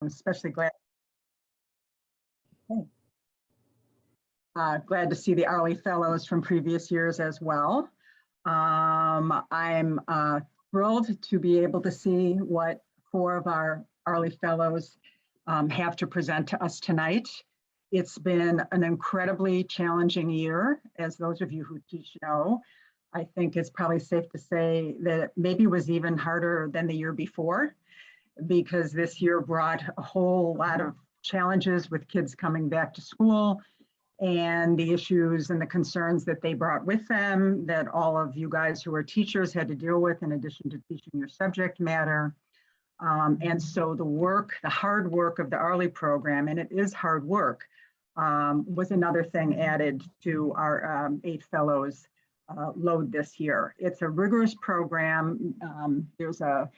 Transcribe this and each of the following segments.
I'm especially glad. Glad to see the ARLI Fellows from previous years as well. I'm thrilled to be able to see what 4 of our ARLI Fellows have to present to us tonight. It's been an incredibly challenging year, as those of you who teach know. I think it's probably safe to say that it maybe was even harder than the year before, because this year brought a whole lot of challenges with kids coming back to school and the issues and the concerns that they brought with them that all of you guys who are teachers had to deal with in addition to teaching your subject matter. And so the hard work of the ARLI program, and it is hard work, was another thing added to our 8 fellows load this year. It's a rigorous program. There's a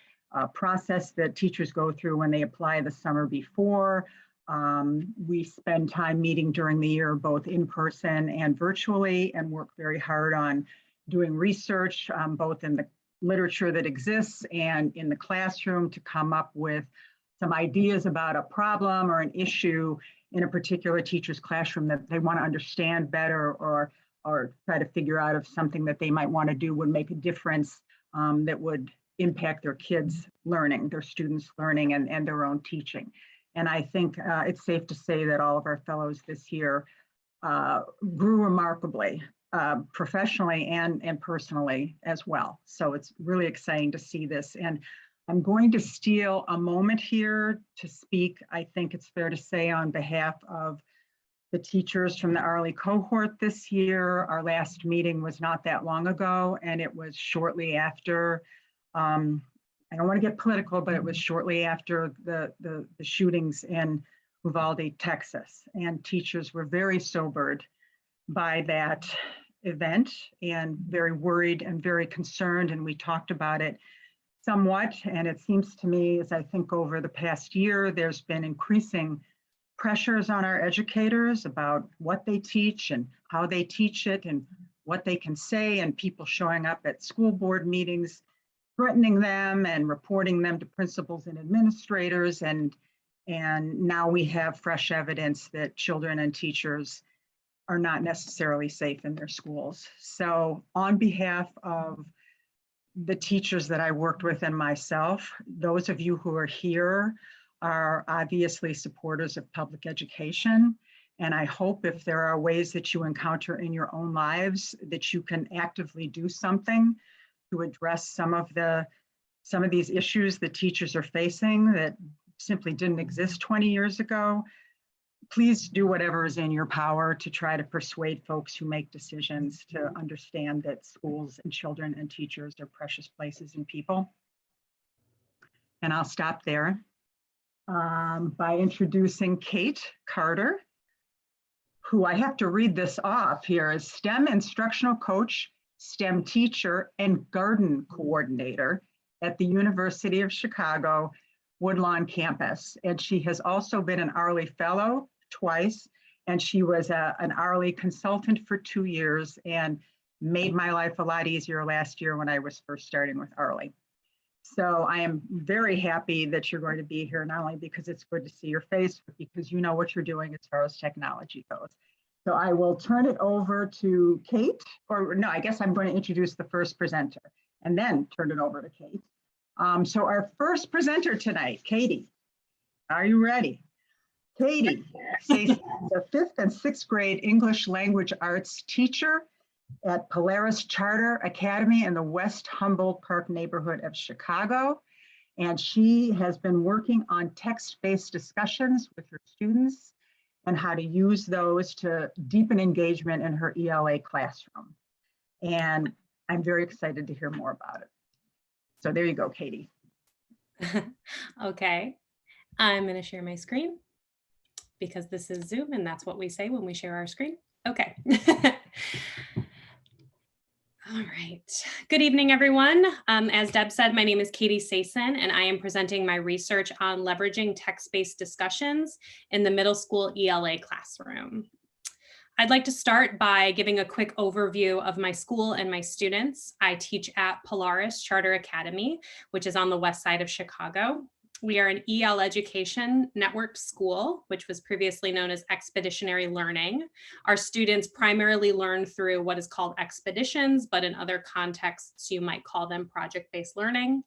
process that teachers go through when they apply the summer before. We spend time meeting during the year, both in person and virtually, and work very hard on doing research, both in the literature that exists and in the classroom to come up with some ideas about a problem or an issue in a particular teacher's classroom that they want to understand better, or try to figure out if something that they might want to do would make a difference that would impact their kids' learning, their students' learning, and their own teaching. And I think it's safe to say that all of our fellows this year grew remarkably, professionally and personally as well. So it's really exciting to see this. And I'm going to steal a moment here to speak, I think it's fair to say, on behalf of the teachers from the ARLI cohort this year. Our last meeting was not that long ago, and it was shortly after, I don't want to get political, but it was shortly after the shootings in Uvalde, Texas. And teachers were very sobered by that event and very worried and very concerned. And we talked about it somewhat. And it seems to me, as I think over the past year, there's been increasing pressures on our educators about what they teach and how they teach it and what they can say, and people showing up at school board meetings threatening them and reporting them to principals and administrators. And now we have fresh evidence that children and teachers are not necessarily safe in their schools. So on behalf of the teachers that I worked with and myself, those of you who are here are obviously supporters of public education. And I hope if there are ways that you encounter in your own lives that you can actively do something to address some of these issues that teachers are facing that simply didn't exist 20 years ago. Please do whatever is in your power to try to persuade folks who make decisions to understand that schools and children and teachers are precious places and people. And I'll stop there by introducing Kate Carter, who I have to read this off here, is STEM instructional coach, STEM teacher, and garden coordinator at the University of Chicago Woodlawn campus. And she has also been an ARLI Fellow twice, and she was an ARLI consultant for 2 years and made my life a lot easier last year when I was first starting with ARLI. So I am very happy that you're going to be here, not only because it's good to see your face, but because you know what you're doing as far as technology goes. So I will turn it over to Kate, or no, I guess I'm going to introduce the first presenter and then turn it over to Kate. So our first presenter tonight, Katie, are you ready? Katie, the 5th and 6th grade English language arts teacher at Polaris Charter Academy in the West Humboldt Park neighborhood of Chicago. And she has been working on text-based discussions with her students and how to use those to deepen engagement in her ELA classroom. And I'm very excited to hear more about it. So there you go, Katie. Okay, I'm going to share my screen because this is Zoom and that's what we say when we share our screen. Okay. All right. Good evening, everyone. As Deb said, my name is Katie Sason, and I am presenting my research on leveraging text-based discussions in the middle school ELA classroom. I'd like to start by giving a quick overview of my school and my students. I teach at Polaris Charter Academy, which is on the west side of Chicago. We are an EL education networked school, which was previously known as expeditionary learning. Our students primarily learn through what is called expeditions, but in other contexts, you might call them project-based learning.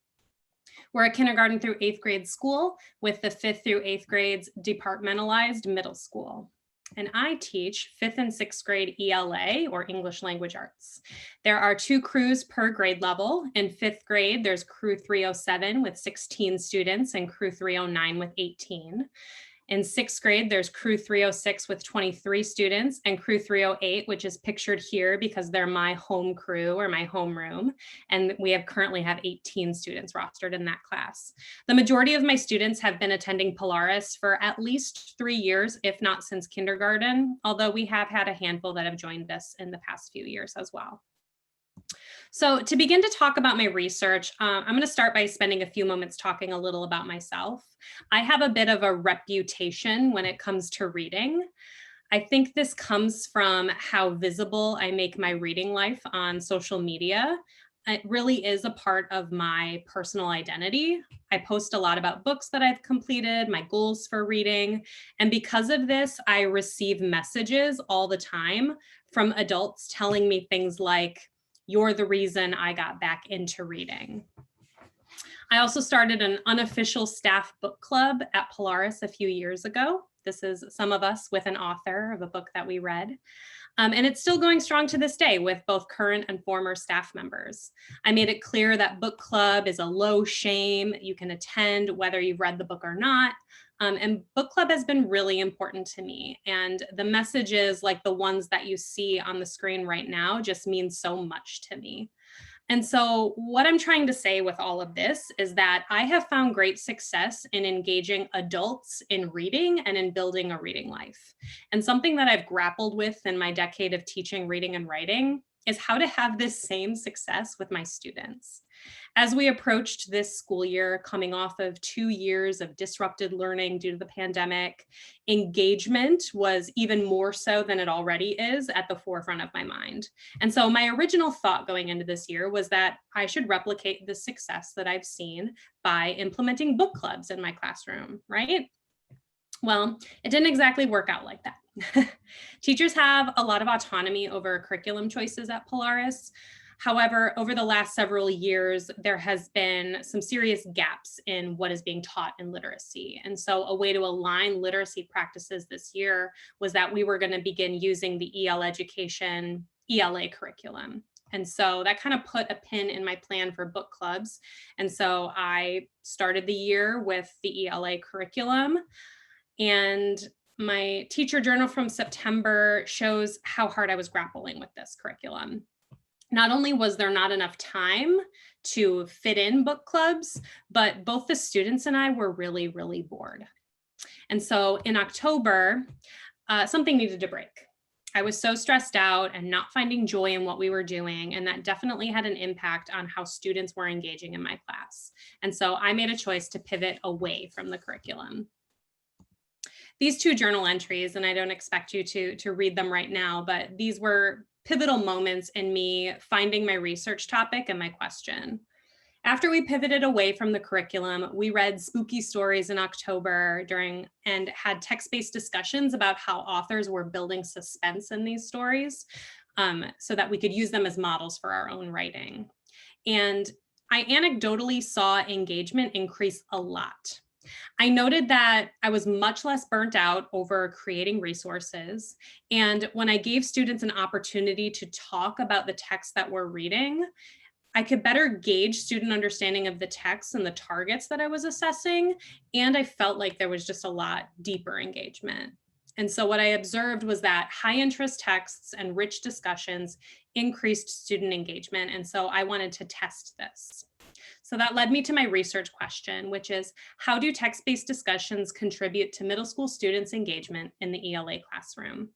We're a kindergarten through 8th grade school with the 5th through 8th grades departmentalized middle school. And I teach 5th and 6th grade ELA, or English Language Arts. There are 2 crews per grade level. In 5th grade, there's crew 307 with 16 students and crew 309 with 18. In 6th grade, there's crew 306 with 23 students and crew 308, which is pictured here because they're my home crew or my homeroom. And we currently have 18 students rostered in that class. The majority of my students have been attending Polaris for at least 3 years, if not since kindergarten, although we have had a handful that have joined us in the past few years as well. So to begin to talk about my research, I'm going to start by spending a few moments talking a little about myself. I have a bit of a reputation when it comes to reading. I think this comes from how visible I make my reading life on social media. It really is a part of my personal identity. I post a lot about books that I've completed, my goals for reading, and because of this, I receive messages all the time from adults telling me things like, "You're the reason I got back into reading." I also started an unofficial staff book club at Polaris a few years ago. This is some of us with an author of a book that we read. And it's still going strong to this day with both current and former staff members. I made it clear that book club is a low shame. You can attend whether you've read the book or not. And book club has been really important to me. And the messages like the ones that you see on the screen right now just mean so much to me. And so what I'm trying to say with all of this is that I have found great success in engaging adults in reading and in building a reading life. And something that I've grappled with in my decade of teaching reading and writing is how to have this same success with my students. As we approached this school year, coming off of 2 years of disrupted learning due to the pandemic, engagement was even more so than it already is at the forefront of my mind. And so my original thought going into this year was that I should replicate the success that I've seen by implementing book clubs in my classroom, right? Well, it didn't exactly work out like that. Teachers have a lot of autonomy over curriculum choices at Polaris. However, over the last several years, there has been some serious gaps in what is being taught in literacy. And so a way to align literacy practices this year was that we were going to begin using the EL education ELA curriculum. And so that kind of put a pin in my plan for book clubs. And so I started the year with the ELA curriculum. And my teacher journal from September shows how hard I was grappling with this curriculum. Not only was there not enough time to fit in book clubs, but both the students and I were really, really bored. And so in October, something needed to break. I was so stressed out and not finding joy in what we were doing, and that definitely had an impact on how students were engaging in my class. And so I made a choice to pivot away from the curriculum. These 2 journal entries, and I don't expect you to read them right now, but these were pivotal moments in me finding my research topic and my question. After we pivoted away from the curriculum, we read spooky stories in October and had text-based discussions about how authors were building suspense in these stories so that we could use them as models for our own writing. And I anecdotally saw engagement increase a lot. I noted that I was much less burnt out over creating resources. And when I gave students an opportunity to talk about the text that we're reading, I could better gauge student understanding of the text and the targets that I was assessing. And I felt like there was just a lot deeper engagement. And so what I observed was that high interest texts and rich discussions increased student engagement. And so I wanted to test this. So that led me to my research question, which is, how do text-based discussions contribute to middle school students' engagement in the ELA classroom?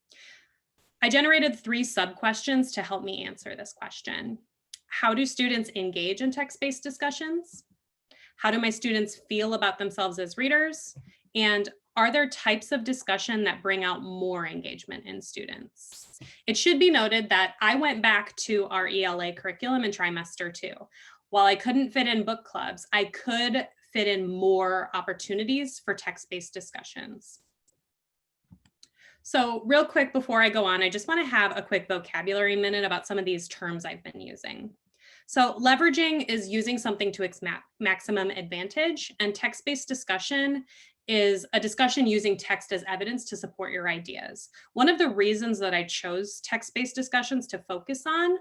I generated 3 sub-questions to help me answer this question. How do students engage in text-based discussions? How do my students feel about themselves as readers? And are there types of discussion that bring out more engagement in students? It should be noted that I went back to our ELA curriculum in trimester 2. While I couldn't fit in book clubs, I could fit in more opportunities for text-based discussions. So real quick before I go on, I just want to have a quick vocabulary minute about some of these terms I've been using. So leveraging is using something to its maximum advantage, and text-based discussion is a discussion using text as evidence to support your ideas. One of the reasons that I chose text-based discussions to focus on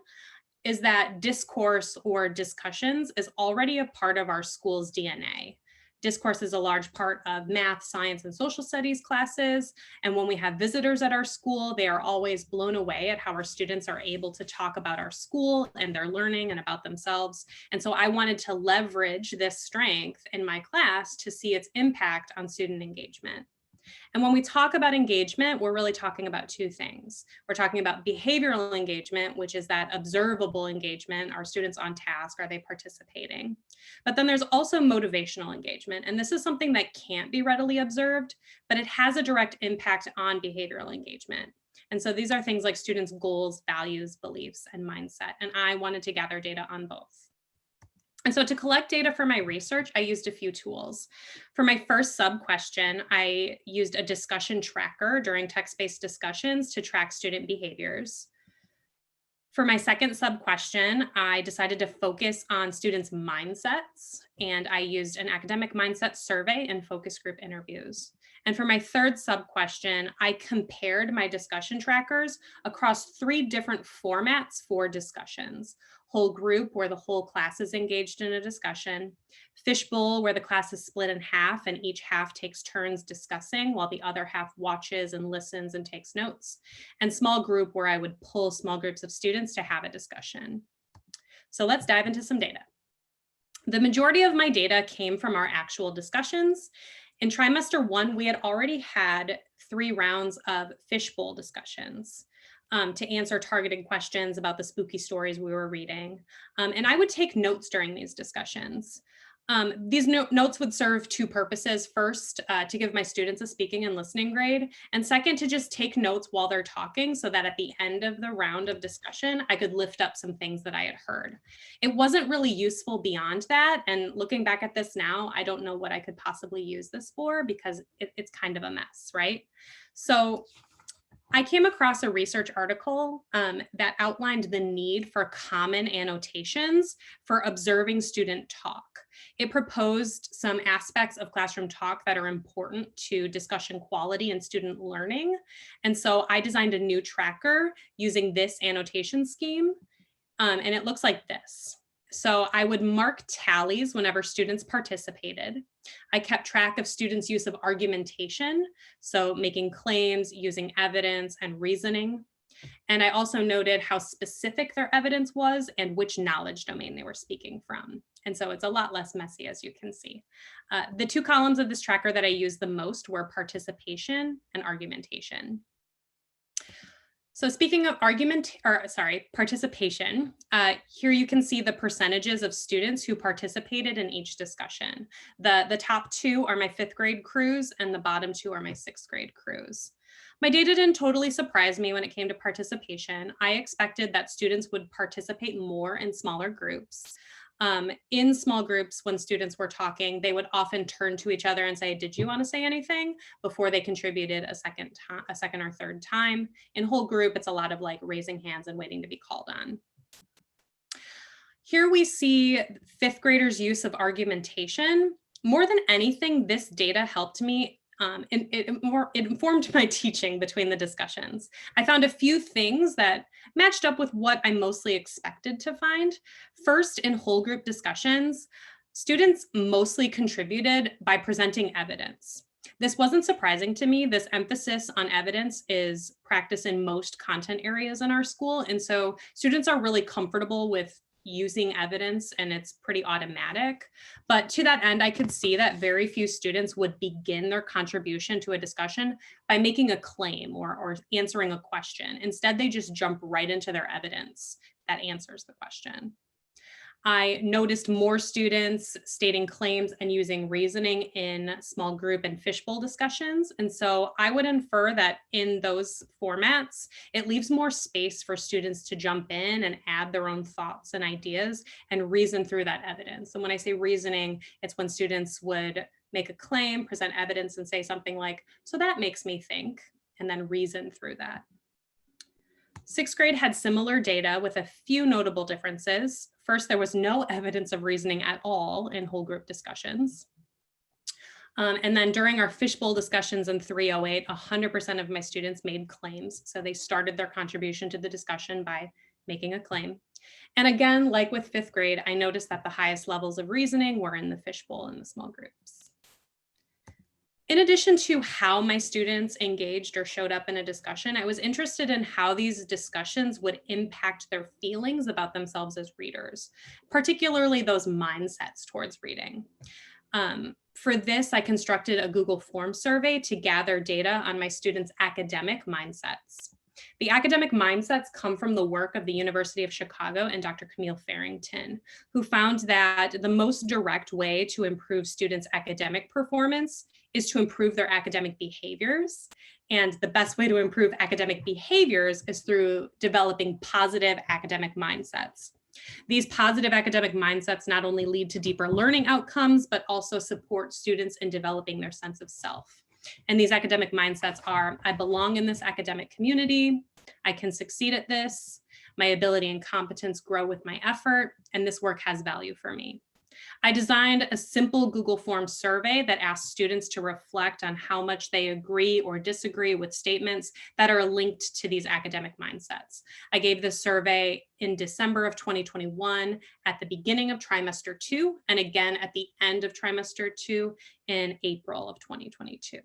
is that discourse or discussions is already a part of our school's DNA. Discourse is a large part of math, science, and social studies classes. And when we have visitors at our school, they are always blown away at how our students are able to talk about our school and their learning and about themselves. And so I wanted to leverage this strength in my class to see its impact on student engagement. And when we talk about engagement, we're really talking about two things. We're talking about behavioral engagement, which is that observable engagement. Are students on task? Are they participating? But then there's also motivational engagement. And this is something that can't be readily observed, but it has a direct impact on behavioral engagement. And so these are things like students' goals, values, beliefs, and mindset. And I wanted to gather data on both. And so to collect data for my research, I used a few tools. For my first sub-question, I used a discussion tracker during text-based discussions to track student behaviors. For my second sub-question, I decided to focus on students' mindsets, and I used an academic mindset survey and focus group interviews. And for my third sub-question, I compared my discussion trackers across 3 different formats for discussions. Whole group, where the whole class is engaged in a discussion. Fishbowl, where the class is split in half and each half takes turns discussing while the other half watches and listens and takes notes. And small group, where I would pull small groups of students to have a discussion. So let's dive into some data. The majority of my data came from our actual discussions. In trimester 1, we had already had 3 rounds of fishbowl discussions to answer targeted questions about the spooky stories we were reading. And I would take notes during these discussions. These notes would serve 2 purposes. First, to give my students a speaking and listening grade, and second, to just take notes while they're talking so that at the end of the round of discussion, I could lift up some things that I had heard. It wasn't really useful beyond that, and looking back at this now, I don't know what I could possibly use this for because it's kind of a mess, right? So I came across a research article that outlined the need for common annotations for observing student talk. It proposed some aspects of classroom talk that are important to discussion quality and student learning. And so I designed a new tracker using this annotation scheme, and it looks like this. So I would mark tallies whenever students participated. I kept track of students' use of argumentation, so making claims, using evidence and reasoning. And I also noted how specific their evidence was and which knowledge domain they were speaking from. And so it's a lot less messy, as you can see. The 2 columns of this tracker that I used the most were participation and argumentation. So speaking of participation, here you can see the percentages of students who participated in each discussion. The top 2 are my 5th grade crews and the bottom 2 are my 6th grade crews. My data didn't totally surprise me when it came to participation. I expected that students would participate more in smaller groups. In small groups, when students were talking, they would often turn to each other and say, "Did you want to say anything?" before they contributed a second or third time. In whole group, it's a lot of like raising hands and waiting to be called on. Here we see 5th graders' use of argumentation. More than anything, this data helped me. It informed my teaching between the discussions. I found a few things that matched up with what I mostly expected to find. First, in whole group discussions, students mostly contributed by presenting evidence. This wasn't surprising to me. This emphasis on evidence is practiced in most content areas in our school. And so students are really comfortable with using evidence and it's pretty automatic. But to that end, I could see that very few students would begin their contribution to a discussion by making a claim or answering a question. Instead, they just jump right into their evidence that answers the question. I noticed more students stating claims and using reasoning in small group and fishbowl discussions. And so I would infer that in those formats, it leaves more space for students to jump in and add their own thoughts and ideas and reason through that evidence. And when I say reasoning, it's when students would make a claim, present evidence, and say something like, so that makes me think, and then reason through that. Sixth grade had similar data with a few notable differences. First, there was no evidence of reasoning at all in whole group discussions. And then during our fishbowl discussions in 308, 100% of my students made claims. So they started their contribution to the discussion by making a claim. And again, like with fifth grade, I noticed that the highest levels of reasoning were in the fishbowl and the small groups. In addition to how my students engaged or showed up in a discussion, I was interested in how these discussions would impact their feelings about themselves as readers, particularly those mindsets towards reading. For this, I constructed a Google Forms survey to gather data on my students' academic mindsets. The academic mindsets come from the work of the University of Chicago and Dr. Camille Farrington, who found that the most direct way to improve students' academic performance is to improve their academic behaviors. And the best way to improve academic behaviors is through developing positive academic mindsets. These positive academic mindsets not only lead to deeper learning outcomes, but also support students in developing their sense of self. And these academic mindsets are, I belong in this academic community, I can succeed at this, my ability and competence grow with my effort, and this work has value for me. I designed a simple Google Forms survey that asks students to reflect on how much they agree or disagree with statements that are linked to these academic mindsets. I gave this survey in December of 2021 at the beginning of trimester 2, and again at the end of trimester 2 in April of 2022.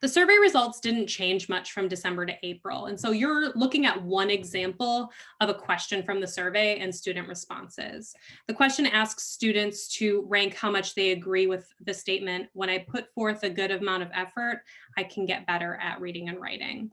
The survey results didn't change much from December to April. And so you're looking at one example of a question from the survey and student responses. The question asks students to rank how much they agree with the statement, when I put forth a good amount of effort, I can get better at reading and writing.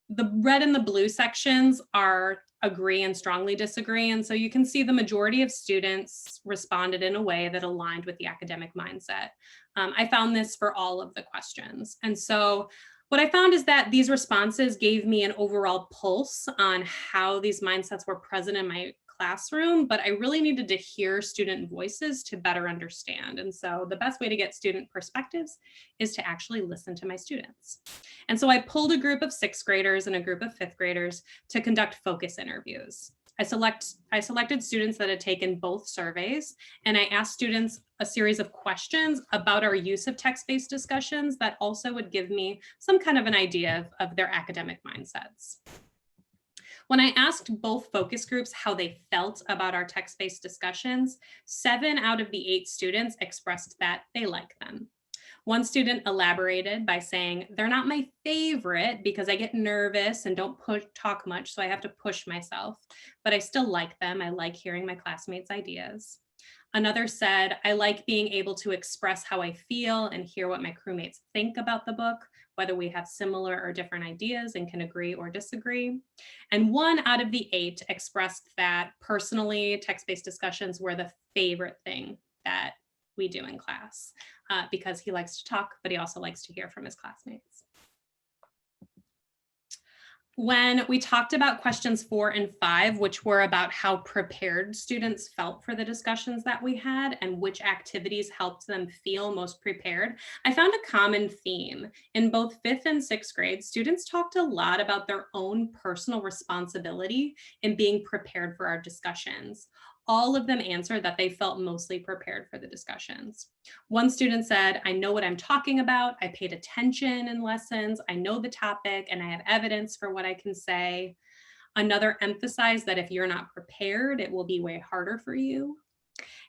The red and the blue sections are agree and strongly disagree. And so you can see the majority of students responded in a way that aligned with the academic mindset. I found this for all of the questions. And so what I found is that these responses gave me an overall pulse on how these mindsets were present in my classroom, but I really needed to hear student voices to better understand. And so the best way to get student perspectives is to actually listen to my students. And so I pulled a group of sixth graders and a group of fifth graders to conduct focus interviews. I selected students that had taken both surveys, and I asked students a series of questions about our use of text-based discussions that also would give me some kind of an idea of their academic mindsets. When I asked both focus groups how they felt about our text-based discussions, 7 out of the 8 students expressed that they like them. One student elaborated by saying, they're not my favorite because I get nervous and don't talk much, so I have to push myself, but I still like them. I like hearing my classmates' ideas. Another said, I like being able to express how I feel and hear what my crewmates think about the book, whether we have similar or different ideas and can agree or disagree. And 1 out of the 8 expressed that personally, text-based discussions were the favorite thing that we do in class because he likes to talk, but he also likes to hear from his classmates. When we talked about questions 4 and 5, which were about how prepared students felt for the discussions that we had and which activities helped them feel most prepared, I found a common theme. In both 5th and 6th grade, students talked a lot about their own personal responsibility in being prepared for our discussions. All of them answered that they felt mostly prepared for the discussions. One student said, I know what I'm talking about. I paid attention in lessons. I know the topic and I have evidence for what I can say. Another emphasized that if you're not prepared, it will be way harder for you.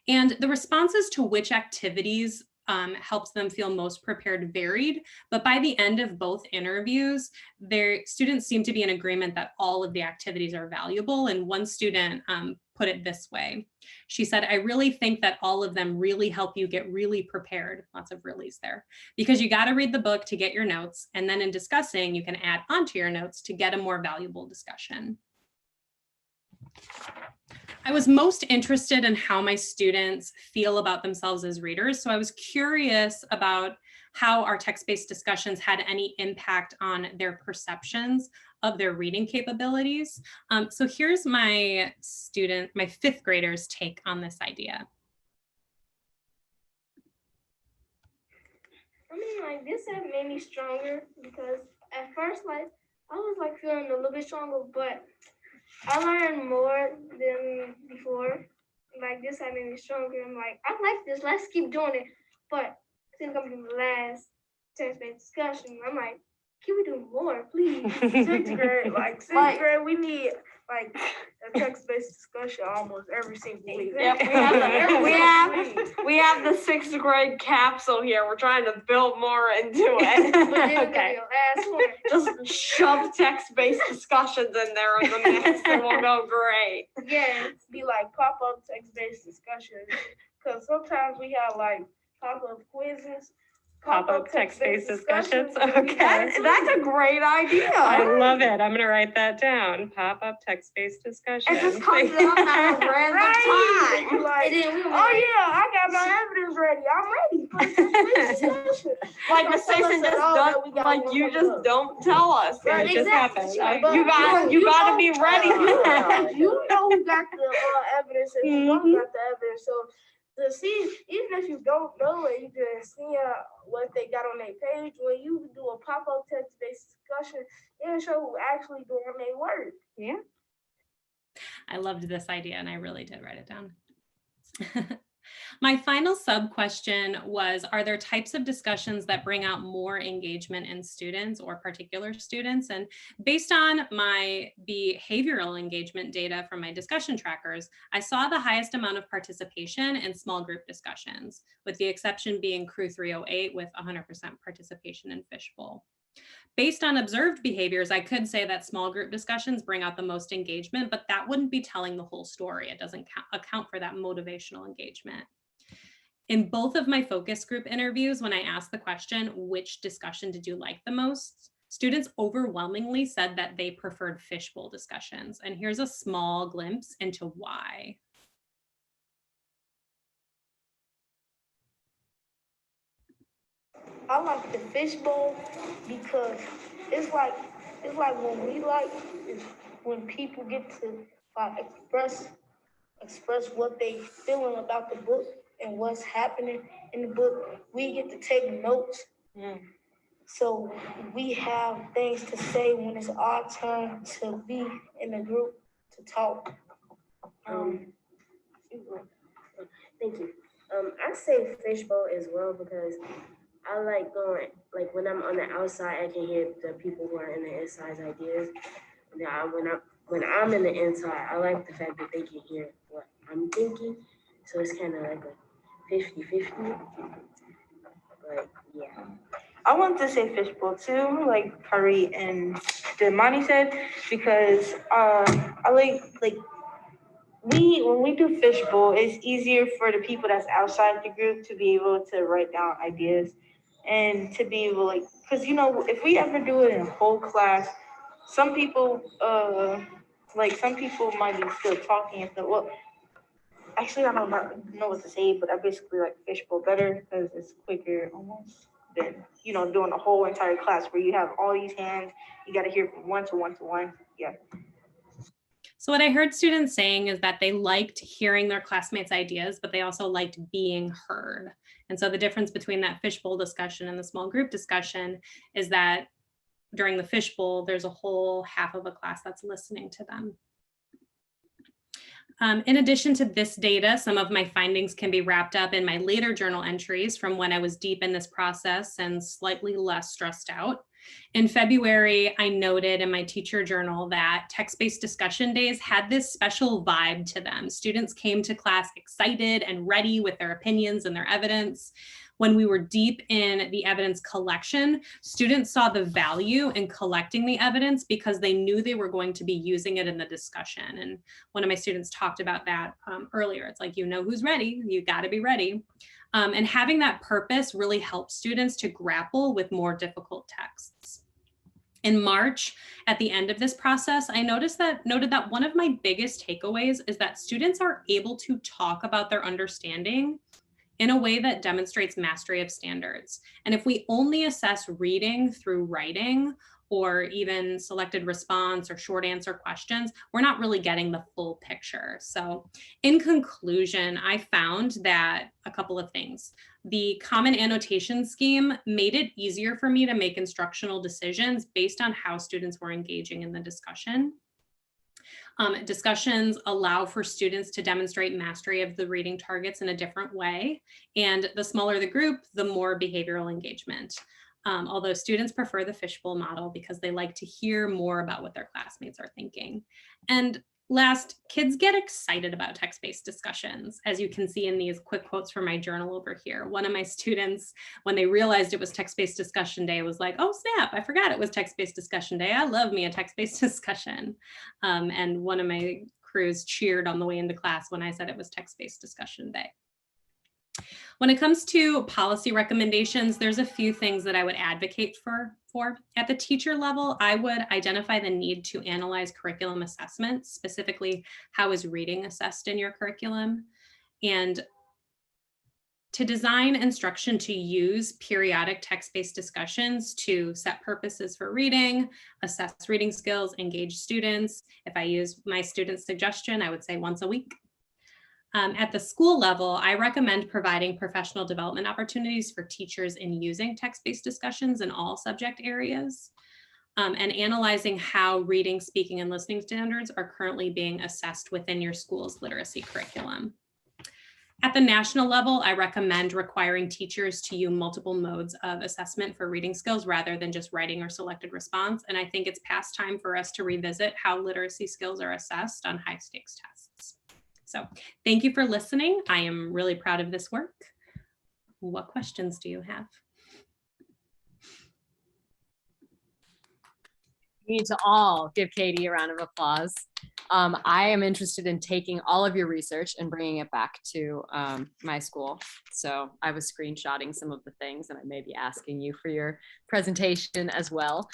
And the responses to which activities helps them feel most prepared varied, but by the end of both interviews, their students seemed to be in agreement that all of the activities are valuable. And one student put it this way. She said, I really think that all of them really help you get really prepared. Lots of reallys there, because you got to read the book to get your notes. And then in discussing, you can add onto your notes to get a more valuable discussion. I was most interested in how my students feel about themselves as readers. So I was curious about how our text-based discussions had any impact on their perceptions of their reading capabilities. So here's my fifth graders' take on this idea. I mean, like, this have made me stronger because at first, like, I was like feeling a little bit stronger, but I learned more than before. Like, this have made me stronger. I'm like, I like this. Let's keep doing it. But since I'm doing the last text-based discussion, I'm like, can we do more, please? Sixth grade, we need like a text-based discussion almost every single week. Yep, we have the sixth grade capsule here. We're trying to build more into But then it. okay. Your last one. Just shove text-based discussions in there in the mix and we'll go great. Yeah, it's be like pop-up text-based discussions. Because sometimes we have like pop-up quizzes. Pop-up text-based discussions. Okay, that's a great idea. I love it. I'm going to write that down. Pop-up text-based discussion. It just comes out at a random time. And then we were Oh yeah, I got my evidence ready. I'm ready for text-based discussion. Like Miss Jason just don't, like you just don't tell us. Right, It just exactly. happens. Right. You gotta be ready. You know who got the evidence and you don't got the evidence. So to see, even if you don't know it, you can see what they got on their page. When you do a pop-up text-based discussion, it'll show who actually doing their work. Yeah. I loved this idea and I really did write it down. My final sub question was, are there types of discussions that bring out more engagement in students or particular students? And based on my behavioral engagement data from my discussion trackers, I saw the highest amount of participation in small group discussions, with the exception being Crew 308 with 100% participation in Fishbowl. Based on observed behaviors, I could say that small group discussions bring out the most engagement, but that wouldn't be telling the whole story. It doesn't account for that motivational engagement. In both of my focus group interviews, when I asked the question, which discussion did you like the most? Students overwhelmingly said that they preferred fishbowl discussions. And here's a small glimpse into why. I like the fishbowl because it's like when we like is when people get to express what they feeling about the book and what's happening in the book. We get to take notes. So we have things to say when it's our turn to be in the group to talk. Thank you. I say fishbowl as well because I like going, like when I'm on the outside, I can hear the people who are in the inside's ideas. Now, when I'm in the inside, I like the fact that they can hear what I'm thinking. So it's kind of like a 50-50. But yeah. I want to say fishbowl too, like Kari and Demani said, because I like when we do fishbowl, it's easier for the people that's outside the group to be able to write down ideas and to be able because if we ever do it in a whole class, some people might be still talking and stuff. Well, actually, I don't know what to say, but I basically like fishbowl better because it's quicker almost than doing a whole entire class where you have all these hands. You got to hear from one to one to one. Yeah. So what I heard students saying is that they liked hearing their classmates' ideas, but they also liked being heard. And so the difference between that fishbowl discussion and the small group discussion is that during the fishbowl, there's a whole half of a class that's listening to them. In addition to this data, some of my findings can be wrapped up in my later journal entries from when I was deep in this process and slightly less stressed out. In February, I noted in my teacher journal that text-based discussion days had this special vibe to them. Students came to class excited and ready with their opinions and their evidence. When we were deep in the evidence collection, students saw the value in collecting the evidence because they knew they were going to be using it in the discussion. And one of my students talked about that earlier. It's like, who's ready, you gotta be ready. And having that purpose really helps students to grapple with more difficult texts. In March, at the end of this process, I noted that one of my biggest takeaways is that students are able to talk about their understanding in a way that demonstrates mastery of standards. And if we only assess reading through writing or even selected response or short answer questions, we're not really getting the full picture. So in conclusion, I found that a couple of things. The common annotation scheme made it easier for me to make instructional decisions based on how students were engaging in the discussion. Discussions allow for students to demonstrate mastery of the reading targets in a different way. And the smaller the group, the more behavioral engagement. Although students prefer the fishbowl model because they like to hear more about what their classmates are thinking. And last, kids get excited about text-based discussions, as you can see in these quick quotes from my journal over here. One of my students, when they realized it was text-based discussion day, was like, oh snap, I forgot it was text-based discussion day. I love me a text-based discussion. And one of my crews cheered on the way into class when I said it was text-based discussion day. When it comes to policy recommendations, there's a few things that I would advocate for. At the teacher level, I would identify the need to analyze curriculum assessments, specifically how is reading assessed in your curriculum, and to design instruction to use periodic text-based discussions to set purposes for reading, assess reading skills, engage students. If I use my student's suggestion, I would say once a week. At the school level, I recommend providing professional development opportunities for teachers in using text-based discussions in all subject areas, and analyzing how reading, speaking, and listening standards are currently being assessed within your school's literacy curriculum. At the national level, I recommend requiring teachers to use multiple modes of assessment for reading skills rather than just writing or selected response. And I think it's past time for us to revisit how literacy skills are assessed on high stakes tests. So thank you for listening. I am really proud of this work. What questions do you have? We need to all give Katie a round of applause. I am interested in taking all of your research and bringing it back to my school. So I was screenshotting some of the things, and I may be asking you for your presentation as well.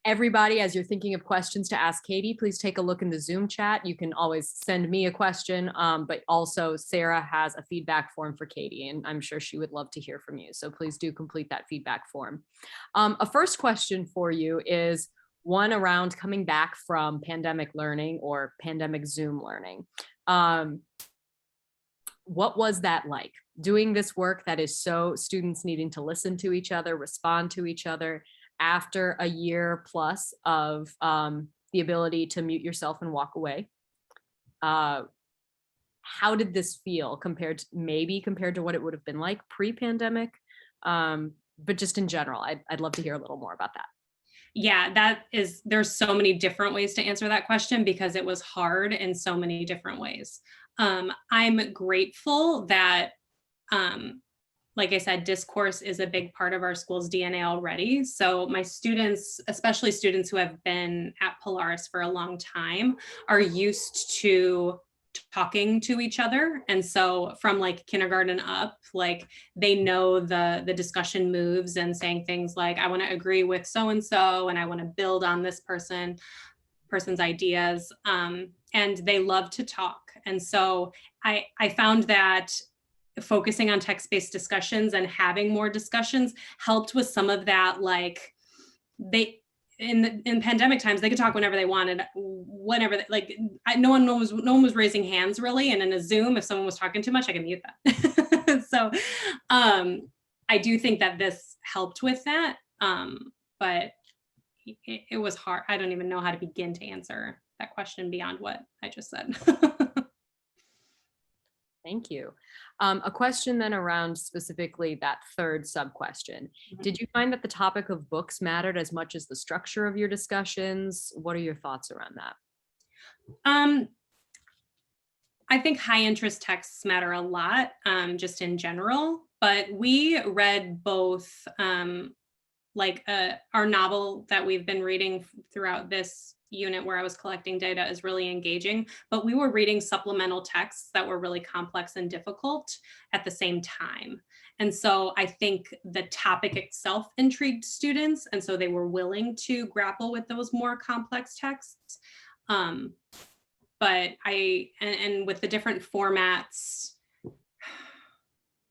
Everybody, as you're thinking of questions to ask Katie, please take a look in the Zoom chat. You can always send me a question, but also Sarah has a feedback form for Katie, and I'm sure she would love to hear from you. So please do complete that feedback form. A first question for you is one around coming back from pandemic learning or pandemic Zoom learning. What was that like? Doing this work that is so students needing to listen to each other, respond to each other, after a year plus of the ability to mute yourself and walk away. How did this feel compared to what it would have been like pre-pandemic? But just in general, I'd love to hear a little more about that. Yeah, there's so many different ways to answer that question because it was hard in so many different ways. I'm grateful that, like I said, discourse is a big part of our school's DNA already. So my students, especially students who have been at Polaris for a long time, are used to talking to each other. And so from like kindergarten up, like they know the discussion moves and saying things like, I want to agree with so-and-so, and I want to build on this person's ideas. And they love to talk. And so I found that focusing on text-based discussions and having more discussions helped with some of that. Like in pandemic times, they could talk whenever they wanted, whenever, no one was raising hands really. And in a Zoom, if someone was talking too much, I could mute that. So I do think that this helped with that. But it was hard. I don't even know how to begin to answer that question beyond what I just said. Thank you. A question then around specifically that third sub-question. Did you find that the topic of books mattered as much as the structure of your discussions? What are your thoughts around that? I think high interest texts matter a lot, just in general, but we read both our novel that we've been reading throughout this unit where I was collecting data is really engaging, but we were reading supplemental texts that were really complex and difficult at the same time. And so I think the topic itself intrigued students, and so they were willing to grapple with those more complex texts. But and with the different formats,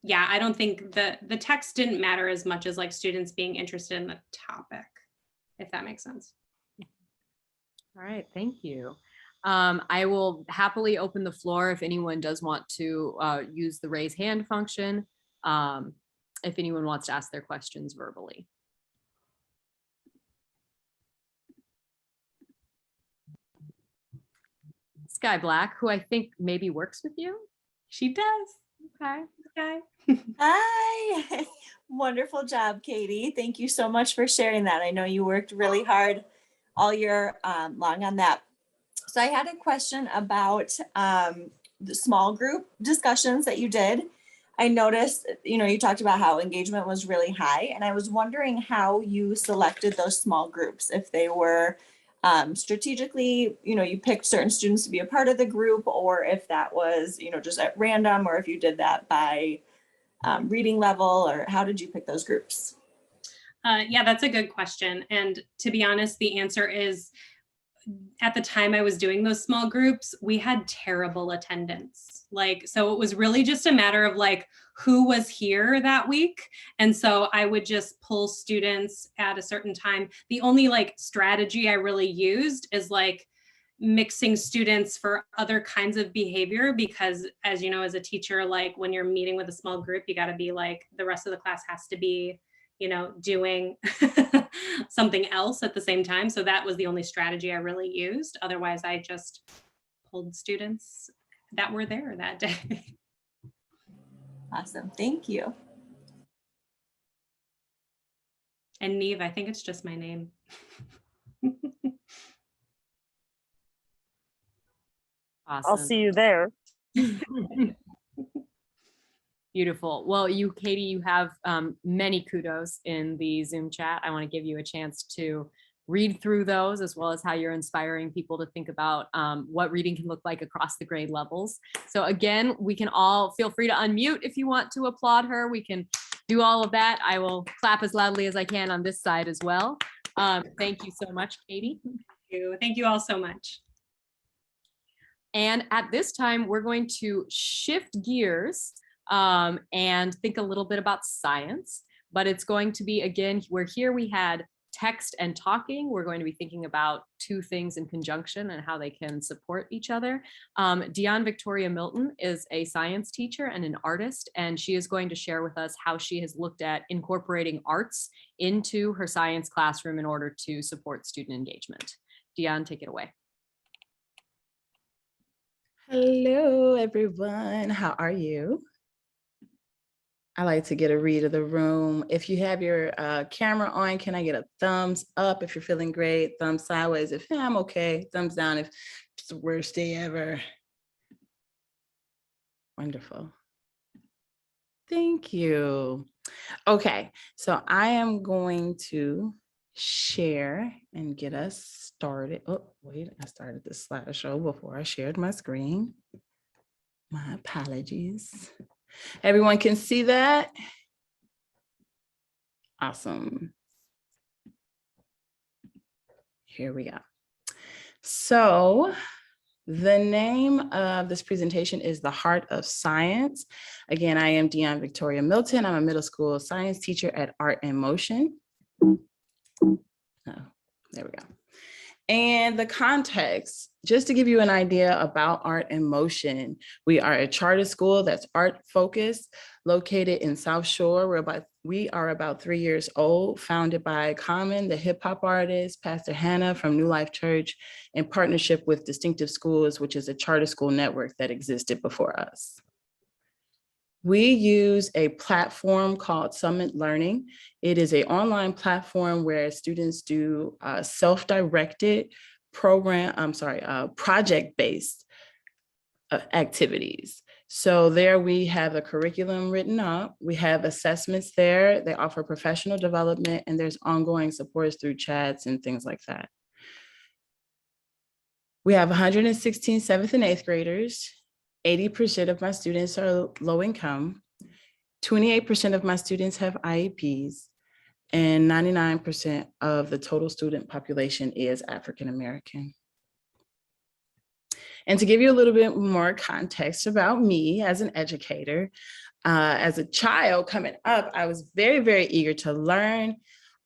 yeah, I don't think the text didn't matter as much as like students being interested in the topic, if that makes sense. All right, thank you. I will happily open the floor if anyone does want to use the raise hand function, if anyone wants to ask their questions verbally. Sky Black, who I think maybe works with you. She does. Okay. Okay. Hi. Wonderful job, Katie. Thank you so much for sharing that. I know you worked really hard all year long on that. So I had a question about the small group discussions that you did. I noticed, you talked about how engagement was really high, and I was wondering how you selected those small groups, if they were strategically, you picked certain students to be a part of the group, or if that was, just at random, or if you did that by reading level, or how did you pick those groups? Yeah, that's a good question. And to be honest, the answer is, at the time I was doing those small groups, we had terrible attendance. So it was really just a matter of like, who was here that week. And so I would just pull students at a certain time. The only like strategy I really used is like mixing students for other kinds of behavior, because as you know, as a teacher, like when you're meeting with a small group, you got to be like, the rest of the class has to be doing something else at the same time. So that was the only strategy I really used. Otherwise, I just pulled students that were there that day. Awesome. Thank you. And Neve, I think it's just my name. Awesome. I'll see you there. Beautiful. Well, Katie, you have many kudos in the Zoom chat. I want to give you a chance to read through those, as well as how you're inspiring people to think about what reading can look like across the grade levels. So again, we can all feel free to unmute if you want to applaud her. We can do all of that. I will clap as loudly as I can on this side as well. Thank you so much, Katie. Thank you all so much. And at this time, we're going to shift gears and think a little bit about science, but it's going to be, again, we had text and talking. We're going to be thinking about two things in conjunction and how they can support each other. Deanne Victoria Milton is a science teacher and an artist, and she is going to share with us how she has looked at incorporating arts into her science classroom in order to support student engagement. Deanne, take it away. Hello, everyone. How are you? I like to get a read of the room. If you have your camera on, can I get a thumbs up if you're feeling great? Thumbs sideways if I'm okay. Thumbs down if it's the worst day ever. Wonderful. Thank you. Okay, so I am going to share and get us started. Oh, wait, I started the slideshow before I shared my screen. My apologies. Everyone can see that? Awesome. Here we go. So the name of this presentation is The Heart of Science. Again, I am Deanne Victoria Milton. I'm a middle school science teacher at Art in Motion. Oh, there we go. And the context, just to give you an idea about Art in Motion, we are a charter school that's art focused, located in South Shore. We are about 3 years old, founded by Common, the hip hop artist, Pastor Hannah from New Life Church, in partnership with Distinctive Schools, which is a charter school network that existed before us. We use a platform called Summit Learning. It is an online platform where students do self-directed project-based activities. So there we have a curriculum written up. We have assessments there. They offer professional development, and there's ongoing supports through chats and things like that. We have 116 7th and 8th graders. 80% of my students are low income. 28% of my students have IEPs, and 99% of the total student population is African American. And to give you a little bit more context about me as an educator, as a child coming up, I was very, very eager to learn.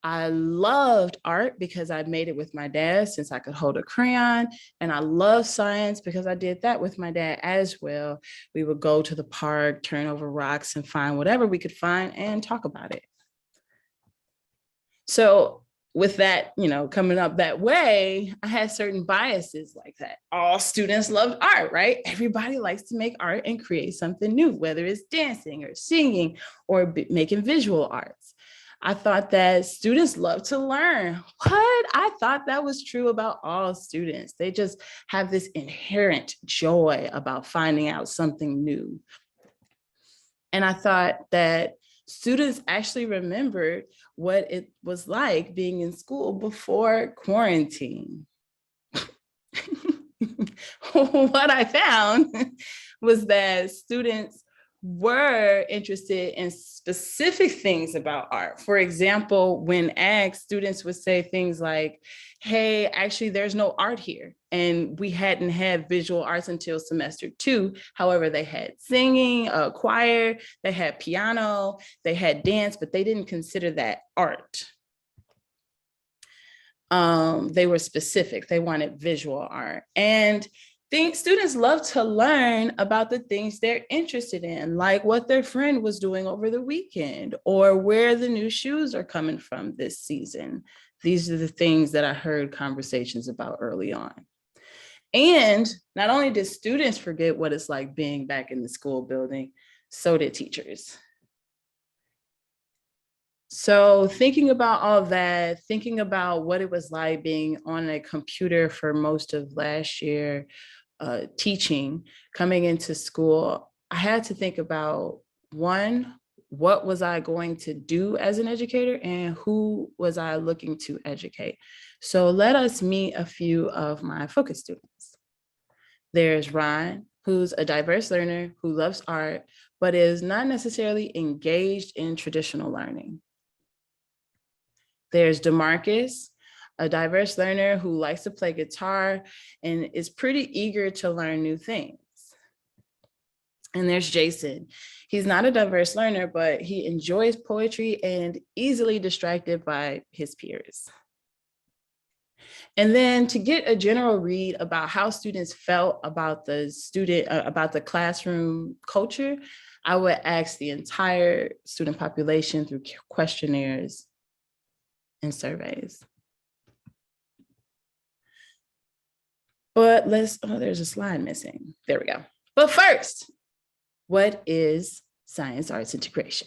I loved art because I made it with my dad since I could hold a crayon. And I love science because I did that with my dad as well. We would go to the park, turn over rocks, and find whatever we could find and talk about it. So with that, coming up that way, I had certain biases like that. All students loved art, right? Everybody likes to make art and create something new, whether it's dancing or singing or making visual arts. I thought that students love to learn. What? I thought that was true about all students. They just have this inherent joy about finding out something new. And I thought that students actually remembered what it was like being in school before quarantine. What I found was that students were interested in specific things about art. For example, when asked, students would say things like, hey, actually, there's no art here. And we hadn't had visual arts until semester 2. However, they had singing, choir, they had piano, they had dance, but they didn't consider that art. They were specific. They wanted visual art. And students love to learn about the things they're interested in, like what their friend was doing over the weekend or where the new shoes are coming from this season. These are the things that I heard conversations about early on. And not only did students forget what it's like being back in the school building, so did teachers. So thinking about all that, thinking about what it was like being on a computer for most of last year, teaching, coming into school, I had to think about, one, what was I going to do as an educator and who was I looking to educate? So let us meet a few of my focus students. There's Ron, who's a diverse learner who loves art, but is not necessarily engaged in traditional learning. There's DeMarcus, a diverse learner who likes to play guitar and is pretty eager to learn new things. And there's Jason. He's not a diverse learner, but he enjoys poetry and easily distracted by his peers. And then to get a general read about how students felt about the classroom culture, I would ask the entire student population through questionnaires and surveys. But there's a slide missing. There we go. But first, what is science arts integration?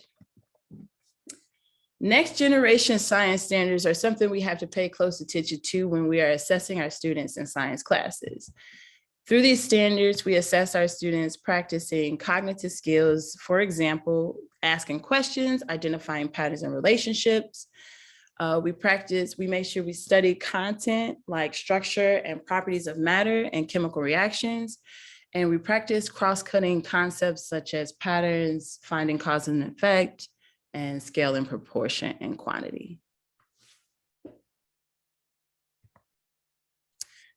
Next generation science standards are something we have to pay close attention to when we are assessing our students in science classes. Through these standards, we assess our students practicing cognitive skills, for example, asking questions, identifying patterns and relationships. We make sure we study content like structure and properties of matter and chemical reactions. And we practice cross-cutting concepts such as patterns, finding cause and effect, and scale and proportion and quantity.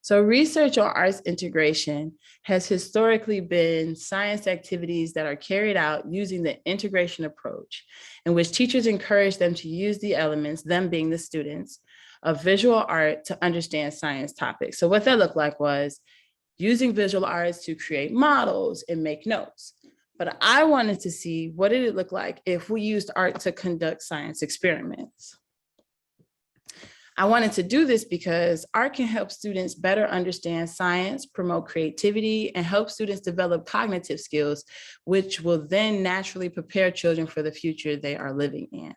So research on arts integration has historically been science activities that are carried out using the integration approach, in which teachers encourage them to use the elements, them being the students, of visual art to understand science topics. So what that looked like was using visual arts to create models and make notes. But I wanted to see, what did it look like if we used art to conduct science experiments? I wanted to do this because art can help students better understand science, promote creativity, and help students develop cognitive skills, which will then naturally prepare children for the future they are living in.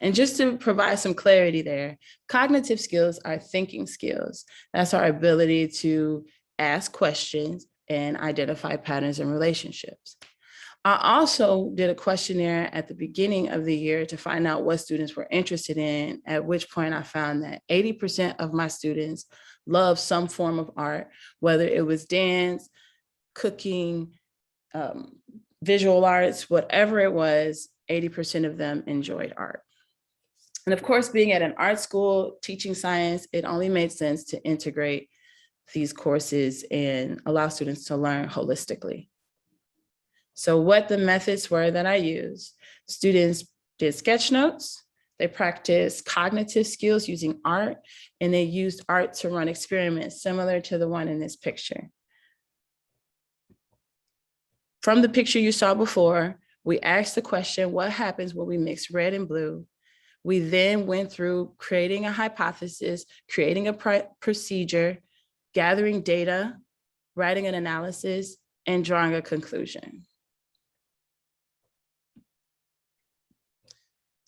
And just to provide some clarity there, cognitive skills are thinking skills. That's our ability to ask questions and identify patterns and relationships. I also did a questionnaire at the beginning of the year to find out what students were interested in, at which point I found that 80% of my students love some form of art, whether it was dance, cooking, visual arts, whatever it was, 80% of them enjoyed art. And of course, being at an art school, teaching science, it only made sense to integrate these courses and allow students to learn holistically. So what the methods were that I used: students did sketch notes, they practiced cognitive skills using art, and they used art to run experiments similar to the one in this picture. From the picture you saw before, we asked the question, what happens when we mix red and blue? We then went through creating a hypothesis, creating a procedure, gathering data, writing an analysis, and drawing a conclusion.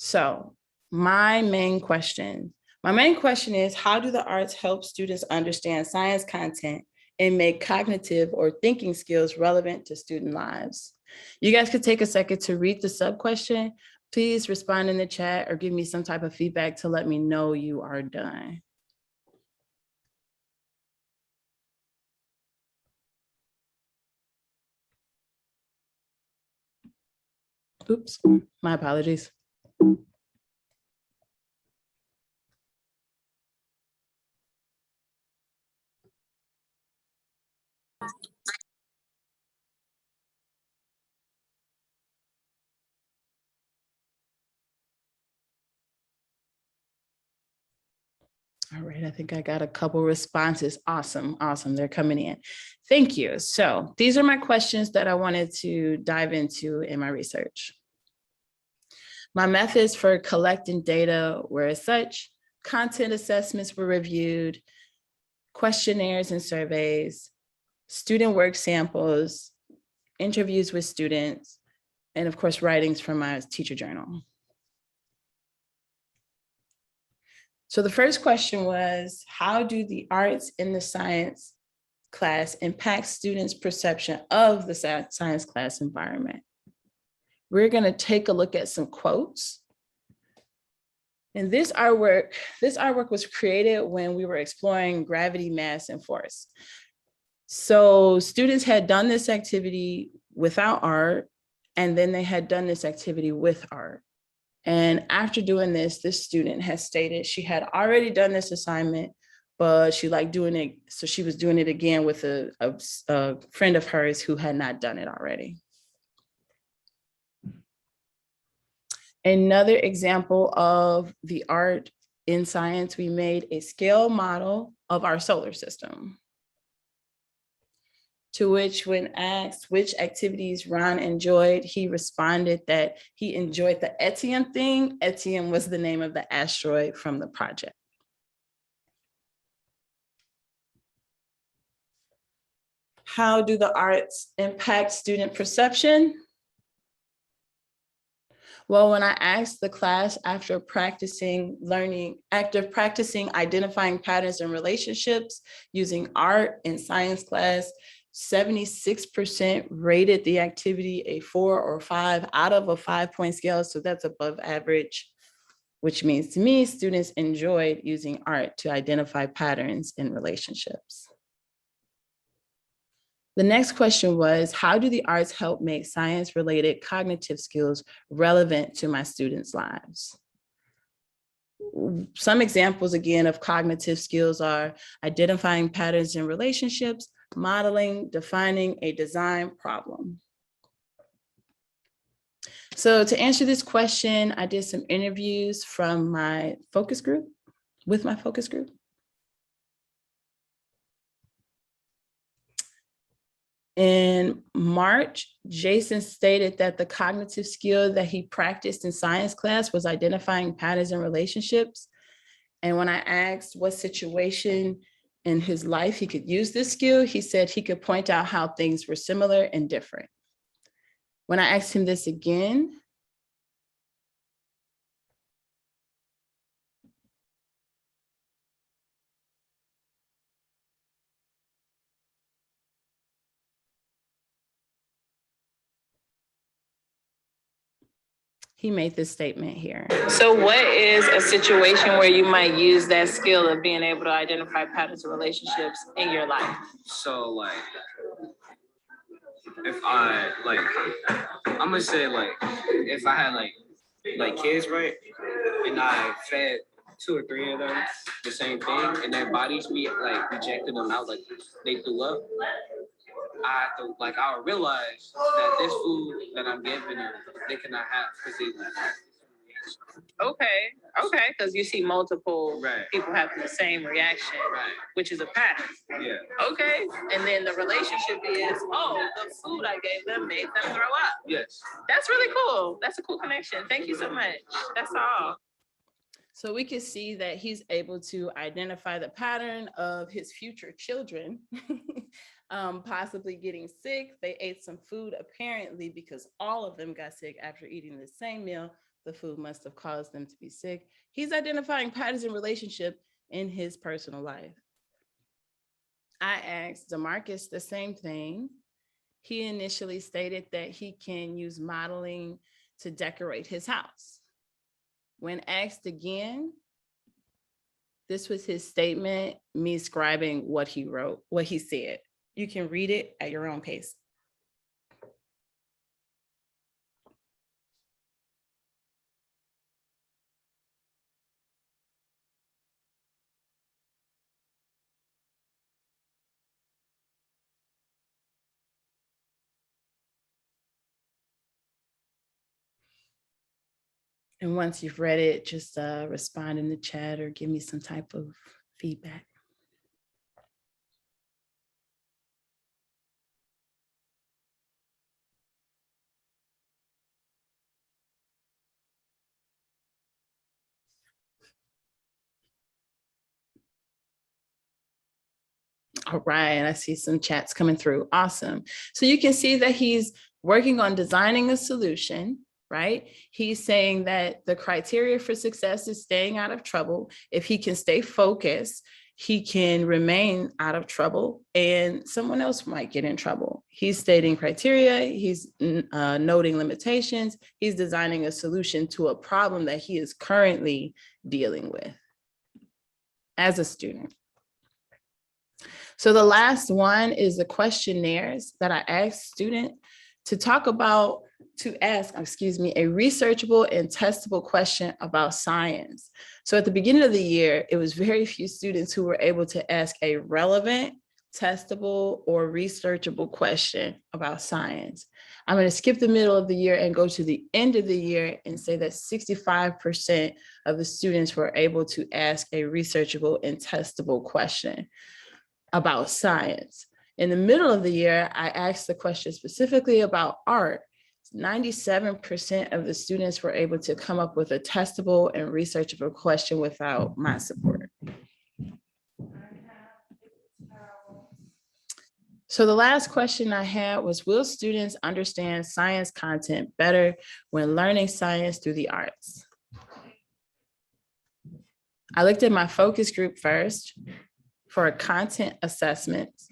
So my main question is, how do the arts help students understand science content and make cognitive or thinking skills relevant to student lives? You guys could take a second to read the sub-question. Please respond in the chat or give me some type of feedback to let me know you are done. Oops, my apologies. All right, I think I got a couple responses. Awesome, awesome, they're coming in. Thank you. So these are my questions that I wanted to dive into in my research. My methods for collecting data were as such: content assessments were reviewed, questionnaires and surveys, student work samples, interviews with students, and of course, writings from my teacher journal. So the first question was, how do the arts in the science class impact students' perception of the science class environment? We're going to take a look at some quotes. And this artwork was created when we were exploring gravity, mass, and force. So students had done this activity without art, and then they had done this activity with art. And after doing this, this student has stated she had already done this assignment, but she liked doing it. So she was doing it again with a friend of hers who had not done it already. Another example of the art in science, we made a scale model of our solar system. To which, when asked which activities Ron enjoyed, he responded that he enjoyed the Etienne thing. Etienne was the name of the asteroid from the project. How do the arts impact student perception? Well, when I asked the class after practicing identifying patterns and relationships using art in science class, 76% rated the activity a 4 or 5 out of a 5-point scale. So that's above average, which means to me, students enjoyed using art to identify patterns in relationships. The next question was, how do the arts help make science-related cognitive skills relevant to my students' lives? Some examples, again, of cognitive skills are identifying patterns in relationships, modeling, defining a design problem. So to answer this question, I did some interviews from my focus group, with my focus group. In March, Jason stated that the cognitive skill that he practiced in science class was identifying patterns in relationships. And when I asked what situation in his life he could use this skill, he said he could point out how things were similar and different. When I asked him this again, He made this statement here. So what is a situation where you might use that skill of being able to identify patterns of relationships in your life? So like, if I like, I'm gonna say like, if I had like kids, right, and I fed 2 or 3 of them the same thing, and their bodies be like rejected them out, like they threw up. I have to like, I'll realize that this food that I'm giving them, they cannot have because they Okay, because you see multiple Right. people having the same reaction, right. which is a pattern. Yeah. Okay, and then the relationship is, oh, the food I gave them made them throw up. Yes. That's really cool. That's a cool connection. Thank you so much. That's all. So we can see that he's able to identify the pattern of his future children possibly getting sick. They ate some food apparently because all of them got sick after eating the same meal. The food must have caused them to be sick. He's identifying patterns in relationship in his personal life. I asked DeMarcus the same thing. He initially stated that he can use modeling to decorate his house. When asked again, this was his statement, me scribing what he wrote, what he said. You can read it at your own pace. And once you've read it, just respond in the chat or give me some type of feedback. All right, I see some chats coming through. Awesome. So you can see that he's working on designing a solution, right? He's saying that the criteria for success is staying out of trouble. If he can stay focused, he can remain out of trouble and someone else might get in trouble. He's stating criteria, he's noting limitations, he's designing a solution to a problem that he is currently dealing with as a student. So the last one is the questionnaires that I asked students to ask a researchable and testable question about science. So at the beginning of the year, it was very few students who were able to ask a relevant, testable, or researchable question about science. I'm going to skip the middle of the year and go to the end of the year and say that 65% of the students were able to ask a researchable and testable question about science. In the middle of the year, I asked the question specifically about art. 97% of the students were able to come up with a testable and researchable question without my support. So the last question I had was, will students understand science content better when learning science through the arts? I looked at my focus group first for content assessments.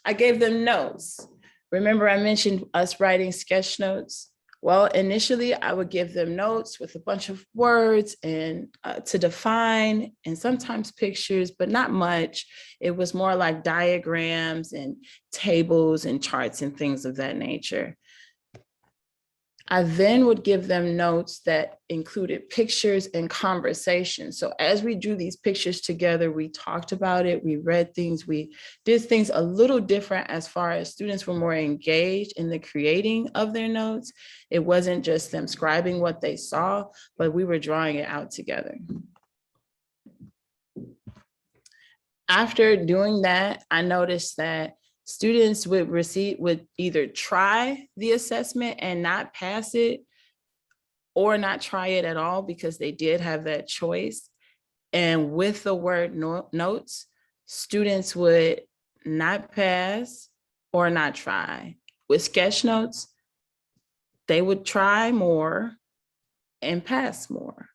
I gave them notes. Remember I mentioned us writing sketch notes? Well, initially I would give them notes with a bunch of words and to define and sometimes pictures, but not much. It was more like diagrams and tables and charts and things of that nature. I then would give them notes that included pictures and conversations. So as we drew these pictures together, we talked about it, we read things, we did things a little different as far as students were more engaged in the creating of their notes. It wasn't just them scribing what they saw, but we were drawing it out together. After doing that, I noticed that students would either try the assessment and not pass it or not try it at all because they did have that choice. And with the word notes, students would not pass or not try. With sketch notes, they would try more and pass more.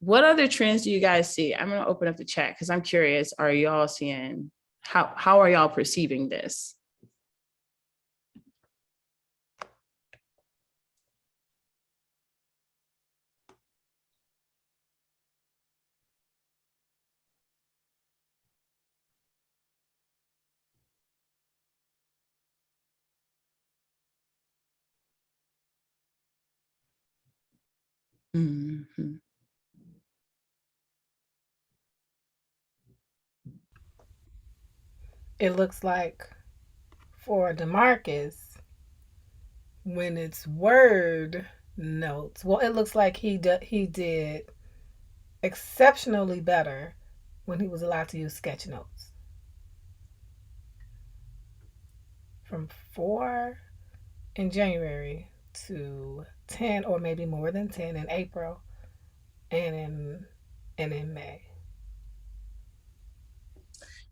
What other trends do you guys see? I'm gonna open up the chat because I'm curious, are y'all seeing, how are y'all perceiving this? Mhm. It looks like for DeMarcus, when it's word notes, well, it looks like he did exceptionally better when he was allowed to use sketch notes. From 4 in January to 10 or maybe more than 10 in April and in May.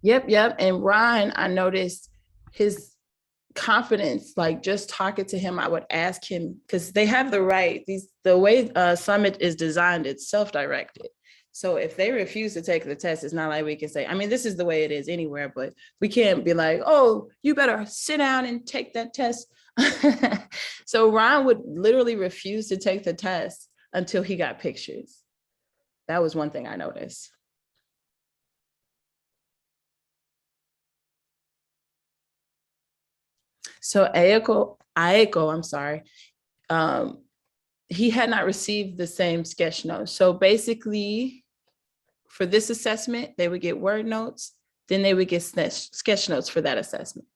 Yep. And Ron, I noticed his confidence, like just talking to him, I would ask him, because they have the right, the way Summit is designed, it's self-directed. So if they refuse to take the test, it's not like we can say, I mean, this is the way it is anywhere, but we can't be like, oh, you better sit down and take that test. So Ron would literally refuse to take the test until he got pictures. That was one thing I noticed. So Aiko, I'm sorry, he had not received the same sketch notes. So basically, for this assessment, they would get word notes, then they would get sketch notes for that assessment.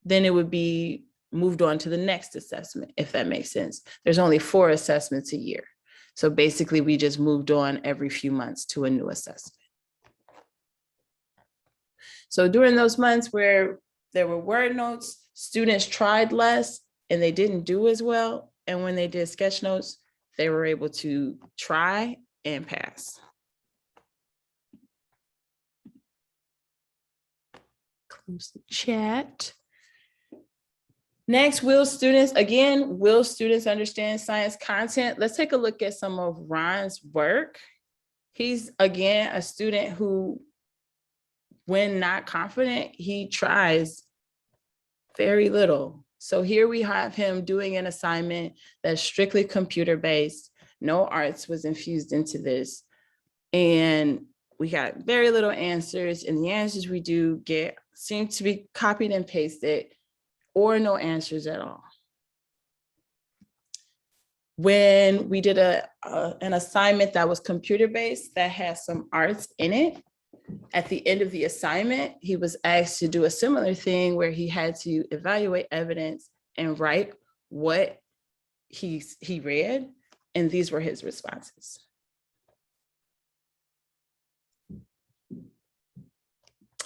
Then it would be moved on to the next assessment, if that makes sense. There's only 4 assessments a year. So basically, we just moved on every few months to a new assessment. So during those months where there were word notes, students tried less and they didn't do as well. And when they did sketch notes, they were able to try and pass. Close the chat. Next, will students understand science content? Let's take a look at some of Ron's work. He's, again, a student who, when not confident, he tries very little. So here we have him doing an assignment that's strictly computer-based. No arts was infused into this. And we got very little answers, and the answers we do get seem to be copied and pasted or no answers at all. When we did an assignment that was computer-based that had some arts in it, at the end of the assignment, he was asked to do a similar thing where he had to evaluate evidence and write what he read, and these were his responses.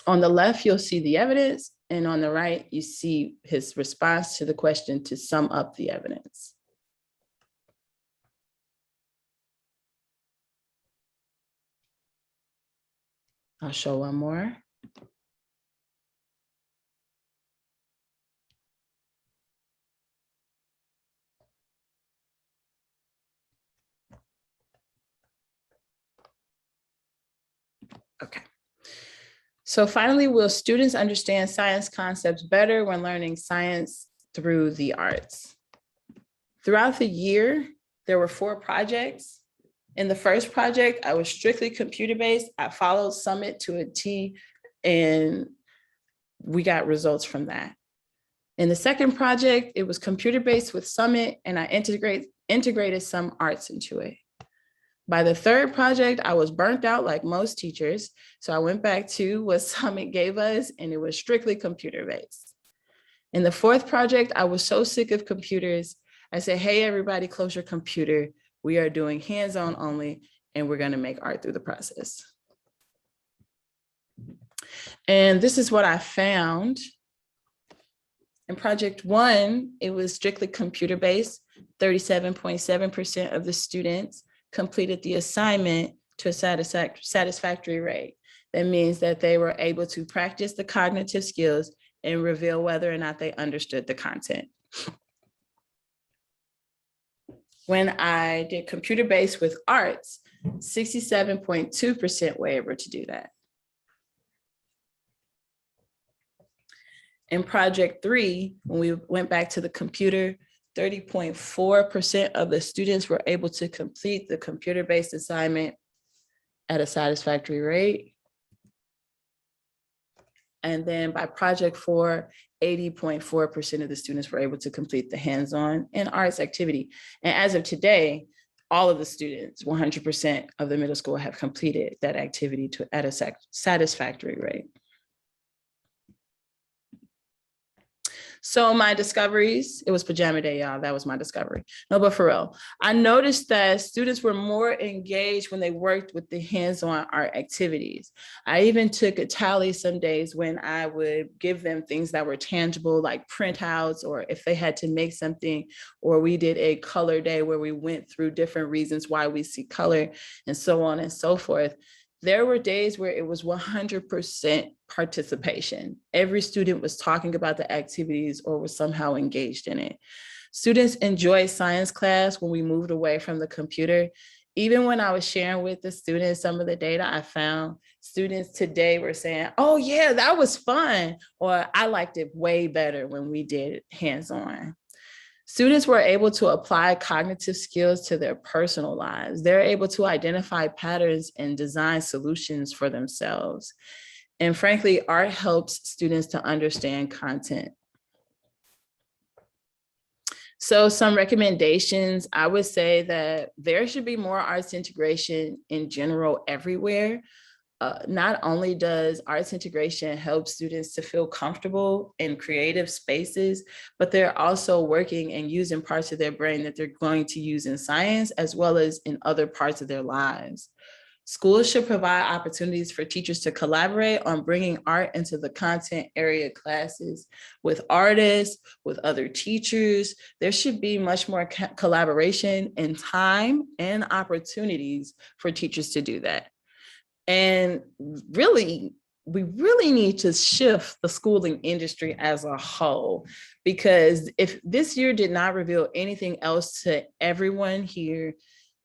On the left, you'll see the evidence, and on the right, you see his response to the question to sum up the evidence. I'll show one more. Okay. So finally, will students understand science concepts better when learning science through the arts? Throughout the year, there were 4 projects. In the first project, I was strictly computer-based. I followed Summit to a T, and we got results from that. In the second project, it was computer-based with Summit, and I integrated some arts into it. By the third project, I was burnt out like most teachers. So I went back to what Summit gave us, and it was strictly computer-based. In the fourth project, I was so sick of computers. I said, hey, everybody, close your computer. We are doing hands-on only, and we're gonna make art through the process. And this is what I found. In project 1, it was strictly computer-based. 37.7% of the students completed the assignment to a satisfactory rate. That means that they were able to practice the cognitive skills and reveal whether or not they understood the content. When I did computer-based with arts, 67.2% were able to do that. In project 3, when we went back to the computer, 30.4% of the students were able to complete the computer-based assignment at a satisfactory rate. And then by project 4, 80.4% of the students were able to complete the hands-on and arts activity. And as of today, all of the students, 100% of the middle school have completed that activity at a satisfactory rate. So my discoveries, it was pajama day, y'all. That was my discovery. No, but for real, I noticed that students were more engaged when they worked with the hands-on art activities. I even took a tally some days when I would give them things that were tangible, like printouts, or if they had to make something, or we did a color day where we went through different reasons why we see color and so on and so forth. There were days where it was 100% participation. Every student was talking about the activities or was somehow engaged in it. Students enjoyed science class when we moved away from the computer. Even when I was sharing with the students some of the data I found, students today were saying, oh yeah, that was fun, or I liked it way better when we did hands-on. Students were able to apply cognitive skills to their personal lives. They're able to identify patterns and design solutions for themselves. And frankly, art helps students to understand content. So some recommendations, I would say that there should be more arts integration in general everywhere. Not only does arts integration help students to feel comfortable in creative spaces, but they're also working and using parts of their brain that they're going to use in science as well as in other parts of their lives. Schools should provide opportunities for teachers to collaborate on bringing art into the content area classes with artists, with other teachers. There should be much more collaboration and time and opportunities for teachers to do that. And really, we really need to shift the schooling industry as a whole, because if this year did not reveal anything else to everyone here,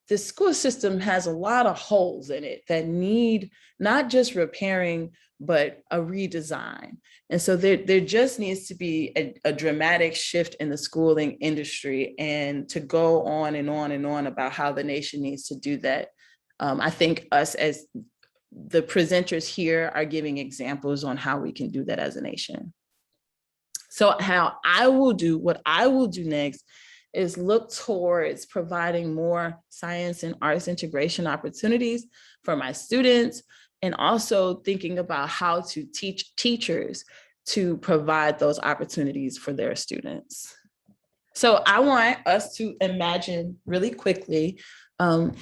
the school system has a lot of holes in it that need not just repairing, but a redesign. And so there just needs to be a dramatic shift in the schooling industry, and to go on and on and on about how the nation needs to do that. I think us as the presenters here are giving examples on how we can do that as a nation. So what I will do next is look towards providing more science and arts integration opportunities for my students, and also thinking about how to teach teachers to provide those opportunities for their students. So I want us to imagine really quickly,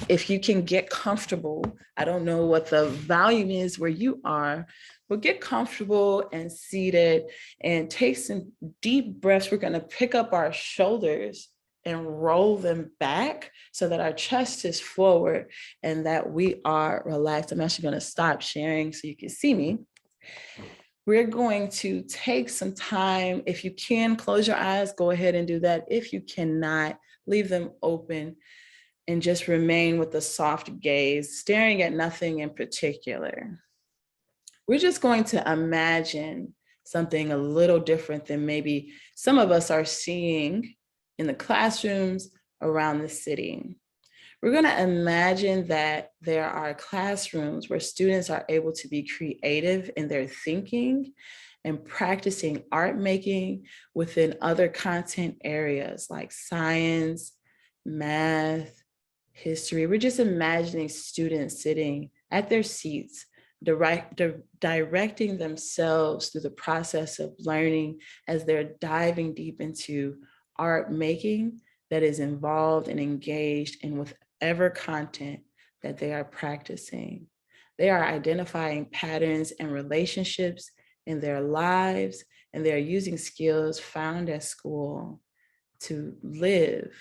if you can get comfortable, I don't know what the volume is where you are, but get comfortable and seated and take some deep breaths. We're going to pick up our shoulders and roll them back so that our chest is forward and that we are relaxed. I'm actually going to stop sharing so you can see me. We're going to take some time. If you can close your eyes, go ahead and do that. If you cannot, leave them open and just remain with a soft gaze, staring at nothing in particular. We're just going to imagine something a little different than maybe some of us are seeing in the classrooms around the city. We're going to imagine that there are classrooms where students are able to be creative in their thinking and practicing art making within other content areas like science, math, history. We're just imagining students sitting at their seats, directing themselves through the process of learning as they're diving deep into art making that is involved and engaged in whatever content that they are practicing. They are identifying patterns and relationships in their lives, and they're using skills found at school to live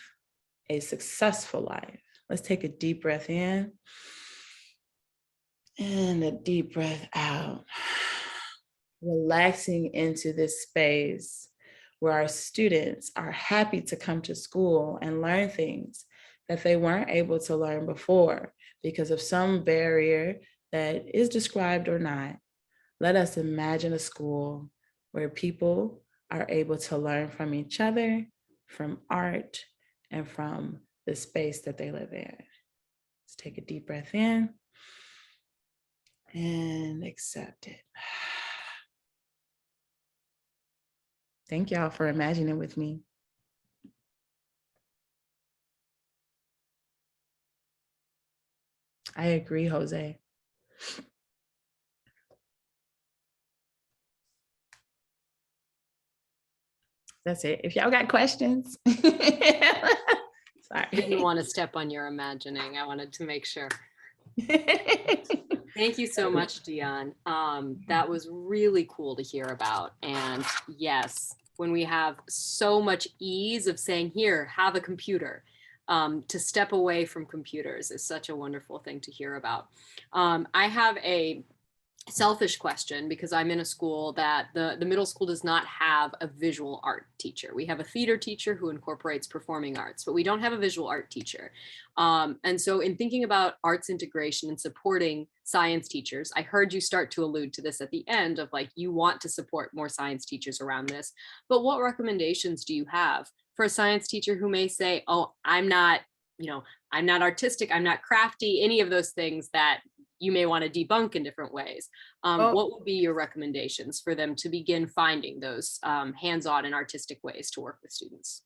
a successful life. Let's take a deep breath in and a deep breath out. Relaxing into this space where our students are happy to come to school and learn things that they weren't able to learn before because of some barrier that is described or not. Let us imagine a school where people are able to learn from each other, from art, and from the space that they live in. Let's take a deep breath in and accept it. Thank y'all for imagining with me. I agree, Jose. That's it. If y'all got questions. I didn't want to step on your imagining. I wanted to make sure. Sorry. Thank you so much, Dion. That was really cool to hear about. And yes, when we have so much ease of saying, here, have a computer, to step away from computers is such a wonderful thing to hear about. I have a selfish question because I'm in a school that the middle school does not have a visual art teacher. We have a theater teacher who incorporates performing arts, but we don't have a visual art teacher. And so in thinking about arts integration and supporting science teachers, I heard you start to allude to this at the end of like, you want to support more science teachers around this, but what recommendations do you have for a science teacher who may say, oh, I'm not artistic, I'm not crafty, any of those things that you may want to debunk in different ways. What would be your recommendations for them to begin finding those hands-on and artistic ways to work with students?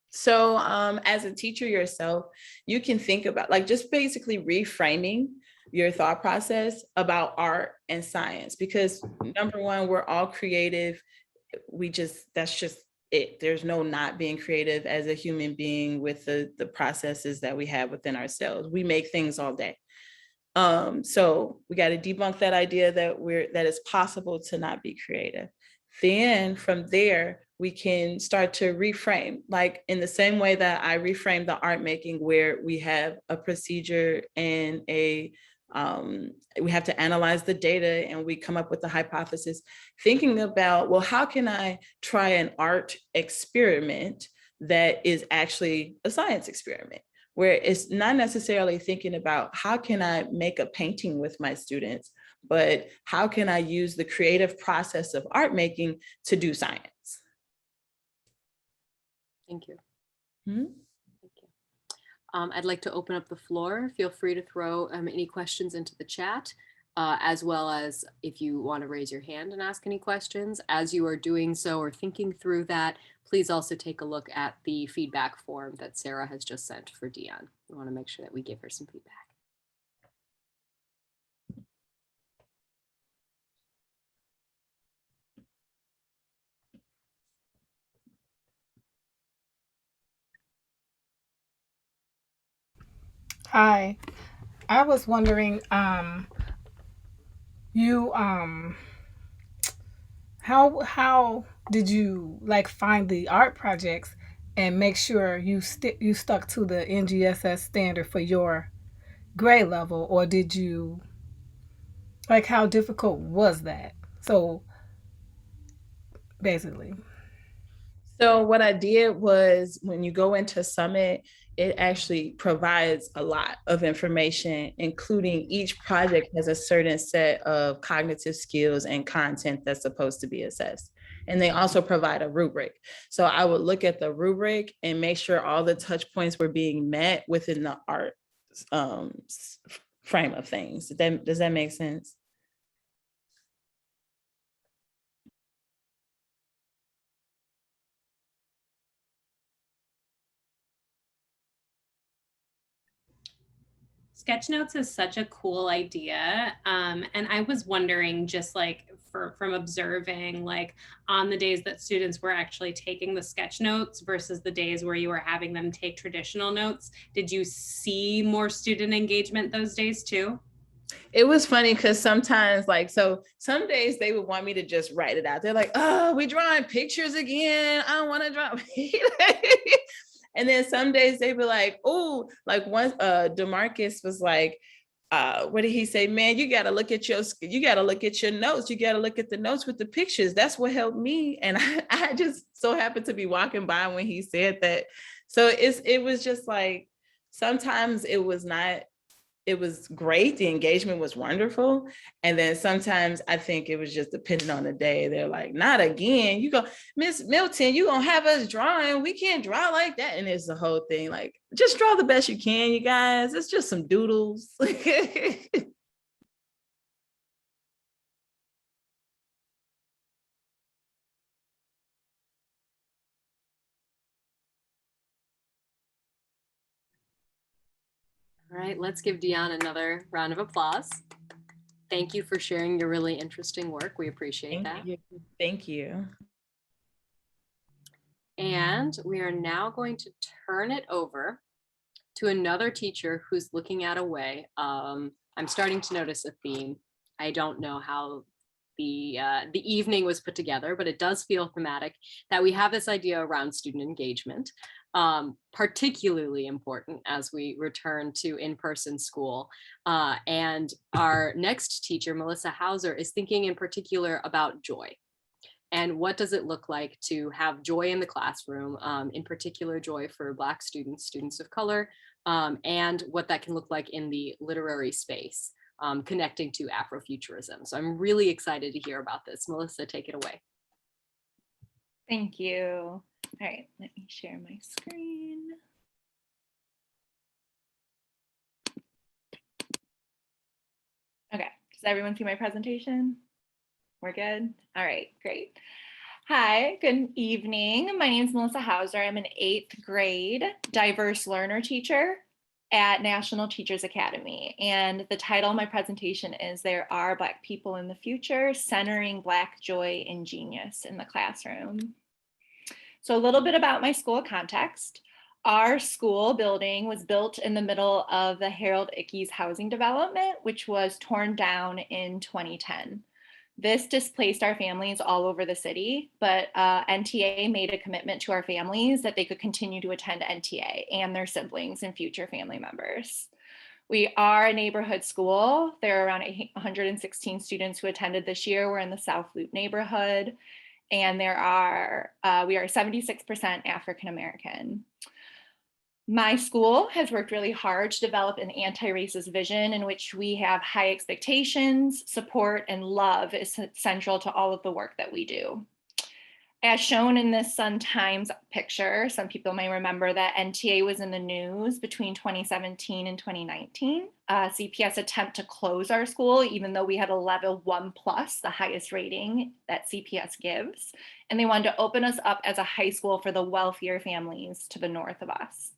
So as a teacher yourself, you can think about like just basically reframing your thought process about art and science, because number one, we're all creative. That's just it. There's no not being creative as a human being with the processes that we have within ourselves. We make things all day. So we got to debunk that idea that it's possible to not be creative. Then from there, we can start to reframe, like in the same way that I reframe the art making, where we have a procedure and we have to analyze the data and we come up with a hypothesis, thinking about, well, how can I try an art experiment that is actually a science experiment? Where it's not necessarily thinking about how can I make a painting with my students, but how can I use the creative process of art making to do science? Thank you. Mm-hmm. Thank you. I'd like to open up the floor. Feel free to throw any questions into the chat, as well as if you want to raise your hand and ask any questions. As you are doing so or thinking through that, please also take a look at the feedback form that Sarah has just sent for Dion. We want to make sure that we give her some feedback. Hi, I was wondering, you how did you like find the art projects and make sure you stuck to the NGSS standard for your grade level, or did you like how difficult was that? So basically, So what I did was when you go into Summit, it actually provides a lot of information, including each project has a certain set of cognitive skills and content that's supposed to be assessed. And they also provide a rubric. So I would look at the rubric and make sure all the touch points were being met within the art frame of things. Does that make sense? Sketchnotes is such a cool idea. And I was wondering, just like from observing, like on the days that students were actually taking the sketch notes versus the days where you were having them take traditional notes, did you see more student engagement those days too? It was funny because sometimes, like, so some days they would want me to just write it out. They're like, oh, we drawing pictures again. I don't want to draw. And then some days they be like, oh, like once DeMarcus was like, what did he say? Man, you got to look at your notes. You got to look at the notes with the pictures. That's what helped me. And I just so happened to be walking by when he said that. So it was just like, sometimes it was great. The engagement was wonderful. And then sometimes I think it was just depending on the day. They're like, not again. You go, Miss Milton, you gonna have us drawing. We can't draw like that. And it's the whole thing. Like, just draw the best you can, you guys. It's just some doodles. All All right, let's give Dion another round of applause. Thank you for sharing your really interesting work. We appreciate that. Thank you. Thank you. And we are now going to turn it over to another teacher who's looking at a way. I'm starting to notice a theme. I don't know how the evening was put together, but it does feel thematic that we have this idea around student engagement, particularly important as we return to in-person school. And our next teacher, Melissa Hauser, is thinking in particular about joy. And what does it look like to have joy in the classroom, in particular joy for Black students, students of color, and what that can look like in the literary space, connecting to Afrofuturism. So I'm really excited to hear about this. Melissa, take it away. Thank you. All right, let me share my screen. Okay, does everyone see my presentation? We're good? All right, great. Hi, good evening. My name is Melissa Hauser. I'm an 8th grade diverse learner teacher at National Teachers Academy. And the title of my presentation is There Are Black People in the Future, Centering Black Joy and Genius in the Classroom. So a little bit about my school context. Our school building was built in the middle of the Harold Ickes housing development, which was torn down in 2010. This displaced our families all over the city, but NTA made a commitment to our families that they could continue to attend NTA and their siblings and future family members. We are a neighborhood school. There are around 116 students who attended this year. We're in the South Loop neighborhood, and we are 76% African American. My school has worked really hard to develop an anti-racist vision in which we have high expectations, support, and love is central to all of the work that we do. As shown in this Sun Times picture, some people may remember that NTA was in the news between 2017 and 2019. CPS attempt to close our school, even though we had a level 1+, the highest rating that CPS gives. And they wanted to open us up as a high school for the wealthier families to the north of us.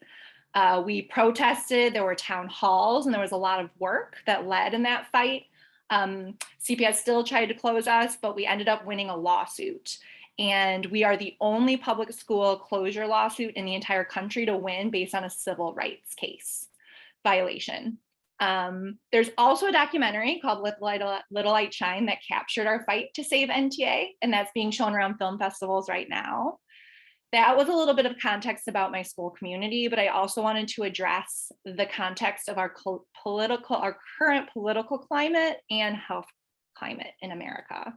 We protested, there were town halls, and there was a lot of work that led in that fight. CPS still tried to close us, but we ended up winning a lawsuit. And we are the only public school closure lawsuit in the entire country to win based on a civil rights case violation. There's also a documentary called Little Light Shine that captured our fight to save NTA, and that's being shown around film festivals right now. That was a little bit of context about my school community, but I also wanted to address the context of our current political climate and health climate in America.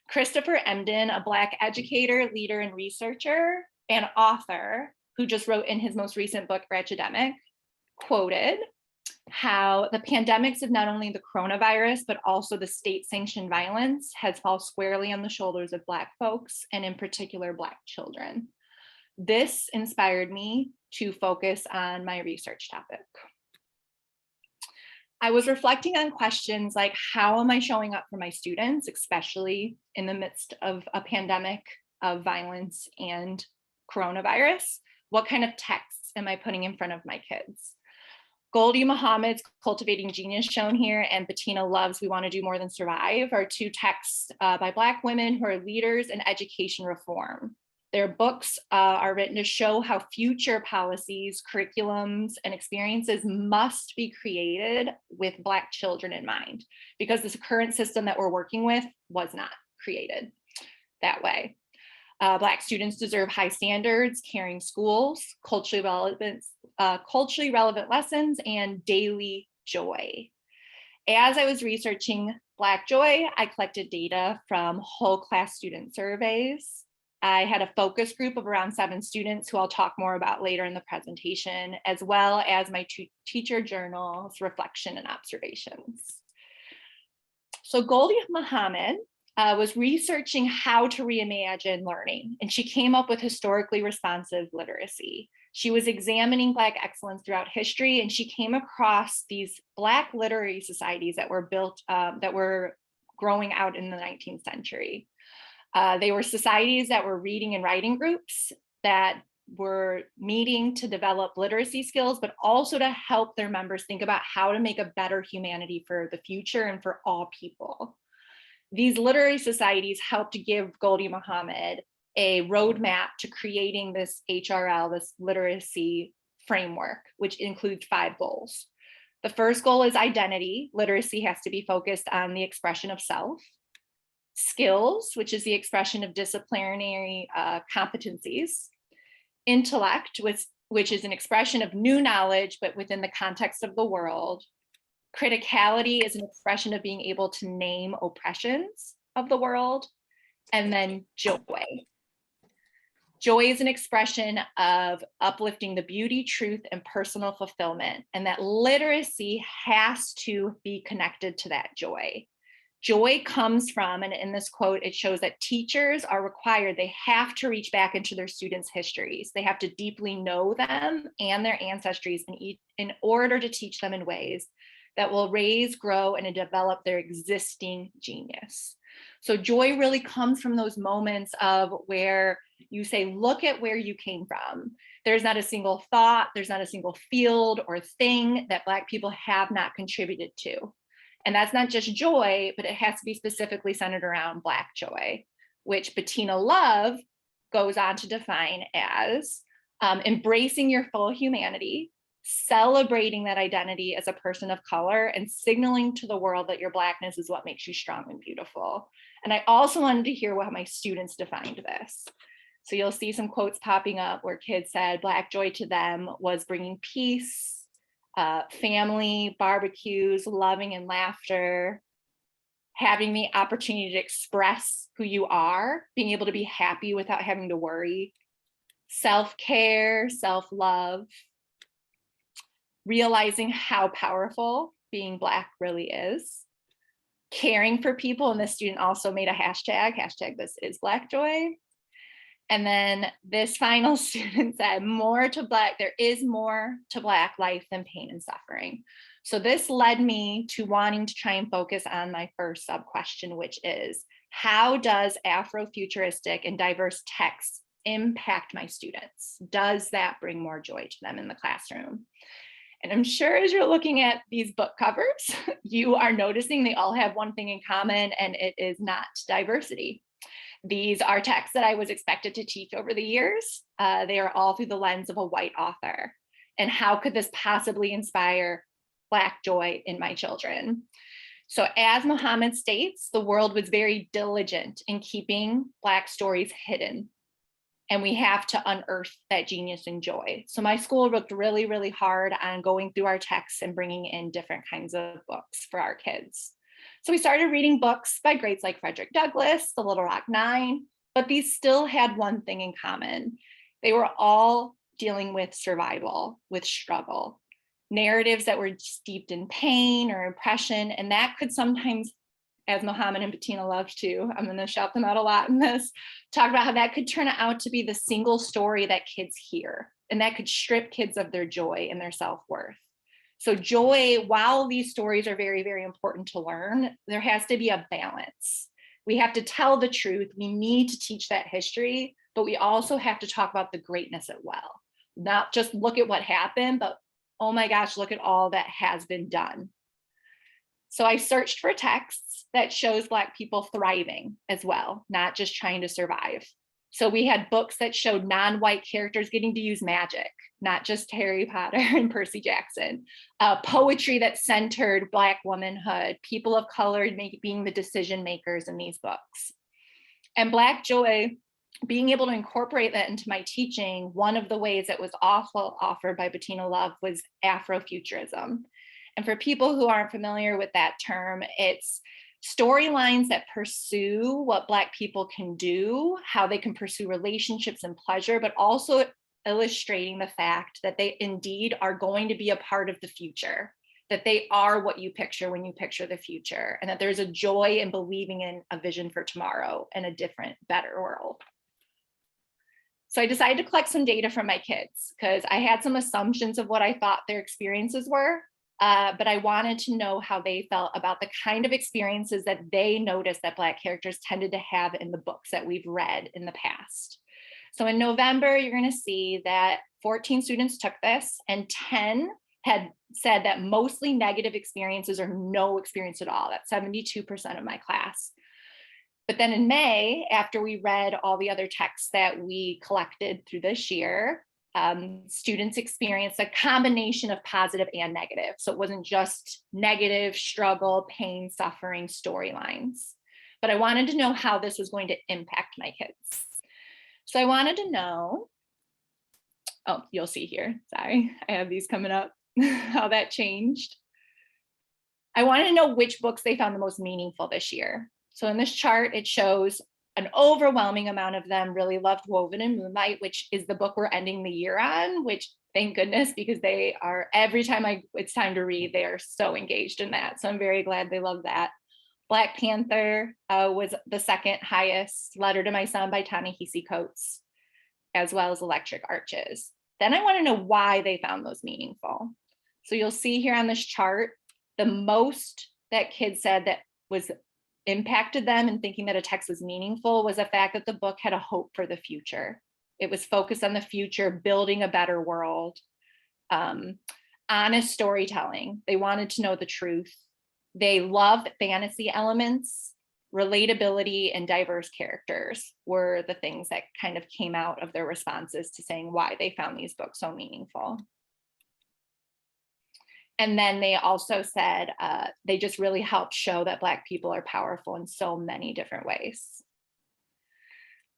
Christopher Emdin, a Black educator, leader, and researcher, and author who just wrote in his most recent book, Ratchetdemic, quoted how the pandemics of not only the coronavirus, but also the state-sanctioned violence has fallen squarely on the shoulders of Black folks, and in particular, Black children. This inspired me to focus on my research topic. I was reflecting on questions like, how am I showing up for my students, especially in the midst of a pandemic of violence and coronavirus? What kind of texts am I putting in front of my kids? Goldie Muhammad's Cultivating Genius, shown here, and Bettina Love's We Want to Do More Than Survive are two texts by Black women who are leaders in education reform. Their books are written to show how future policies, curriculums, and experiences must be created with Black children in mind, because this current system that we're working with was not created that way. Black students deserve high standards, caring schools, culturally relevant lessons, and daily joy. As I was researching Black joy, I collected data from whole class student surveys. I had a focus group of around 7 students who I'll talk more about later in the presentation, as well as my teacher journals, reflection, and observations. So Goldie Muhammad was researching how to reimagine learning, and she came up with historically responsive literacy. She was examining Black excellence throughout history, and she came across these Black literary societies that were built, that were growing out in the 19th century. They were societies that were reading and writing groups that were meeting to develop literacy skills, but also to help their members think about how to make a better humanity for the future and for all people. These literary societies helped to give Gholdy Muhammad a roadmap to creating this HRL, this literacy framework, which includes 5 goals. The first goal is identity. Literacy has to be focused on the expression of self. Skills, which is the expression of disciplinary competencies. Intellect, which is an expression of new knowledge, but within the context of the world. Criticality is an expression of being able to name oppressions of the world. And then joy. Joy is an expression of uplifting the beauty, truth, and personal fulfillment. And that literacy has to be connected to that joy. Joy comes from, and in this quote, it shows that teachers are required, they have to reach back into their students' histories. They have to deeply know them and their ancestries in order to teach them in ways that will raise, grow, and develop their existing genius. So joy really comes from those moments of where you say, look at where you came from. There's not a single thought, there's not a single field or thing that Black people have not contributed to. And that's not just joy, but it has to be specifically centered around Black joy, which Bettina Love goes on to define as embracing your full humanity, celebrating that identity as a person of color, and signaling to the world that your Blackness is what makes you strong and beautiful. And I also wanted to hear how my students defined this. So you'll see some quotes popping up where kids said Black joy to them was bringing peace, family, barbecues, loving and laughter, having the opportunity to express who you are, being able to be happy without having to worry, self-care, self-love, realizing how powerful being Black really is, caring for people, and this student also made a hashtag this is Black joy. And then this final student said, there is more to Black life than pain and suffering. So this led me to wanting to try and focus on my first sub question, which is, how does Afrofuturistic and diverse text impact my students? Does that bring more joy to them in the classroom? And I'm sure as you're looking at these book covers, you are noticing they all have one thing in common, and it is not diversity. These are texts that I was expected to teach over the years. They are all through the lens of a white author. And how could this possibly inspire Black joy in my children? So as Muhammad states, the world was very diligent in keeping Black stories hidden. And we have to unearth that genius and joy. So my school worked really, really hard on going through our texts and bringing in different kinds of books for our kids. So we started reading books by greats like Frederick Douglass, The Little Rock Nine, but these still had one thing in common. They were all dealing with survival, with struggle, narratives that were steeped in pain or oppression, and that could sometimes, as Muhammad and Bettina love to, I'm gonna shout them out a lot in this, talk about how that could turn out to be the single story that kids hear, and that could strip kids of their joy and their self-worth. So joy, while these stories are very, very important to learn, there has to be a balance. We have to tell the truth. We need to teach that history, but we also have to talk about the greatness as well. Not just look at what happened, but oh my gosh, look at all that has been done. So I searched for texts that shows Black people thriving as well, not just trying to survive. So we had books that showed non-white characters getting to use magic, not just Harry Potter and Percy Jackson. Poetry that centered Black womanhood, people of color being the decision makers in these books. And Black joy, being able to incorporate that into my teaching, one of the ways that was also offered by Bettina Love was Afrofuturism. And for people who aren't familiar with that term, it's storylines that pursue what Black people can do, how they can pursue relationships and pleasure, but also illustrating the fact that they indeed are going to be a part of the future, that they are what you picture when you picture the future, and that there's a joy in believing in a vision for tomorrow and a different, better world. So I decided to collect some data from my kids because I had some assumptions of what I thought their experiences were. But I wanted to know how they felt about the kind of experiences that they noticed that Black characters tended to have in the books that we've read in the past. So in November, you're going to see that 14 students took this and 10 had said that mostly negative experiences or no experience at all. That's 72% of my class. But then in May, after we read all the other texts that we collected through this year, students experienced a combination of positive and negative. So it wasn't just negative, struggle, pain, suffering, storylines. But I wanted to know how this was going to impact my kids. So I wanted to know, oh, you'll see here, sorry, I have these coming up, how that changed. I wanted to know which books they found the most meaningful this year. So in this chart, it shows an overwhelming amount of them really loved Woven in Moonlight, which is the book we're ending the year on, which thank goodness, because they are, every time it's time to read, they are so engaged in that. So I'm very glad they love that. Black Panther was the second highest, Letter to My Son by Ta-Nehisi Coates, as well as Electric Arches. Then I want to know why they found those meaningful. So you'll see here on this chart, the most that kids said that was impacted them in thinking that a text was meaningful was the fact that the book had a hope for the future. It was focused on the future, building a better world, honest storytelling. They wanted to know the truth. They loved fantasy elements, relatability, and diverse characters were the things that kind of came out of their responses to saying why they found these books so meaningful. And then they also said they just really helped show that Black people are powerful in so many different ways.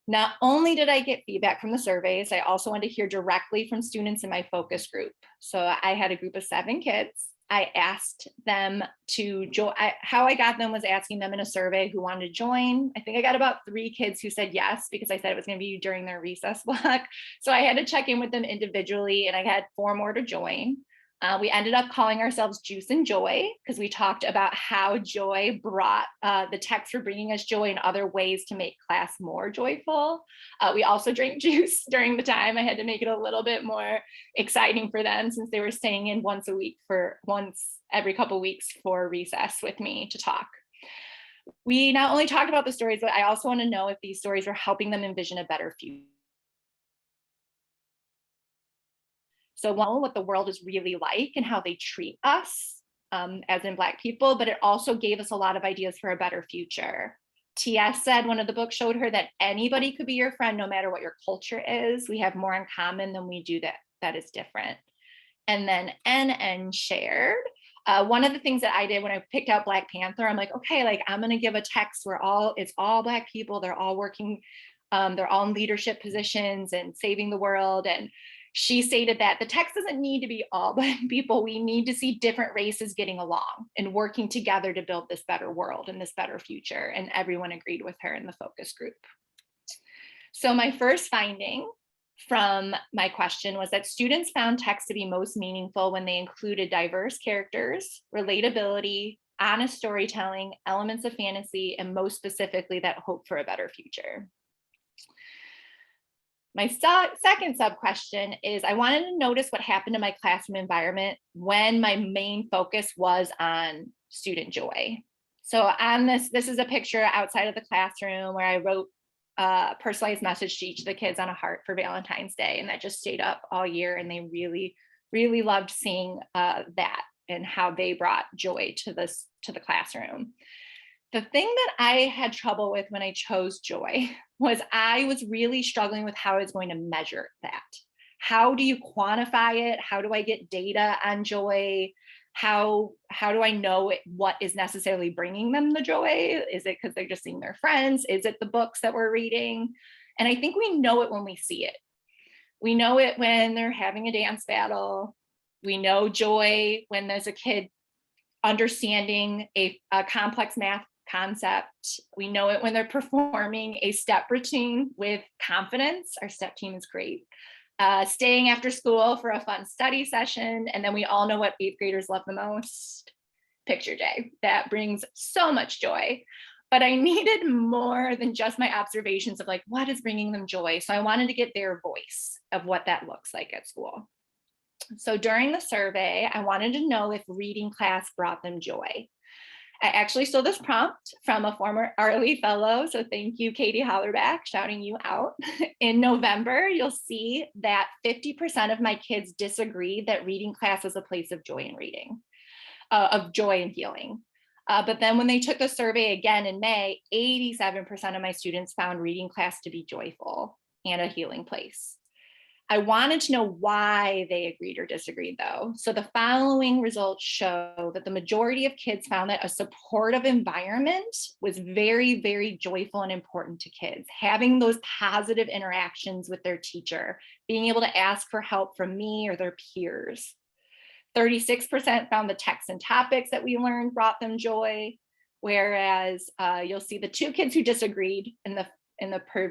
Not only did I get feedback from the surveys, I also wanted to hear directly from students in my focus group. So I had a group of 7 kids. I asked them to join. How I got them was asking them in a survey who wanted to join. I think I got about 3 kids who said yes, because I said it was going to be during their recess block. So I had to check in with them individually, and I had 4 more to join. We ended up calling ourselves Juice and Joy because we talked about how joy brought the texts for bringing us joy in other ways to make class more joyful. We also drank juice during the time. I had to make it a little bit more exciting for them since they were staying in once every couple weeks for recess with me to talk. We not only talked about the stories, but I also want to know if these stories were helping them envision a better future. So what the world is really like and how they treat us as in Black people, but it also gave us a lot of ideas for a better future. TS said one of the books showed her that anybody could be your friend no matter what your culture is. We have more in common than we do that is different. And then NN shared one of the things that I did when I picked out Black Panther, I'm like, okay, like I'm gonna give a text where it's all Black people, they're all working, they're all in leadership positions and saving the world. And she stated that the text doesn't need to be all Black people. We need to see different races getting along and working together to build this better world and this better future. And everyone agreed with her in the focus group. So my first finding from my question was that students found text to be most meaningful when they included diverse characters, relatability, honest storytelling, elements of fantasy, and most specifically, that hope for a better future. My second sub-question is I wanted to notice what happened in my classroom environment when my main focus was on student joy. So on this is a picture outside of the classroom where I wrote a personalized message to each of the kids on a heart for Valentine's Day, and that just stayed up all year, and they really, really loved seeing that and how they brought joy to the classroom. The thing that I had trouble with when I chose joy was I was really struggling with how I was going to measure that. How do you quantify it? How do I get data on joy? How do I know what is necessarily bringing them the joy? Is it because they're just seeing their friends? Is it the books that we're reading? And I think we know it when we see it. We know it when they're having a dance battle. We know joy when there's a kid understanding a complex math concept. We know it when they're performing a step routine with confidence. Our step team is great. Staying after school for a fun study session. And then we all know what 8th graders love the most, picture day. That brings so much joy. But I needed more than just my observations of like, what is bringing them joy? So I wanted to get their voice of what that looks like at school. So during the survey, I wanted to know if reading class brought them joy. I actually stole this prompt from a former ARLI fellow, so thank you, Katie Hollerback, shouting you out. In November, you'll see that 50% of my kids disagreed that reading class was a place of joy and reading, of joy and healing. But then when they took the survey again in May, 87% of my students found reading class to be joyful and a healing place. I wanted to know why they agreed or disagreed though. So the following results show that the majority of kids found that a supportive environment was very, very joyful and important to kids. Having those positive interactions with their teacher, being able to ask for help from me or their peers. 36% found the texts and topics that we learned brought them joy, whereas you'll see the 2 kids who disagreed in the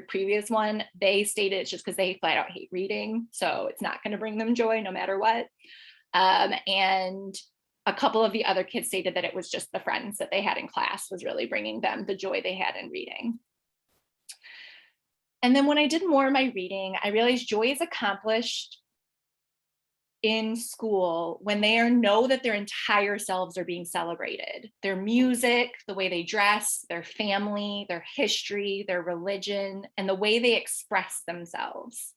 previous one, they stated it's just because they flat out hate reading, so it's not going to bring them joy no matter what. And a couple of the other kids stated that it was just the friends that they had in class was really bringing them the joy they had in reading. And then when I did more of my reading, I realized joy is accomplished in school when they know that their entire selves are being celebrated. Their music, the way they dress, their family, their history, their religion, and the way they express themselves.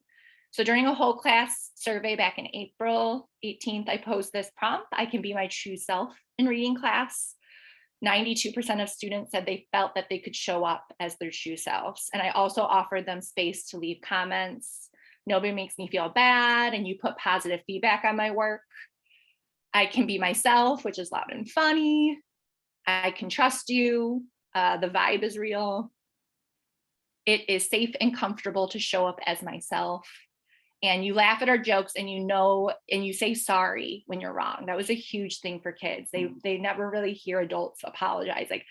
So during a whole class survey back in April 18th, I posed this prompt: I can be my true self in reading class. 92% of students said they felt that they could show up as their true selves. And I also offered them space to leave comments. Nobody makes me feel bad, and you put positive feedback on my work. I can be myself, which is loud and funny. I can trust you. The vibe is real. It is safe and comfortable to show up as myself. And you laugh at our jokes, and and you say sorry when you're wrong. That was a huge thing for kids. They never really hear adults apologize, like,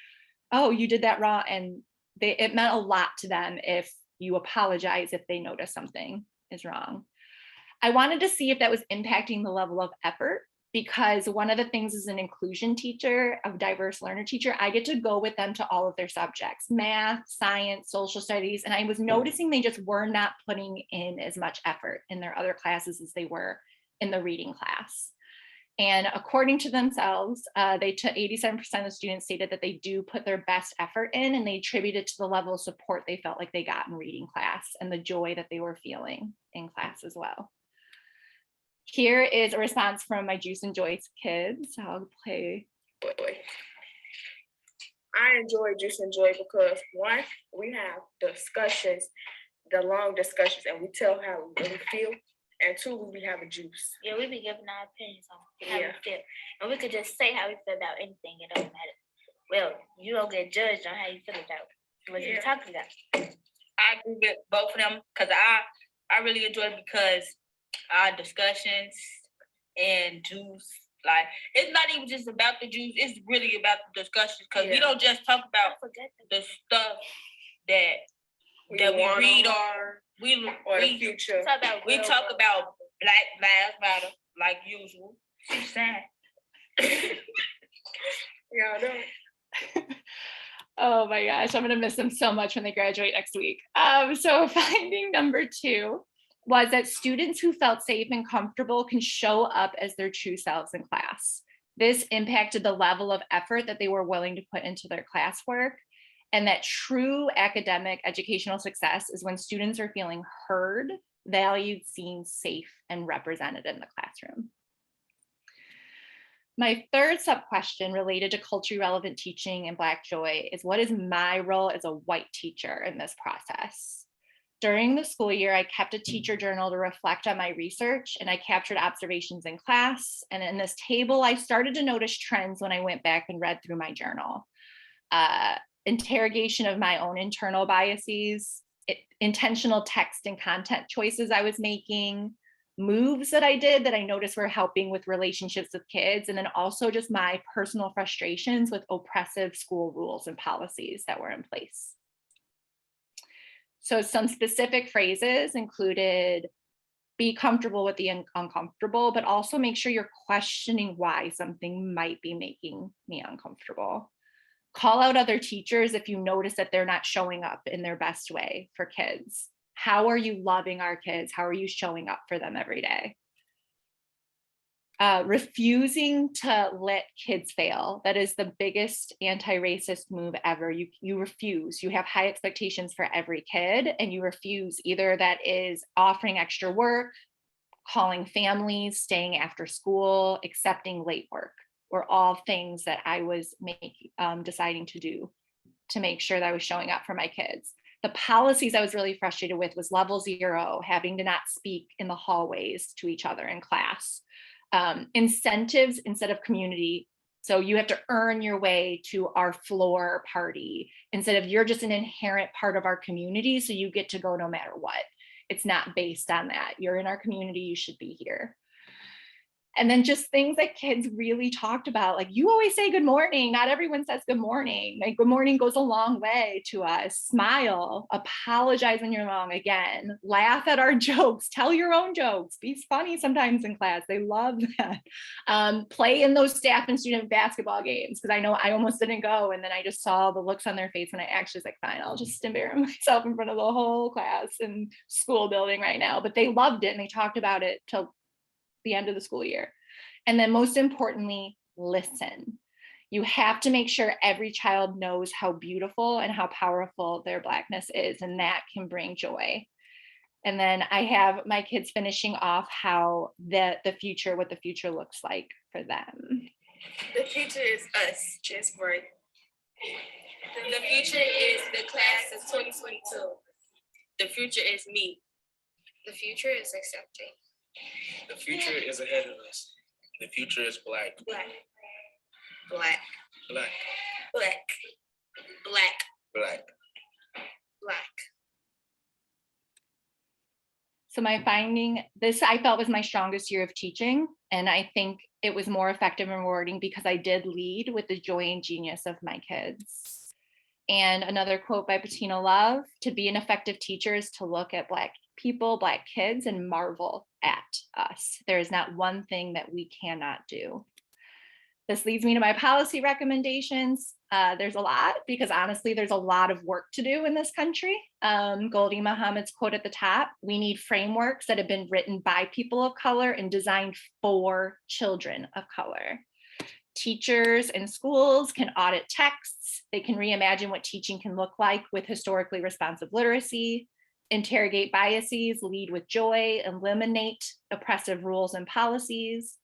oh, you did that wrong. And it meant a lot to them if you apologize if they notice something is wrong. I wanted to see if that was impacting the level of effort, because one of the things as an inclusion teacher, a diverse learner teacher, I get to go with them to all of their subjects, math, science, social studies. And I was noticing they just were not putting in as much effort in their other classes as they were in the reading class. And according to themselves, 87% of students stated that they do put their best effort in, and they attributed to the level of support they felt like they got in reading class and the joy that they were feeling in class as well. Here is a response from my Juice and Joy kids. I'll play. I enjoy Juice and Joy because 1, we have discussions, the long discussions, and we tell how we really feel. And 2, we have a juice. Yeah, we be giving our opinions on how we feel. And we could just say how we feel about anything. It don't matter. Well, you don't get judged on how you feel about what you're talking about. I agree with both of them because I really enjoy it because our discussions and juice, like, it's not even just about the juice, it's really about the discussions, because we don't just talk about the stuff that we read or the future. We talk about Black Lives Matter like usual. She's sad. Yeah, I know. Oh my gosh, I'm gonna miss them so much when they graduate next week. So finding number 2 was that students who felt safe and comfortable can show up as their true selves in class. This impacted the level of effort that they were willing to put into their classwork, and that true academic educational success is when students are feeling heard, valued, seen, safe, and represented in the classroom. My third sub-question related to culturally relevant teaching and Black joy is, what is my role as a white teacher in this process? During the school year, I kept a teacher journal to reflect on my research, and I captured observations in class. And in this table, I started to notice trends when I went back and read through my journal. Interrogation of my own internal biases, intentional text and content choices I was making, moves that I did that I noticed were helping with relationships with kids, and then also just my personal frustrations with oppressive school rules and policies that were in place. So some specific phrases included: be comfortable with the uncomfortable, but also make sure you're questioning why something might be making me uncomfortable. Call out other teachers if you notice that they're not showing up in their best way for kids. How are you loving our kids? How are you showing up for them every day? refusing to let kids fail. That is the biggest anti-racist move ever. You refuse. You have high expectations for every kid and you refuse. Either that is offering extra work, calling families, staying after school, accepting late work, were all things that I was deciding to do to make sure that I was showing up for my kids. The policies I was really frustrated with was level 0, having to not speak in the hallways to each other in class. Incentives instead of community. So you have to earn your way to our floor party instead of you're just an inherent part of our community. So you get to go no matter what. It's not based on that. You're in our community, you should be here. And then just things that kids really talked about, like you always say good morning. Not everyone says good morning. Like good morning goes a long way to us. Smile, apologize when you're wrong again, laugh at our jokes, tell your own jokes, be funny sometimes in class. They love that. Play in those staff and student basketball games. Because I know I almost didn't go. And then I just saw the looks on their face and I actually was like, fine, I'll just embarrass myself in front of the whole class and school building right now. But they loved it and they talked about it till the end of the school year. And then most importantly, listen. You have to make sure every child knows how beautiful and how powerful their Blackness is, and that can bring joy. And then I have my kids finishing off how what the future looks like for them. The future is us, just right. The future is the class of 2022. The future is me. The future is accepting. The future is ahead of us. The future is black. Black. Black. Black. Black. Black. Black. Black. So my finding, this I felt was my strongest year of teaching. And I think it was more effective and rewarding because I did lead with the joy and genius of my kids. And another quote by Bettina Love, to be an effective teacher is to look at Black people, Black kids, and marvel at us. There is not one thing that we cannot do. This leads me to my policy recommendations. There's a lot, because honestly, there's a lot of work to do in this country. Goldie Muhammad's quote at the top, we need frameworks that have been written by people of color and designed for children of color. Teachers and schools can audit texts. They can reimagine what teaching can look like with historically responsive literacy, interrogate biases, lead with joy, eliminate oppressive rules and policies.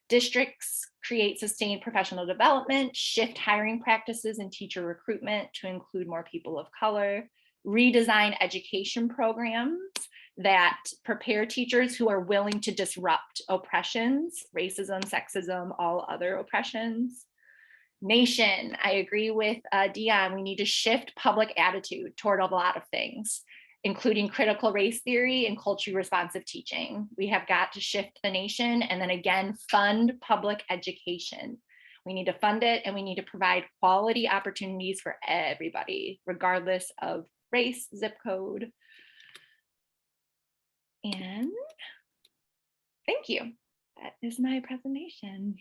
Districts create sustained professional development, shift hiring practices and teacher recruitment to include more people of color, redesign education programs that prepare teachers who are willing to disrupt oppressions, racism, sexism, all other oppressions. Nation, I agree with Dion, we need to shift public attitude toward a lot of things, including critical race theory and culturally responsive teaching. We have got to shift the nation and then again, fund public education. We need to fund it and we need to provide quality opportunities for everybody, regardless of race, zip code. And thank you. That is my presentation.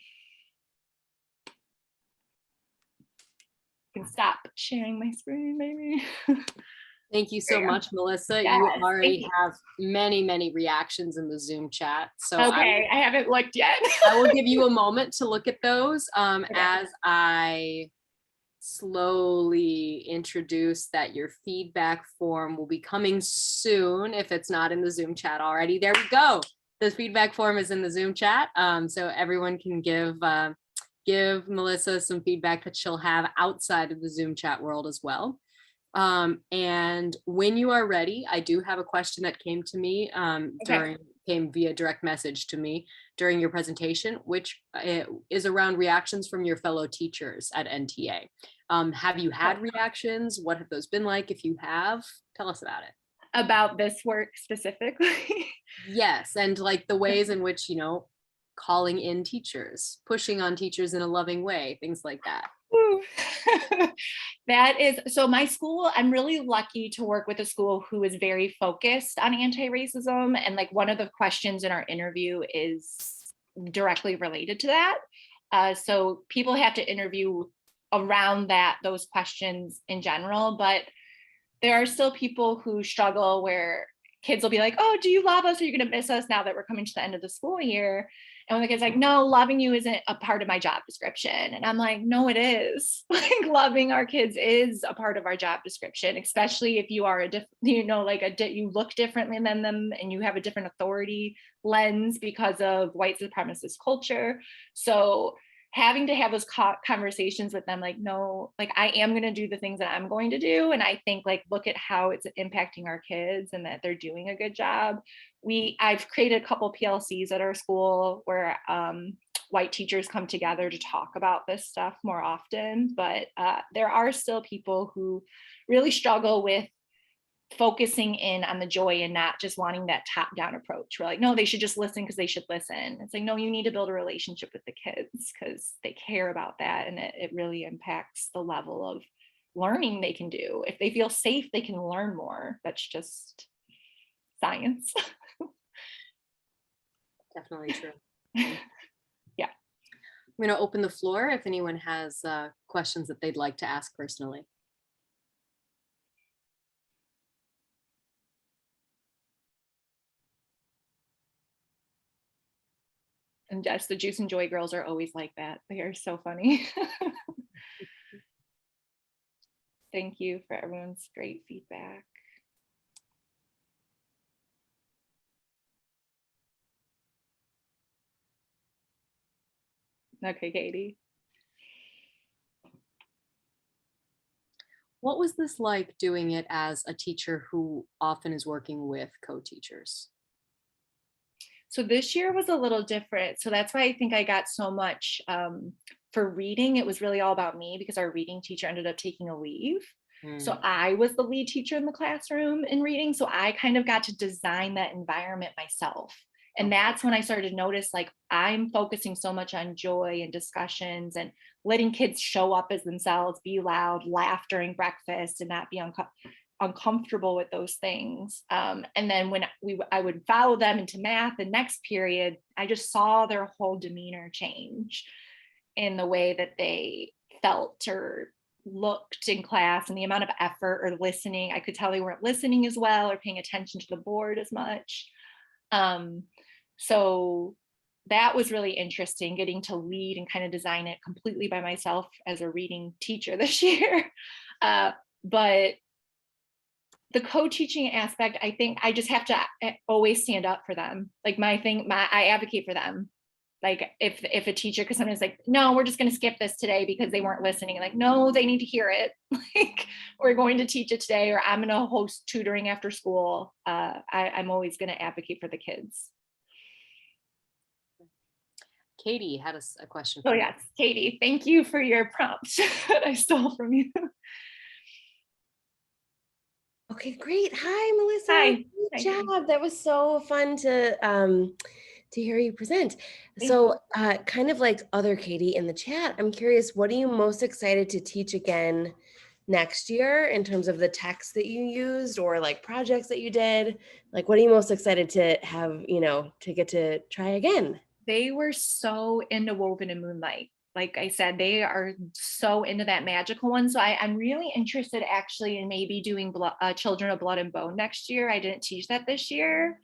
I can stop sharing my screen, maybe. Thank you so much, Melissa. Yes, you already have many reactions in the Zoom chat. So okay, I haven't looked yet. I will give you a moment to look at those as I slowly introduce that your feedback form will be coming soon if it's not in the Zoom chat already. There we go. The feedback form is in the Zoom chat. So everyone can give Melissa some feedback that she'll have outside of the Zoom chat world as well. And when you are ready, I do have a question that came to me came via direct message to me during your presentation, which is around reactions from your fellow teachers at NTA. Have you had reactions? What have those been like? If you have, tell us about it. About this work specifically? Yes, and like the ways in which, you know, calling in teachers, pushing on teachers in a loving way, things like that. That is, so my school, I'm really lucky to work with a school who is very focused on anti-racism. And like one of the questions in our interview is directly related to that. So people have to interview around those questions in general, but there are still people who struggle where kids will be like, oh, do you love us? Are you going to miss us now that we're coming to the end of the school year? And when the kid's like, no, loving you isn't a part of my job description. And I'm like, no, it is. Like loving our kids is a part of our job description, especially if you are you look differently than them and you have a different authority lens because of white supremacist culture. So having to have those conversations with them, like, no, like I am going to do the things that I'm going to do. And I think like, look at how it's impacting our kids and that they're doing a good job. I've created a couple PLCs at our school where white teachers come together to talk about this stuff more often, but there are still people who really struggle with focusing in on the joy and not just wanting that top-down approach. We're like, no, they should just listen because they should listen. It's like, no, you need to build a relationship with the kids because they care about that, and it really impacts the level of learning they can do. If they feel safe, they can learn more. That's just science. Definitely true. Yeah. I'm going to open the floor if anyone has questions that they'd like to ask personally. And Jess, the Juice and Joy girls are always like that. They are so funny. Thank you for everyone's great feedback. Okay, Katie. What was this like doing it as a teacher who often is working with co-teachers? So this year was a little different. So that's why I think I got so much for reading. It was really all about me because our reading teacher ended up taking a leave. So I was the lead teacher in the classroom in reading. So I kind of got to design that environment myself. And that's when I started to notice, like, I'm focusing so much on joy and discussions and letting kids show up as themselves, be loud, laugh during breakfast, and not be uncomfortable with those things. And then when I would follow them into math the next period, I just saw their whole demeanor change in the way that they felt or looked in class and the amount of effort or listening. I could tell they weren't listening as well or paying attention to the board as much. So that was really interesting, getting to lead and kind of design it completely by myself as a reading teacher this year. But the co-teaching aspect, I think I just have to always stand up for them. Like I advocate for them. Like if a teacher, because sometimes like, no, we're just going to skip this today because they weren't listening. Like, no, they need to hear it. Like, we're going to teach it today, or I'm going to host tutoring after school. I'm always going to advocate for the kids. Katie had a question. Oh yes, Katie, thank you for your prompt that I stole from you. Okay, great. Hi, Melissa. Hi. Good job. That was so fun to hear you present. Thank So kind of like other Katie in the chat, I'm curious, what are you most excited to teach again next year in terms of the text that you used or like projects that you did? Like, what are you most excited to have, to get to try again? They were so into Woven in Moonlight. Like I said, they are so into that magical one. So I'm really interested actually in maybe doing Children of Blood and Bone next year. I didn't teach that this year,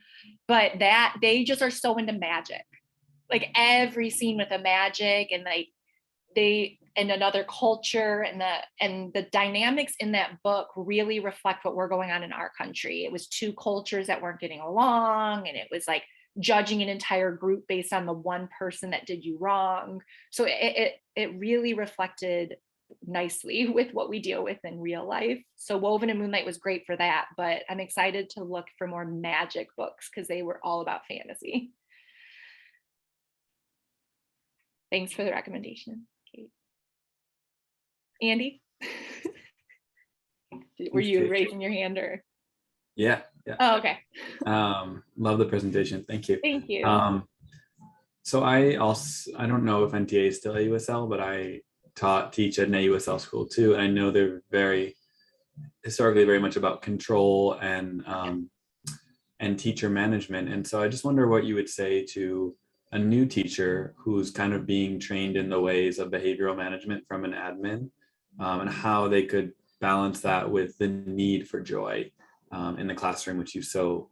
but they just are so into magic. Like every scene with the magic and like and another culture and the dynamics in that book really reflect what we're going on in our country. It was two cultures that weren't getting along, and it was like judging an entire group based on the one person that did you wrong. So it really reflected nicely with what we deal with in real life. So Woven in Moonlight was great for that, but I'm excited to look for more magic books because they were all about fantasy. Thanks for the recommendation, Kate. Andy? Were you raising your hand or? Yeah. Oh, okay. Love the presentation. Thank you. Thank you. So I don't know if NTA is still AUSL, but I teach at an AUSL school too. And I know they're historically very much about control and teacher management. And so I just wonder what you would say to a new teacher who's kind of being trained in the ways of behavioral management from an admin, and how they could balance that with the need for joy in the classroom, which you've so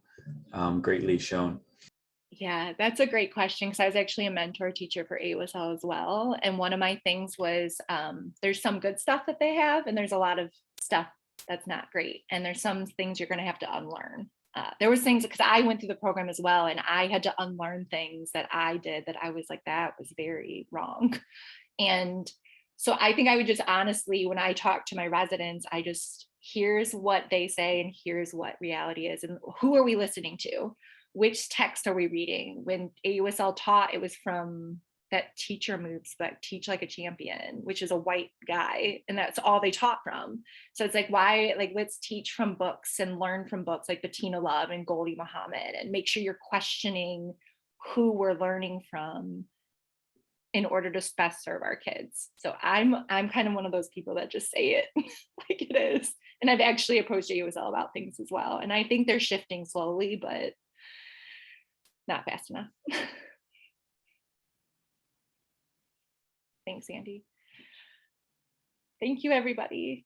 greatly shown. Yeah, that's a great question because I was actually a mentor teacher for AUSL as well. And one of my things was there's some good stuff that they have, and there's a lot of stuff that's not great. And there's some things you're going to have to unlearn. There was things because I went through the program as well, and I had to unlearn things that I did that I was like, that was very wrong. And so I think I would just honestly, when I talk to my residents, I just, here's what they say and here's what reality is. And who are we listening to? Which text are we reading? When AUSL taught, it was from that Teacher Moves book, Teach Like a Champion, which is a white guy. And that's all they taught from. So it's like, why, like, let's teach from books and learn from books like Bettina Love and Goldie Muhammad, and make sure you're questioning who we're learning from in order to best serve our kids. So I'm kind of one of those people that just say it like it is. And I've actually approached AUSL about things as well. And I think they're shifting slowly, but not fast enough. Thanks, Andy. Thank you, everybody.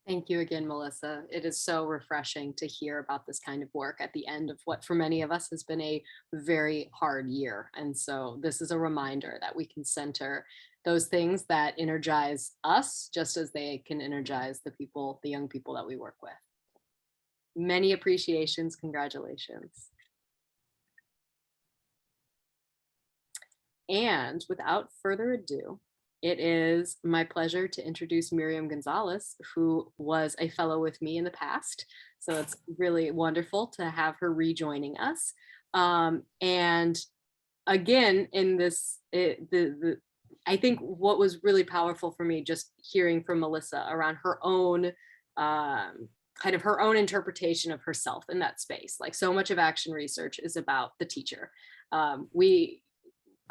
Thank you again, Melissa. It is so refreshing to hear about this kind of work at the end of what for many of us has been a very hard year. And so this is a reminder that we can center those things that energize us just as they can energize the people, the young people that we work with. Many appreciations, congratulations. And without further ado, it is my pleasure to introduce Miriam Gonzalez, who was a fellow with me in the past. So it's really wonderful to have her rejoining us. And again, in this, I think what was really powerful for me, just hearing from Melissa around her own, kind of her own interpretation of herself in that space. Like so much of action research is about the teacher.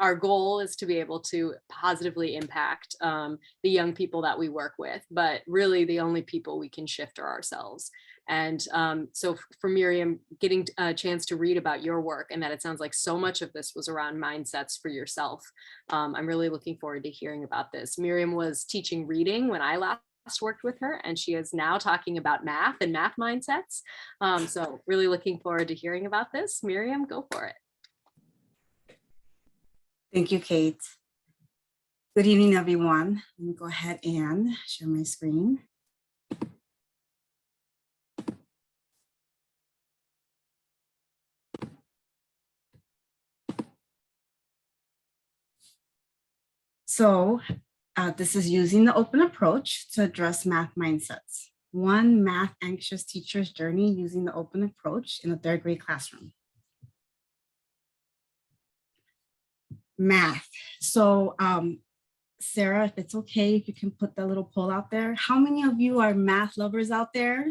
Our goal is to be able to positively impact the young people that we work with, but really the only people we can shift are ourselves. And so for Miriam, getting a chance to read about your work, and that it sounds like so much of this was around mindsets for yourself. I'm really looking forward to hearing about this. Miriam was teaching reading when I last worked with her, and she is now talking about math and math mindsets. So really looking forward to hearing about this. Miriam, go for it. Thank you, Kate. Good evening, everyone. Let me go ahead and share my screen. So this is using the open approach to address math mindsets. One math anxious teacher's journey using the open approach in a third grade classroom. Math. So Sarah, if it's okay, if you can put that little poll out there. How many of you are math lovers out there?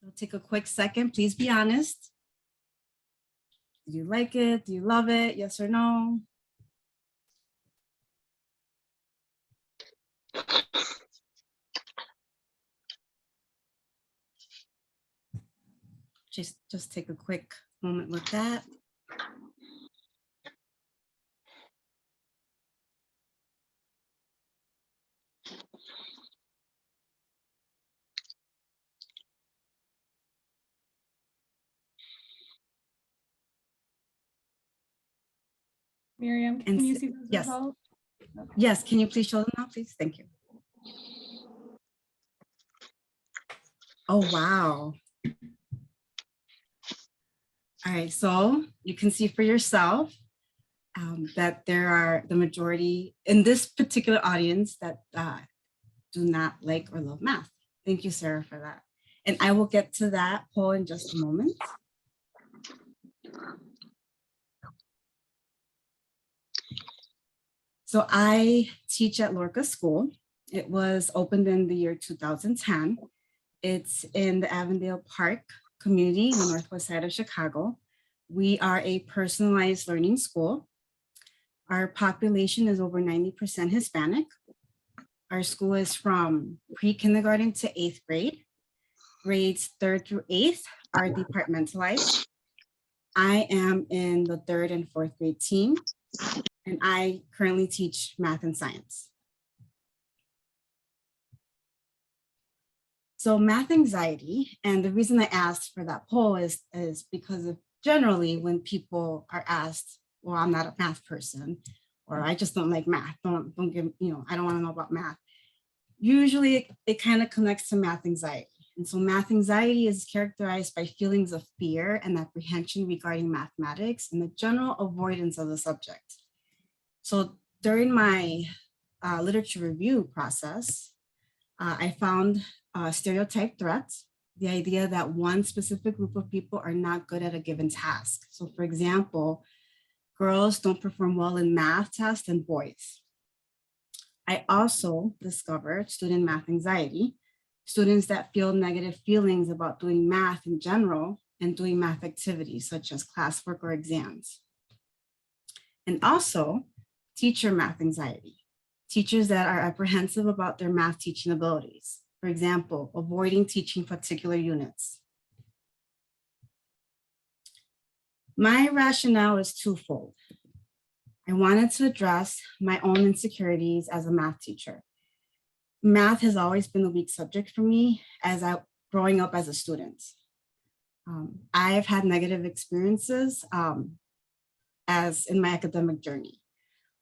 I'll take a quick second, please be honest. Do you like it? Do you love it? Yes or no? Just take a quick moment with that. Miriam, can you see those yes. results? Okay. Yes, can you please show them now, please? Thank you. Oh, wow. All right, so you can see for yourself that there are the majority in this particular audience that do not like or love math. Thank you, Sarah, for that. And I will get to that poll in just a moment. So I teach at Lorca School. It was opened in the year 2010. It's in the Avondale Park community in the northwest side of Chicago. We are a personalized learning school. Our population is over 90% Hispanic. Our school is from pre-kindergarten to 8th grade. Grades 3rd through 8th are departmentalized. I am in the 3rd and 4th grade team, and I currently teach math and science. So math anxiety, and the reason I asked for that poll is because of generally when people are asked, well, I'm not a math person, or I just don't like math, don't give, I don't want to know about math. Usually it kind of connects to math anxiety. And so math anxiety is characterized by feelings of fear and apprehension regarding mathematics and the general avoidance of the subject. So during my literature review process, I found stereotype threats, the idea that one specific group of people are not good at a given task. So for example, girls don't perform well in math tests than boys. I also discovered student math anxiety, students that feel negative feelings about doing math in general and doing math activities such as classwork or exams. And also teacher math anxiety, teachers that are apprehensive about their math teaching abilities. For example, avoiding teaching particular units. My rationale is twofold. I wanted to address my own insecurities as a math teacher. Math has always been a weak subject for me growing up as a student. I've had negative experiences as in my academic journey.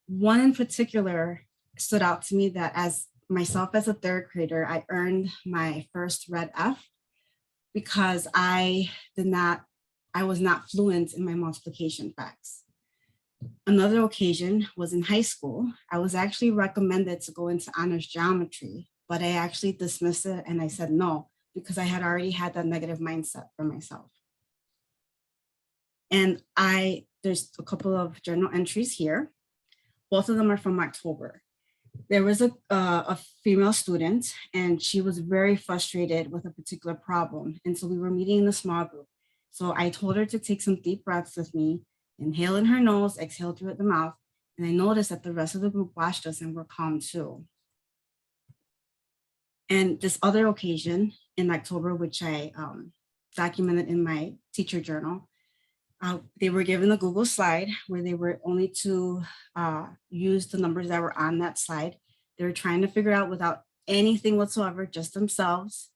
One in particular stood out to me that as myself as a third grader, I earned my first red F because I was not fluent in my multiplication facts. Another occasion was in high school. I was actually recommended to go into honors geometry, but I actually dismissed it and I said no, because I had already had that negative mindset for myself. And there's a couple of journal entries here. Both of them are from October. There was a female student and she was very frustrated with a particular problem. And so we were meeting in a small group. So I told her to take some deep breaths with me, inhale in her nose, exhale through the mouth. And I noticed that the rest of the group watched us and were calm too. And this other occasion in October, which I documented in my teacher journal, they were given a Google slide where they were only to use the numbers that were on that slide. They were trying to figure out without anything whatsoever, just themselves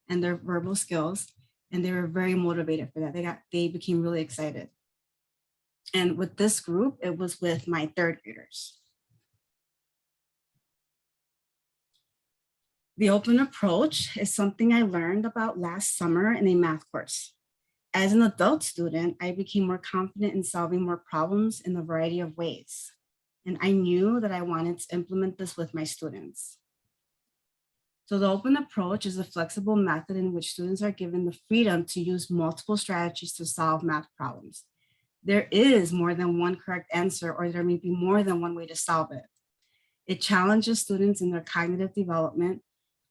and their verbal skills. And they were very motivated for that. They became really excited. And with this group, it was with my third graders. The open approach is something I learned about last summer in a math course. As an adult student, I became more confident in solving more problems in a variety of ways. And I knew that I wanted to implement this with my students. So the open approach is a flexible method in which students are given the freedom to use multiple strategies to solve math problems. There is more than one correct answer, or there may be more than one way to solve it. It challenges students in their cognitive development.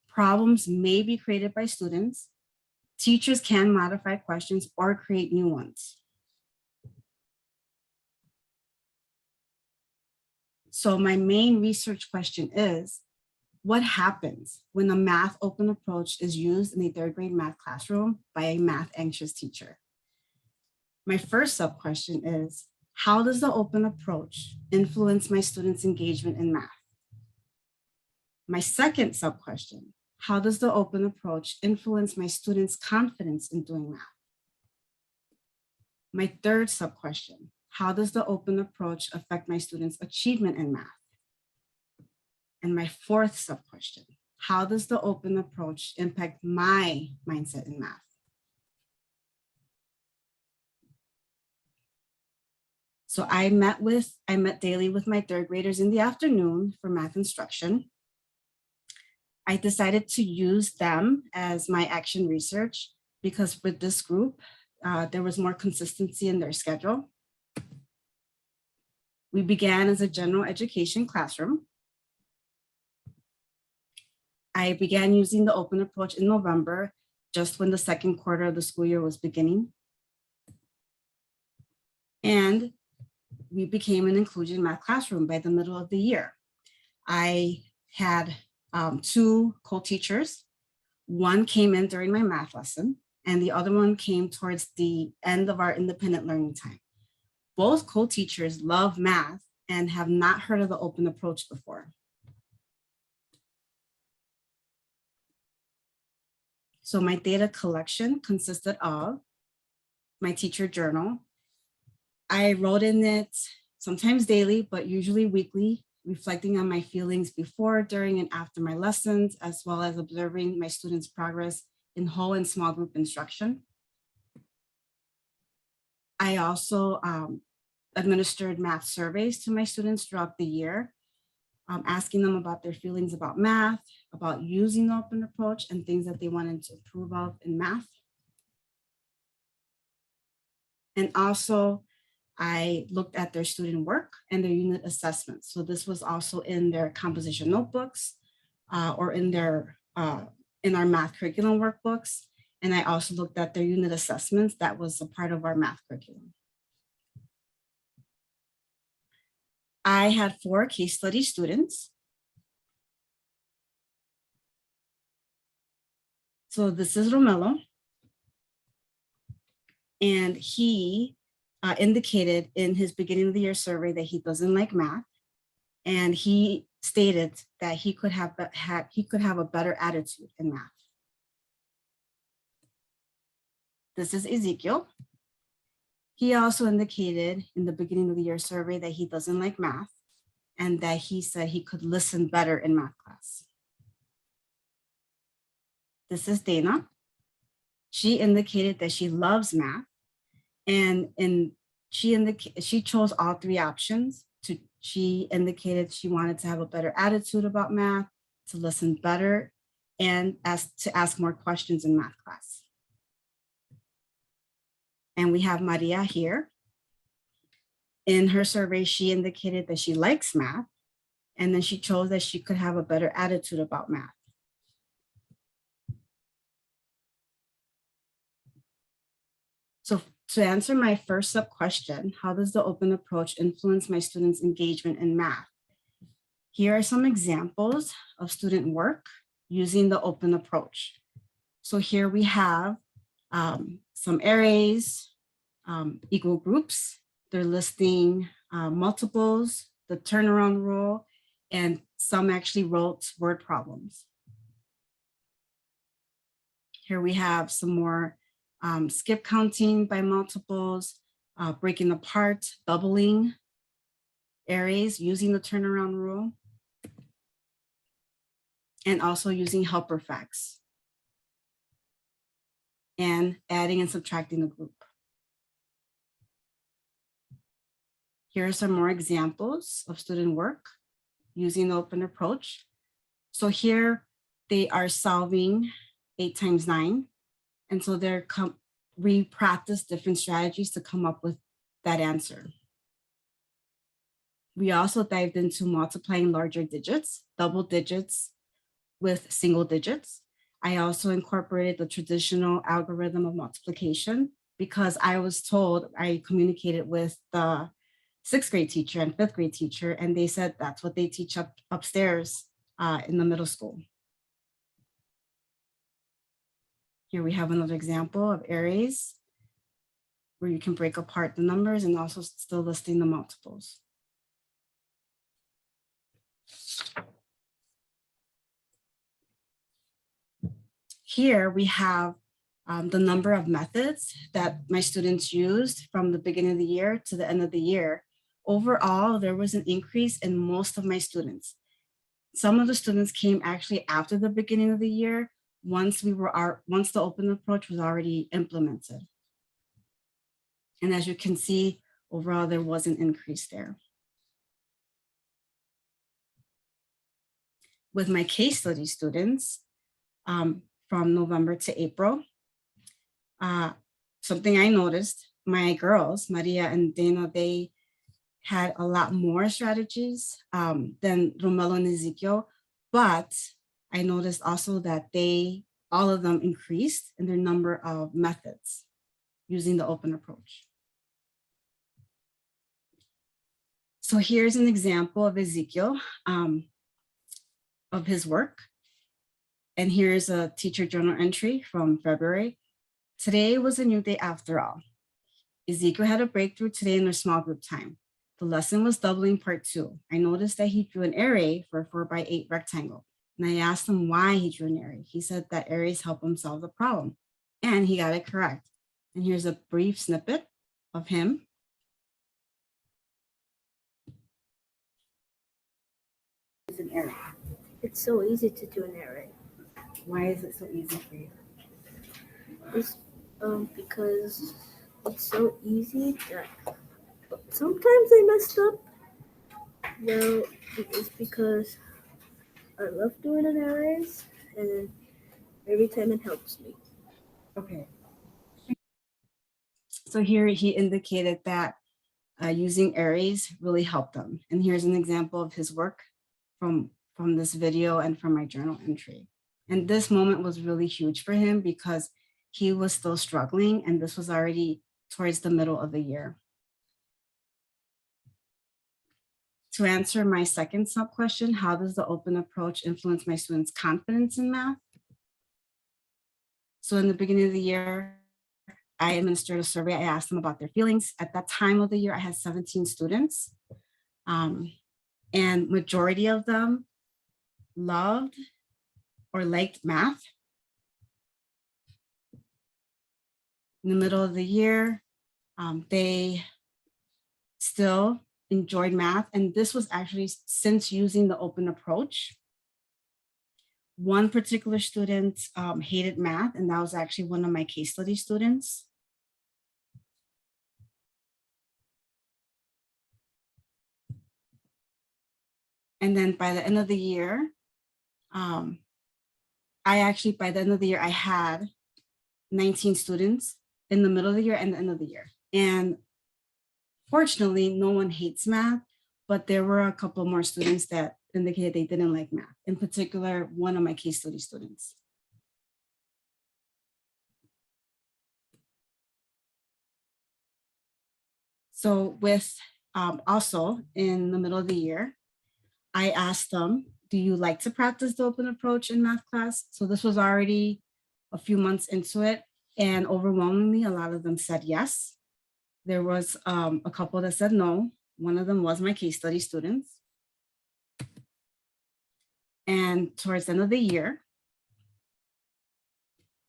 Problems may be created by students. Teachers can modify questions or create new ones. So my main research question is, what happens when a math open approach is used in a third grade math classroom by a math anxious teacher? My first sub-question is, how does the open approach influence my students' engagement in math? My second sub-question, how does the open approach influence my students' confidence in doing math? My third sub-question, how does the open approach affect my students' achievement in math? And my fourth sub-question, how does the open approach impact my mindset in math? So I met daily with my third graders in the afternoon for math instruction. I decided to use them as my action research because with this group, there was more consistency in their schedule. We began as a general education classroom. I began using the open approach in November, just when the second quarter of the school year was beginning. And we became an inclusion math classroom by the middle of the year. I had 2 co-teachers. One came in during my math lesson, and the other one came towards the end of our independent learning time. Both co-teachers love math and have not heard of the open approach before. So my data collection consisted of my teacher journal. I wrote in it sometimes daily, but usually weekly, reflecting on my feelings before, during, and after my lessons, as well as observing my students' progress in whole and small group instruction. I also administered math surveys to my students throughout the year, asking them about their feelings about math, about using the open approach, and things that they wanted to improve of in math. And also, I looked at their student work and their unit assessments. So this was also in their composition notebooks or in their in our math curriculum workbooks. And I also looked at their unit assessments. That was a part of our math curriculum. I had 4 case study students. So this is Romello. And he indicated in his beginning of the year survey that he doesn't like math. And he stated that he could have a better attitude in math. This is Ezekiel. He also indicated in the beginning of the year survey that he doesn't like math and that he said he could listen better in math class. This is Dana. She indicated that she loves math and she chose all 3 options. She indicated she wanted to have a better attitude about math, to listen better, and to ask more questions in math class. And we have Maria here. In her survey, she indicated that she likes math, and then she chose that she could have a better attitude about math. So to answer my first sub question, how does the open approach influence my students' engagement in math? Here are some examples of student work using the open approach. So here we have some arrays, equal groups. They're listing multiples, the turnaround rule, and some actually wrote word problems. Here we have some more skip counting by multiples, breaking apart, doubling arrays using the turnaround rule, and also using helper facts, and adding and subtracting a group. Here are some more examples of student work using the open approach. So here they are solving 8 times 9. And so we practice different strategies to come up with that answer. We also dived into multiplying larger digits, double digits with single digits. I also incorporated the traditional algorithm of multiplication because I was told, I communicated with the 6th grade teacher and 5th grade teacher, and they said that's what they teach upstairs in the middle school. Here we have another example of arrays where you can break apart the numbers and also still listing the multiples. Here we have the number of methods that my students used from the beginning of the year to the end of the year. Overall, there was an increase in most of my students. Some of the students came actually after the beginning of the year, once the open approach was already implemented. And as you can see, overall, there was an increase there. With my case study students, from November to April, something I noticed, my girls, Maria and Dana, they had a lot more strategies than Romello and Ezekiel, but I noticed also that all of them increased in their number of methods using the open approach. So here's an example of Ezekiel, of his work. And here's a teacher journal entry from February. Today was a new day after all. Ezekiel had a breakthrough today in their small group time. The lesson was doubling part 2. I noticed that he drew an array for a 4x8 rectangle. And I asked him why he drew an area. He said that areas help him solve the problem. And he got it correct. And here's a brief snippet of him. It's an array. It's so easy to do an array. Why is it so easy for you? It's because it's so easy that sometimes I messed up. Well, it's because I love doing an arrays, and every time it helps me. Okay. So here he indicated that using arrays really helped him. And here's an example of his work from this video and from my journal entry. And this moment was really huge for him because he was still struggling, and this was already towards the middle of the year. To answer my second sub-question, how does the open approach influence my students' confidence in math? So in the beginning of the year, I administered a survey. I asked them about their feelings. At that time of the year, I had 17 students. And majority of them loved or liked math. In the middle of the year, they still enjoyed math. And this was actually since using the open approach. One particular student hated math, and that was actually one of my case study students. And then by the end of the year, by the end of the year, I had 19 students in the middle of the year and the end of the year. And fortunately, no one hates math, but there were a couple more students that indicated they didn't like math, in particular, one of my case study students. So with also in the middle of the year, I asked them, do you like to practice the open approach in math class? So this was already a few months into it, and overwhelmingly, a lot of them said yes. There was a couple that said no. One of them was my case study students. And towards the end of the year,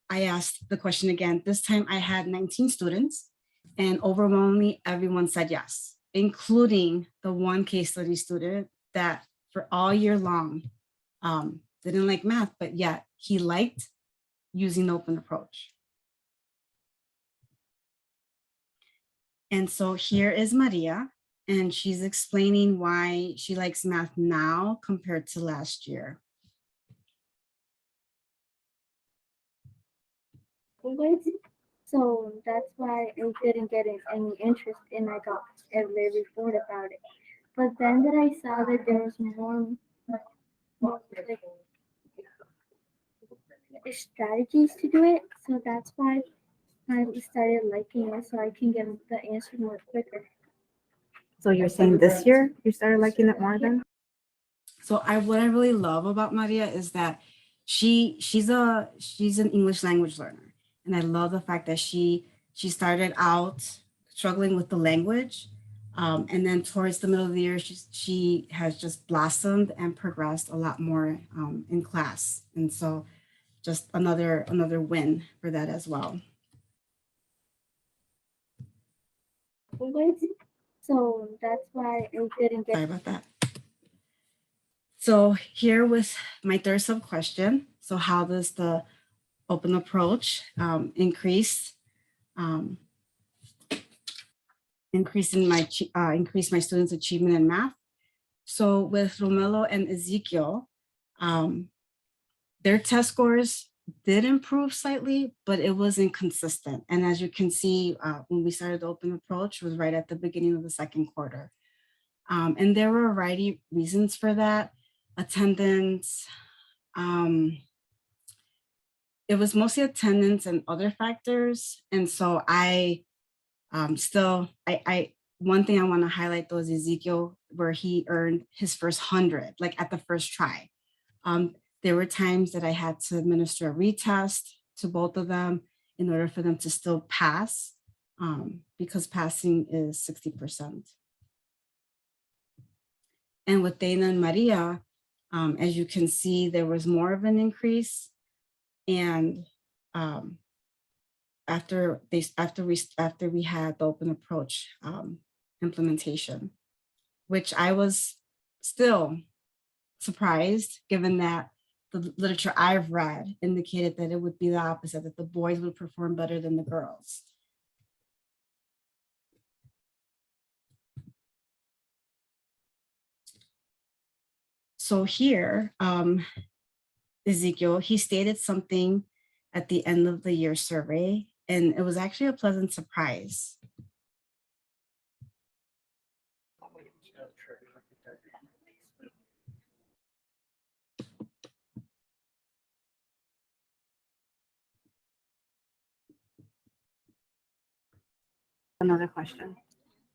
I asked the question again. This time I had 19 students, and overwhelmingly everyone said yes, including the one case study student that for all year long didn't like math, but yet he liked using the open approach. And so here is Maria, and she's explaining why she likes math now compared to last year. So that's why I didn't get any interest and I got very bored about it. But then that I saw that there was more like, strategies to do it. So that's why I started liking it so I can get the answer more quicker. So you're saying this year you started liking it more then? So what I really love about Maria is that she's an English language learner. And I love the fact that she started out struggling with the language. And then towards the middle of the year, she has just blossomed and progressed a lot more in class. And so just another win for that as well. So that's why I didn't get. Sorry about that. So here with my third sub question. So how does the open approach increase my students' achievement in math? So with Romelo and Ezekiel, their test scores did improve slightly, but it was inconsistent. And as you can see, when we started the open approach was right at the beginning of the second quarter. And there were a variety of reasons for that. Attendance, it was mostly attendance and other factors. And so one thing I want to highlight though is Ezekiel, where he earned his first 100, like at the first try. There were times that I had to administer a retest to both of them in order for them to still pass, because passing is 60%. And with Dana and Maria, As you can see, there was more of an increase. And after we had the open approach implementation, which I was still surprised, given that the literature I've read indicated that it would be the opposite, that the boys would perform better than the girls. So here, Ezekiel, he stated something at the end of the year survey, and it was actually a pleasant surprise. Another question.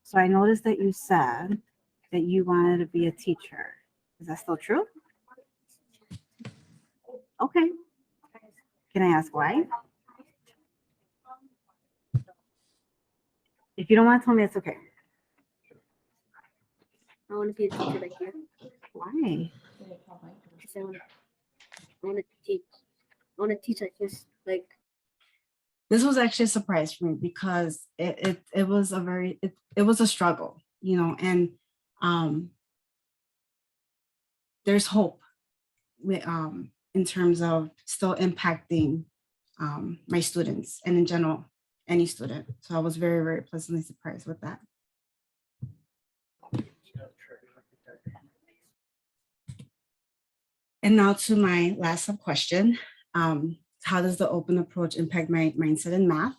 So I noticed that you said that you wanted to be a teacher. Is that still true? Okay. Can I ask why? If you don't want to tell me, it's okay. I want to be a teacher like you. Why? Because I want to teach. I want to teach like this, like. This was actually a surprise for me because it was a struggle, you know, and there's hope in terms of still impacting my students and in general, any student. So I was very, very pleasantly surprised with that. And now to my last sub question. How does the open approach impact my mindset in math?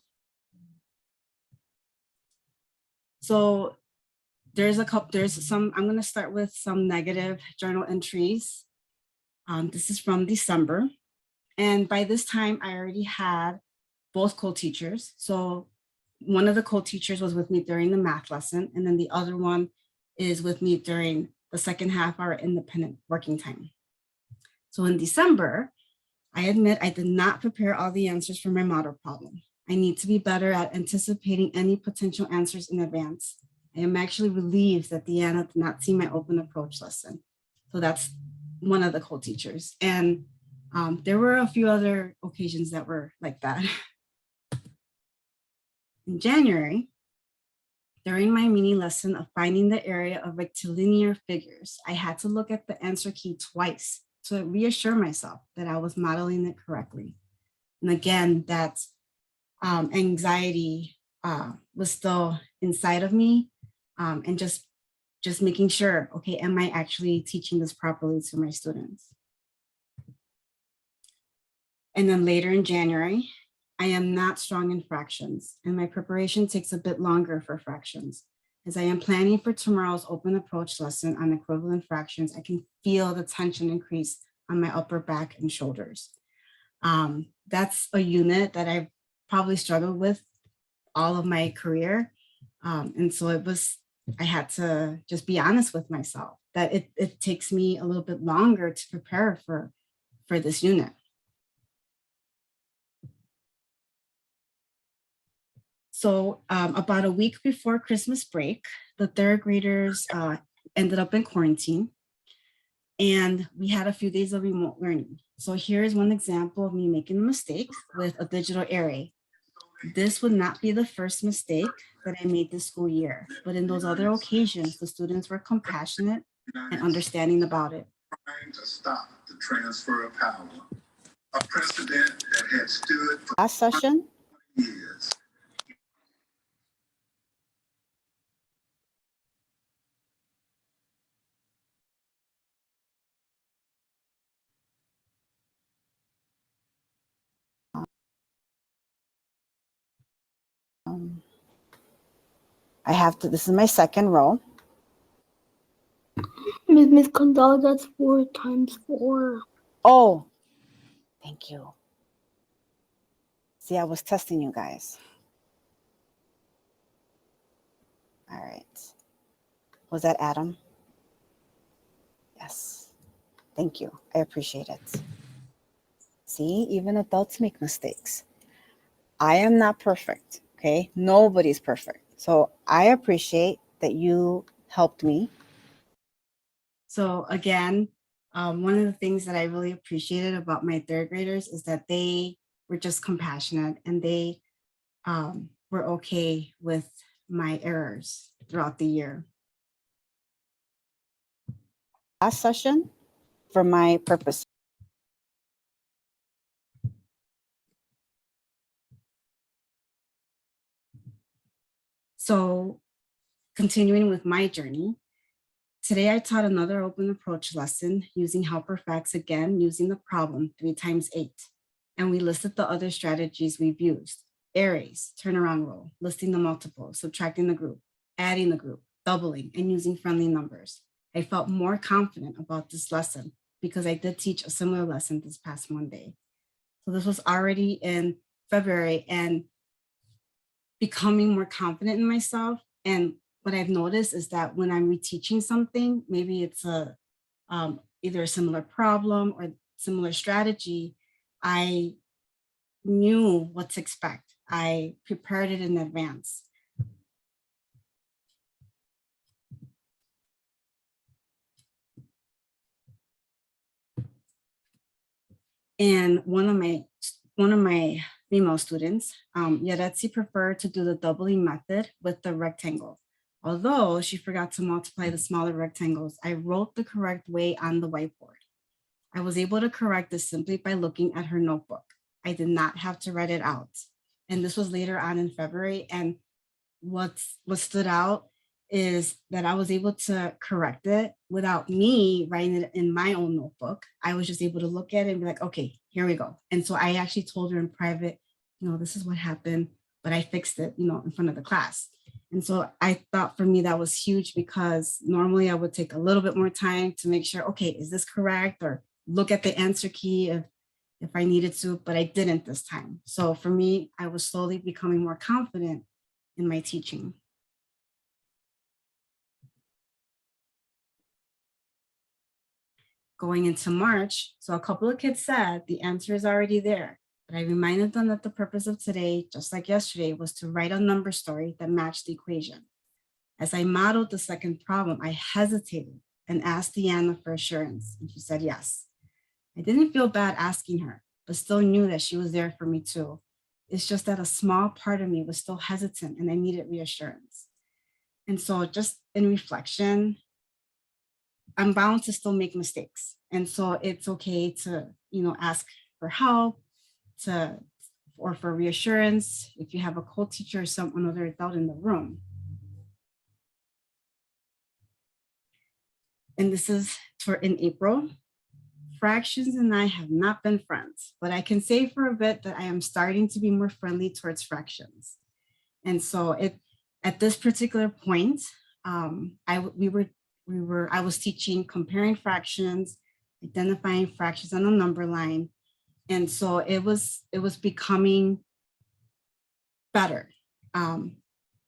So I'm going to start with some negative journal entries. This is from December. And by this time, I already had both co-teachers. So one of the co-teachers was with me during the math lesson, and then the other one is with me during the second half hour independent working time. So in December, I admit I did not prepare all the answers for my model problem. I need to be better at anticipating any potential answers in advance. I am actually relieved that Deanna did not see my open approach lesson. So that's one of the co-teachers. And there were a few other occasions that were like that. In January, during my mini lesson of finding the area of rectilinear figures, I had to look at the answer key twice to reassure myself that I was modeling it correctly. And again, that anxiety was still inside of me, and just making sure, okay, am I actually teaching this properly to my students? And then later in January, I am not strong in fractions, and my preparation takes a bit longer for fractions. As I am planning for tomorrow's open approach lesson on equivalent fractions, I can feel the tension increase on my upper back and shoulders. That's a unit that I've probably struggled with all of my career. And so I had to just be honest with myself that it takes me a little bit longer to prepare for this unit. So about a week before Christmas break, the third graders ended up in quarantine, and we had a few days of remote learning. So here's one example of me making a mistake with a digital array. This would not be the first mistake that I made this school year, but in those other occasions, the students were compassionate and understanding about it. Trying to stop the transfer of power, a precedent that had stood for last session. years. I have to, this is my second row. Miss Condal, that's 4 times 4. Oh, thank you. See, I was testing you guys. All right. Was that Adam? Yes. Thank you. I appreciate it. See, even adults make mistakes. I am not perfect, okay? Nobody's perfect. So I appreciate that you helped me. So again, One of the things that I really appreciated about my third graders is that they were just compassionate and they were okay with my errors throughout the year. Last session for my purpose. So continuing with my journey, today I taught another open approach lesson using helper facts again, using the problem 3 times 8. And we listed the other strategies we've used: arrays, turnaround rule, listing the multiples, subtracting the group, adding the group, doubling, and using friendly numbers. I felt more confident about this lesson because I did teach a similar lesson this past Monday. So this was already in February, and becoming more confident in myself. And what I've noticed is that when I'm reteaching something, maybe it's a either a similar problem or similar strategy, I knew what to expect. I prepared it in advance. And one of my female students, Yaretsi, preferred to do the doubling method with the rectangle. Although she forgot to multiply the smaller rectangles, I wrote the correct way on the whiteboard. I was able to correct this simply by looking at her notebook. I did not have to write it out. And this was later on in February. And what stood out is that I was able to correct it without me writing it in my own notebook. I was just able to look at it and be like, okay, here we go. And so I actually told her in private, this is what happened, but I fixed it, in front of the class. And so I thought for me that was huge, because normally I would take a little bit more time to make sure, okay, is this correct? Or look at the answer key if I needed to, but I didn't this time. So for me, I was slowly becoming more confident in my teaching. Going into March, so a couple of kids said the answer is already there, but I reminded them that the purpose of today, just like yesterday, was to write a number story that matched the equation. As I modeled the second problem, I hesitated and asked Deanna for assurance, and she said yes. I didn't feel bad asking her, but still knew that she was there for me too. It's just that a small part of me was still hesitant and I needed reassurance. And so just in reflection, I'm bound to still make mistakes. And so it's okay to, ask for help, or for reassurance if you have a co-teacher or another adult in the room. And this is in April. Fractions and I have not been friends, but I can say for a bit that I am starting to be more friendly towards fractions. And so at this particular point, I was teaching comparing fractions, identifying fractions on the number line. And so it was becoming better,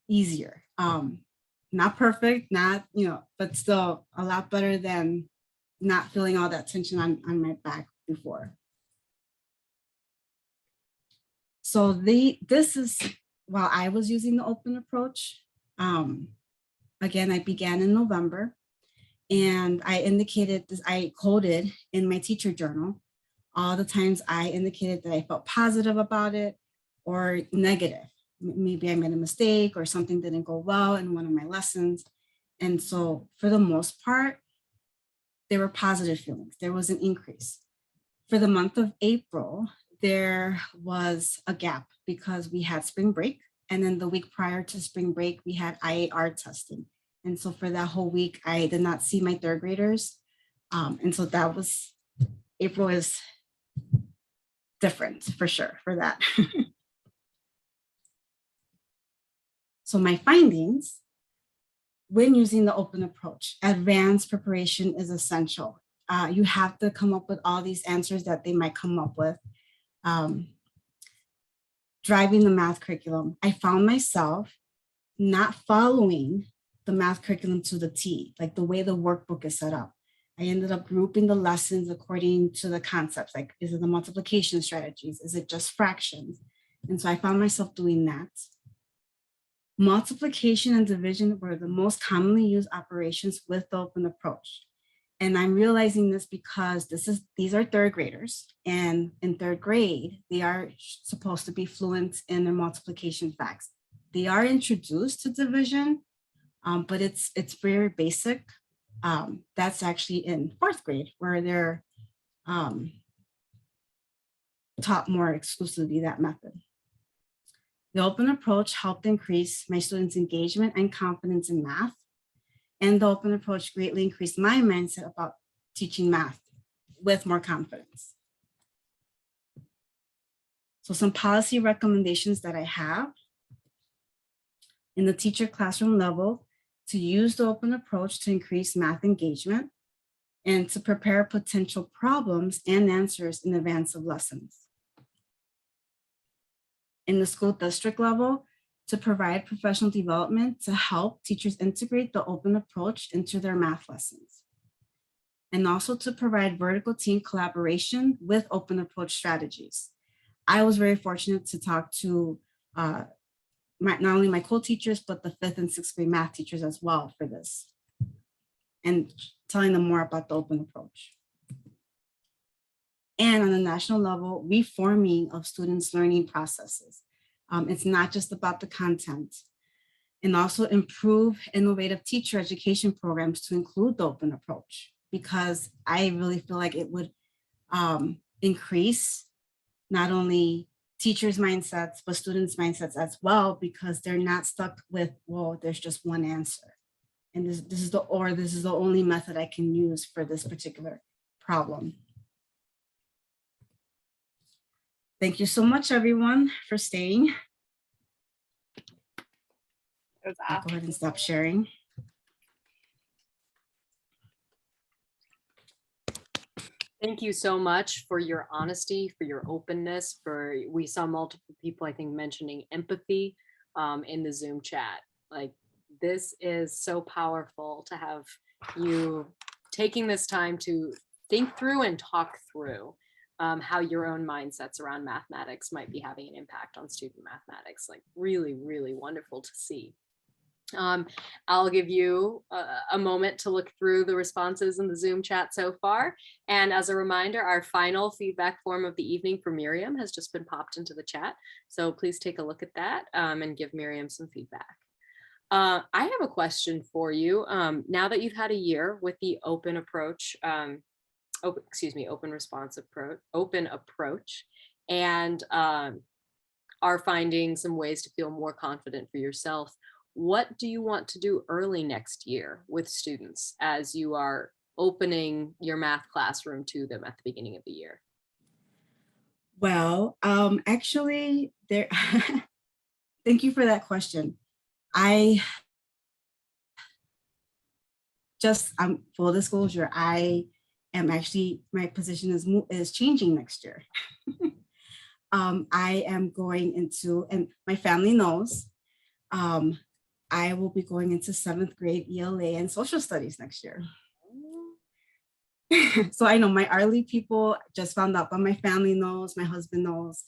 easier, not perfect, but still a lot better than not feeling all that tension on my back before. So this is while I was using the open approach. Again, I began in November, and I indicated this, I coded in my teacher journal all the times I indicated that I felt positive about it or negative. Maybe I made a mistake or something didn't go well in one of my lessons. And so for the most part, there were positive feelings. There was an increase. For the month of April, there was a gap because we had spring break. And then the week prior to spring break, we had IAR testing. And so for that whole week, I did not see my third graders. And so April is different for sure for that. So my findings, when using the open approach, advanced preparation is essential. You have to come up with all these answers that they might come up with. Driving the math curriculum, I found myself not following the math curriculum to the T, like the way the workbook is set up. I ended up grouping the lessons according to the concepts, like is it the multiplication strategies? Is it just fractions? And so I found myself doing that. Multiplication and division were the most commonly used operations with the open approach. And I'm realizing this because these are third graders, and in third grade, they are supposed to be fluent in their multiplication facts. They are introduced to division, but it's very basic. That's actually in fourth grade where they're taught more exclusively that method. The open approach helped increase my students' engagement and confidence in math. And the open approach greatly increased my mindset about teaching math with more confidence. So some policy recommendations that I have in the teacher classroom level: to use the open approach to increase math engagement and to prepare potential problems and answers in advance of lessons. In the school district level, to provide professional development to help teachers integrate the open approach into their math lessons. And also to provide vertical team collaboration with open approach strategies. I was very fortunate to talk to not only my co-teachers, but the 5th and 6th grade math teachers as well for this, and telling them more about the open approach. And on a national level, reforming of students' learning processes. It's not just about the content. And also improve innovative teacher education programs to include the open approach, because I really feel like it would increase not only teachers' mindsets, but students' mindsets as well, because they're not stuck with, well, there's just one answer. And this is the only method I can use for this particular problem. Thank you so much, everyone, for staying. I'll go ahead and stop sharing. Thank you so much for your honesty, for your openness, we saw multiple people, I think, mentioning empathy in the Zoom chat. Like, this is so powerful to have you taking this time to think through and talk through how your own mindsets around mathematics might be having an impact on student mathematics. Like, really, really wonderful to see. I'll give you a moment to look through the responses in the Zoom chat so far. And as a reminder, our final feedback form of the evening for Miriam has just been popped into the chat. So please take a look at that and give Miriam some feedback. I have a question for you. Now that you've had a year with the open approach, open response approach, open approach, and are finding some ways to feel more confident for yourself, what do you want to do early next year with students as you are opening your math classroom to them at the beginning of the year? Well, actually, thank you for that question. I'm full disclosure, I am actually, my position is changing next year. I am going into, and my family knows, I will be going into 7th grade ELA and social studies next year. So I know my ARLI people just found out, but my family knows, my husband knows.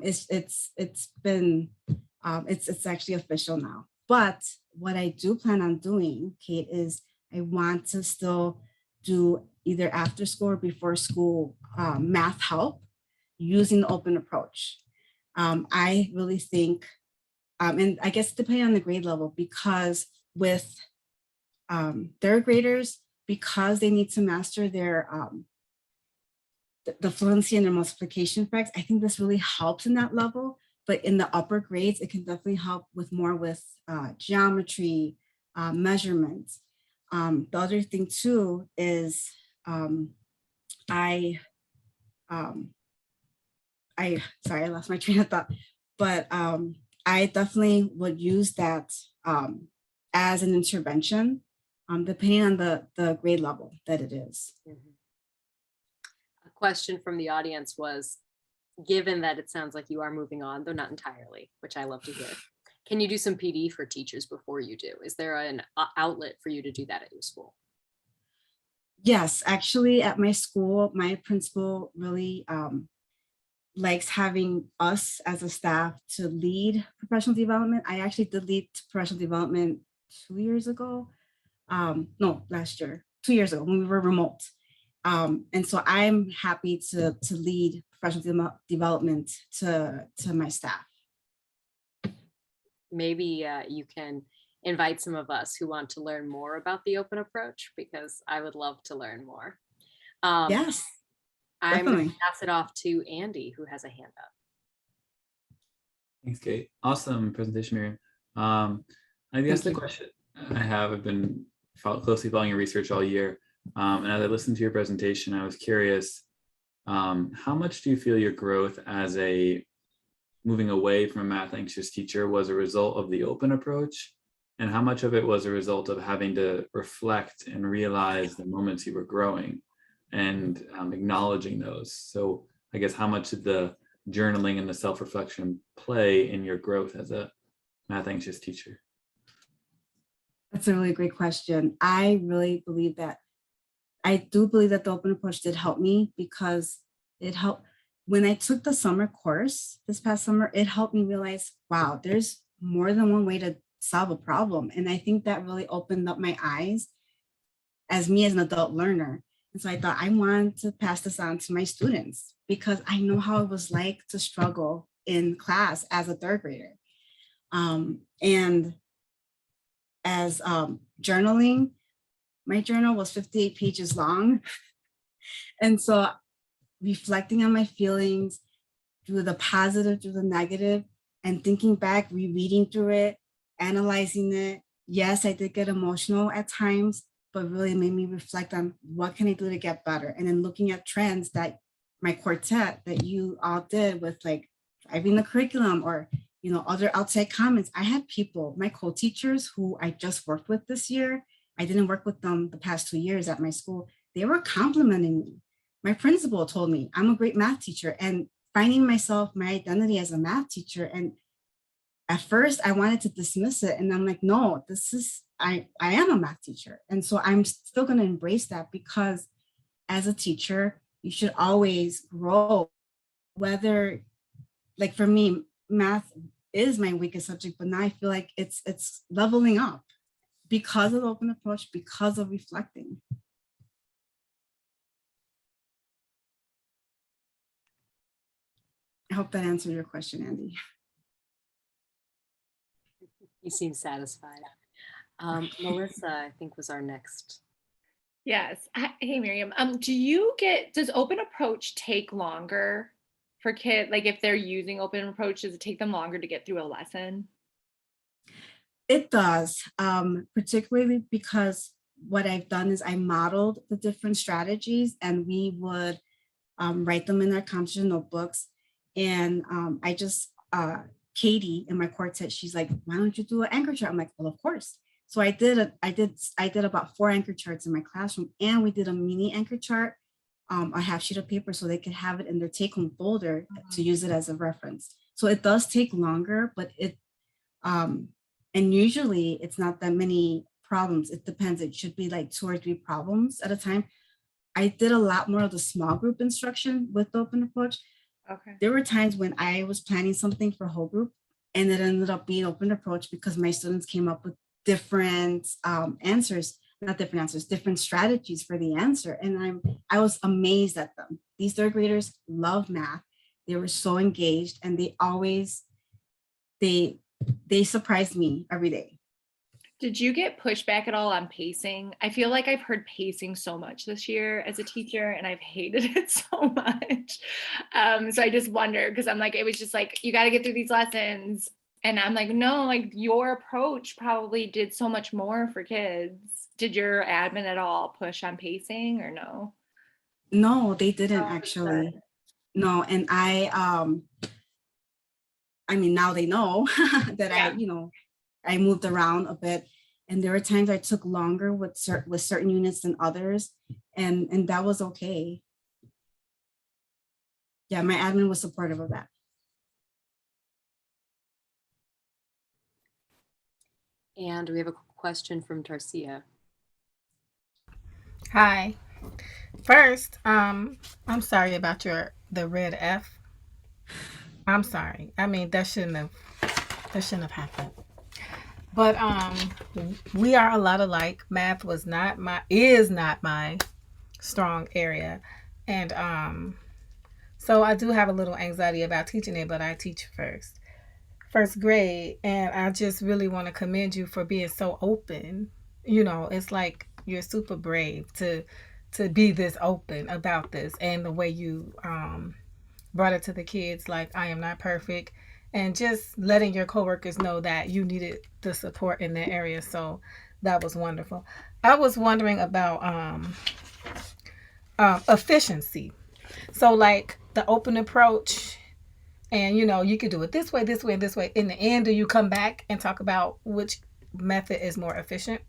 It's actually official now. But what I do plan on doing, Kate, is I want to still do either after school or before school math help using the open approach. I really think, and I guess depending on the grade level, because with third graders, because they need to master their the fluency in their multiplication facts, I think this really helps in that level. But in the upper grades, it can definitely help with more with geometry, measurements. The other thing too is sorry, I lost my train of thought, but I definitely would use that as an intervention, depending on the grade level that it is. A question from the audience was, given that it sounds like you are moving on, though not entirely, which I love to hear, can you do some PD for teachers before you do? Is there an outlet for you to do that at your school? Yes, actually at my school, my principal really likes having us as a staff to lead professional development. I actually did lead professional development 2 years ago. No, last year. 2 years ago when we were remote. And so I'm happy to lead professional development to my staff. Maybe you can invite some of us who want to learn more about the open approach, because I would love to learn more. Yes, I'm going to definitely. pass it off to Andy, who has a hand up. Thanks, Kate. Awesome presentation, Miriam. I guess the question I've been closely following your research all year. And as I listened to your presentation, I was curious, how much do you feel your growth as a moving away from a math anxious teacher was a result of the open approach? And how much of it was a result of having to reflect and realize the moments you were growing and acknowledging those? So I guess how much did the journaling and the self-reflection play in your growth as a math anxious teacher? That's a really great question. I do believe that the open approach did help me, because it helped when I took the summer course this past summer. It helped me realize, wow, there's more than one way to solve a problem. And I think that really opened up my eyes as an adult learner. And so I thought I want to pass this on to my students, because I know how it was like to struggle in class as a third grader. And as journaling, my journal was 58 pages long. And so reflecting on my feelings, through the positive, through the negative, and thinking back, rereading through it, analyzing it. Yes, I did get emotional at times, but really made me reflect on what can I do to get better? And then looking at trends that my quartet that you all did with, like driving the curriculum, or other outside comments. I had people, my co-teachers who I just worked with this year. I didn't work with them the past 2 years at my school. They were complimenting me. My principal told me I'm a great math teacher, and finding myself, my identity as a math teacher. And at first I wanted to dismiss it. And I'm like, no, I am a math teacher. And so I'm still going to embrace that, because as a teacher, you should always grow. Whether, like for me, math is my weakest subject, but now I feel like it's leveling up because of the open approach, because of reflecting. I hope that answered your question, Andy. You seem satisfied. Melissa, I think, was our next. Yes. Hey, Miriam. Does open approach take longer for kids? Like if they're using open approach, does it take them longer to get through a lesson? It does, particularly because what I've done is I modeled the different strategies, and we would write them in our composition notebooks. And Katie in my quartet, she's like, why don't you do an anchor chart? I'm like, well, of course. So I did about 4 anchor charts in my classroom, and we did a mini anchor chart, a half sheet of paper, so they could have it in their take-home folder to use it as a reference. So it does take longer, but and usually it's not that many problems. It depends. It should be like 2 or 3 problems at a time. I did a lot more of the small group instruction with the open approach. Okay. There were times when I was planning something for whole group, and it ended up being open approach because my students came up with different different strategies for the answer. And I was amazed at them. These third graders love math. They were so engaged, and they surprised me every day. Did you get pushback at all on pacing? I feel like I've heard pacing so much this year as a teacher, and I've hated it so much. So I just wonder, because I'm like, it was just like, you got to get through these lessons. And I'm like, no, like your approach probably did so much more for kids. Did your admin at all push on pacing or no? No, they didn't actually. No, and I mean, now they know that I moved around a bit, and there were times I took longer with certain units than others, and that was okay. Yeah, my admin was supportive of that. And we have a question from Tarcia. Hi. First, I'm sorry about the red F. I'm sorry. I mean, that shouldn't have happened. But we are a lot alike. Math is not my strong area. And so I do have a little anxiety about teaching it, but I teach first grade, and I just really want to commend you for being so open. It's like you're super brave to be this open about this, and the way you brought it to the kids, like, I am not perfect, and just letting your coworkers know that you needed the support in that area. So that was wonderful. I was wondering about efficiency. So, like, the open approach, and you could do it this way, this way, and this way. In the end, do you come back and talk about which method is more efficient?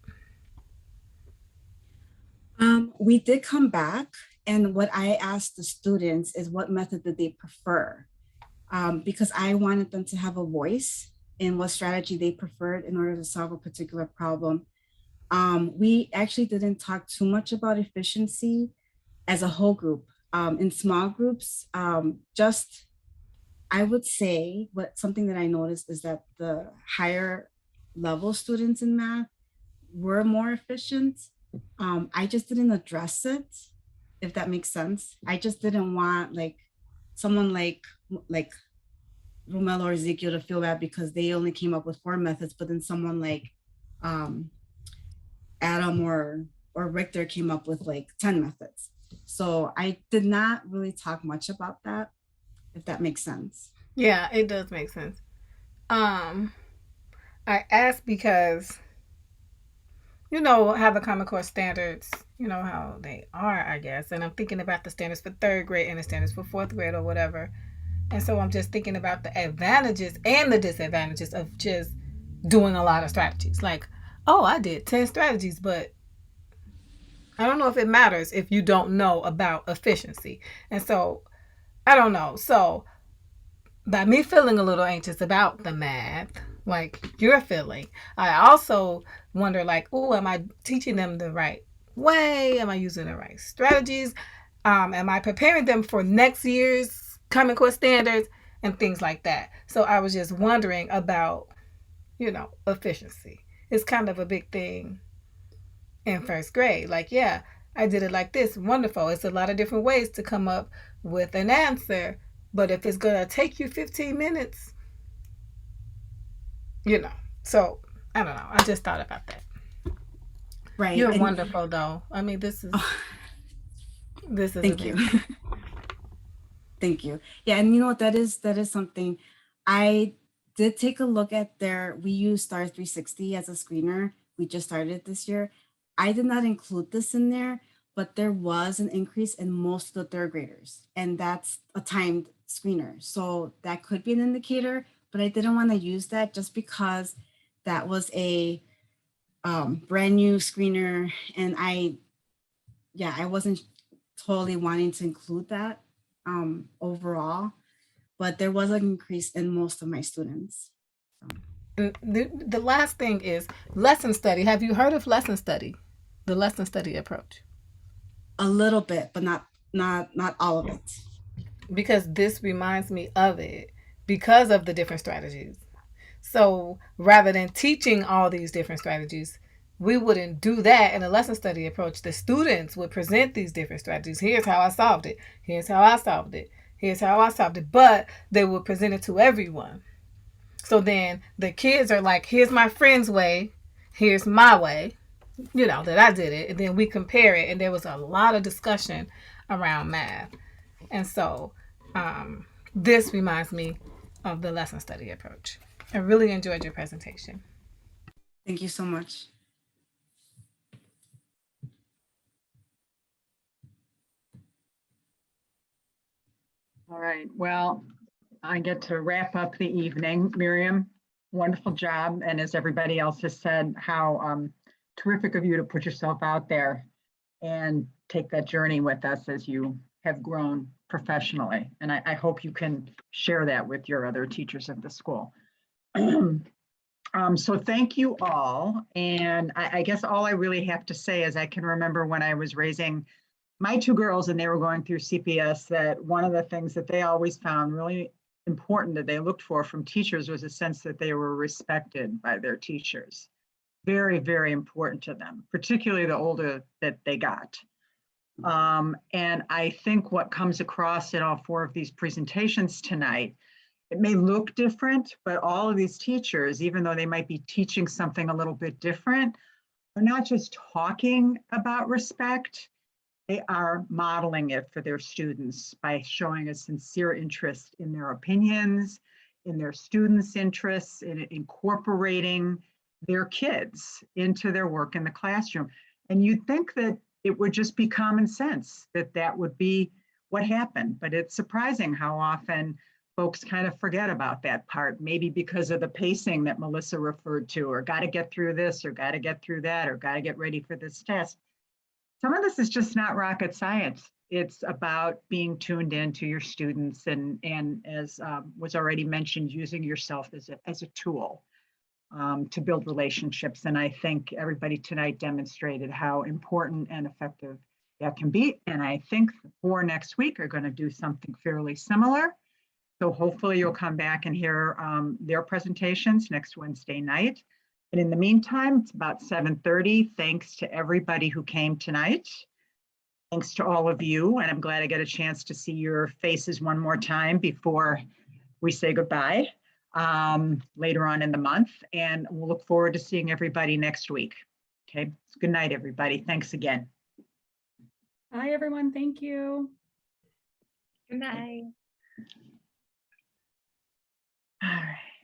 We did come back, and what I asked the students is what method did they prefer, because I wanted them to have a voice in what strategy they preferred in order to solve a particular problem. We actually didn't talk too much about efficiency as a whole group. In small groups, just I would say something that I noticed is that the higher level students in math were more efficient. I just didn't address it, if that makes sense. I just didn't want like someone like Romelo or Ezekiel to feel bad because they only came up with 4 methods, but then someone like Adam or Richter came up with like 10 methods. So I did not really talk much about that, if that makes sense. Yeah, it does make sense. I asked because how the Common Core standards, how they are, I guess. And I'm thinking about the standards for 3rd grade and the standards for 4th grade or whatever. And so I'm just thinking about the advantages and the disadvantages of just doing a lot of strategies. Like, oh, I did 10 strategies, but I don't know if it matters if you don't know about efficiency. And so I don't know. So by me feeling a little anxious about the math, like you're feeling, I also wonder, like, oh, am I teaching them the right way? Am I using the right strategies? Am I preparing them for next year's Common Core standards and things like that? So I was just wondering about, efficiency. It's kind of a big thing in 1st grade. Like, yeah, I did it like this. Wonderful. It's a lot of different ways to come up with an answer. But if it's going to take you 15 minutes, So I don't know. I just thought about that. Right. You're wonderful, though. I mean, this is Thank you. Thank you. Yeah, and you know what, that is something I did take a look at. We use Star 360 as a screener. We just started it this year. I did not include this in there, but there was an increase in most of the 3rd graders, and that's a timed screener. So that could be an indicator, but I didn't want to use that just because that was a brand new screener, and I wasn't totally wanting to include that overall, but there was an increase in most of my students. The last thing is lesson study. Have you heard of lesson study? The lesson study approach? A little bit, but not all of it. Because this reminds me of it because of the different strategies. So rather than teaching all these different strategies, we wouldn't do that in a lesson study approach. The students would present these different strategies. Here's how I solved it. Here's how I solved it. Here's how I solved it. But they would present it to everyone. So then the kids are like, here's my friend's way. Here's my way, that I did it. And then we compare it. And there was a lot of discussion around math. And so this reminds me of the lesson study approach. I really enjoyed your presentation. Thank you so much. All right, well, I get to wrap up the evening. Miriam, wonderful job. And as everybody else has said, how terrific of you to put yourself out there and take that journey with us as you have grown professionally. And I hope you can share that with your other teachers at the school. So thank you all. And I guess all I really have to say is I can remember when I was raising my 2 girls and they were going through CPS, that one of the things that they always found really important that they looked for from teachers was a sense that they were respected by their teachers. Very, very important to them, particularly the older that they got. And I think what comes across in all 4 of these presentations tonight, it may look different, but all of these teachers, even though they might be teaching something a little bit different, are not just talking about respect, they are modeling it for their students by showing a sincere interest in their opinions, in their students' interests, in incorporating their kids into their work in the classroom. And you'd think that it would just be common sense that that would be what happened, but it's surprising how often folks kind of forget about that part, maybe because of the pacing that Melissa referred to, or got to get through this, or got to get through that, or got to get ready for this test. Some of this is just not rocket science. It's about being tuned in to your students and as was already mentioned, using yourself as a tool to build relationships. And I think everybody tonight demonstrated how important and effective that can be. And I think for next week are going to do something fairly similar. So hopefully you'll come back and hear their presentations next Wednesday night. And in the meantime, it's about 7:30. Thanks to everybody who came tonight. Thanks to all of you. And I'm glad I get a chance to see your faces one more time before we say goodbye later on in the month. And we'll look forward to seeing everybody next week. Okay, good night, everybody. Thanks again. Hi, everyone. Thank you. Good night. All right.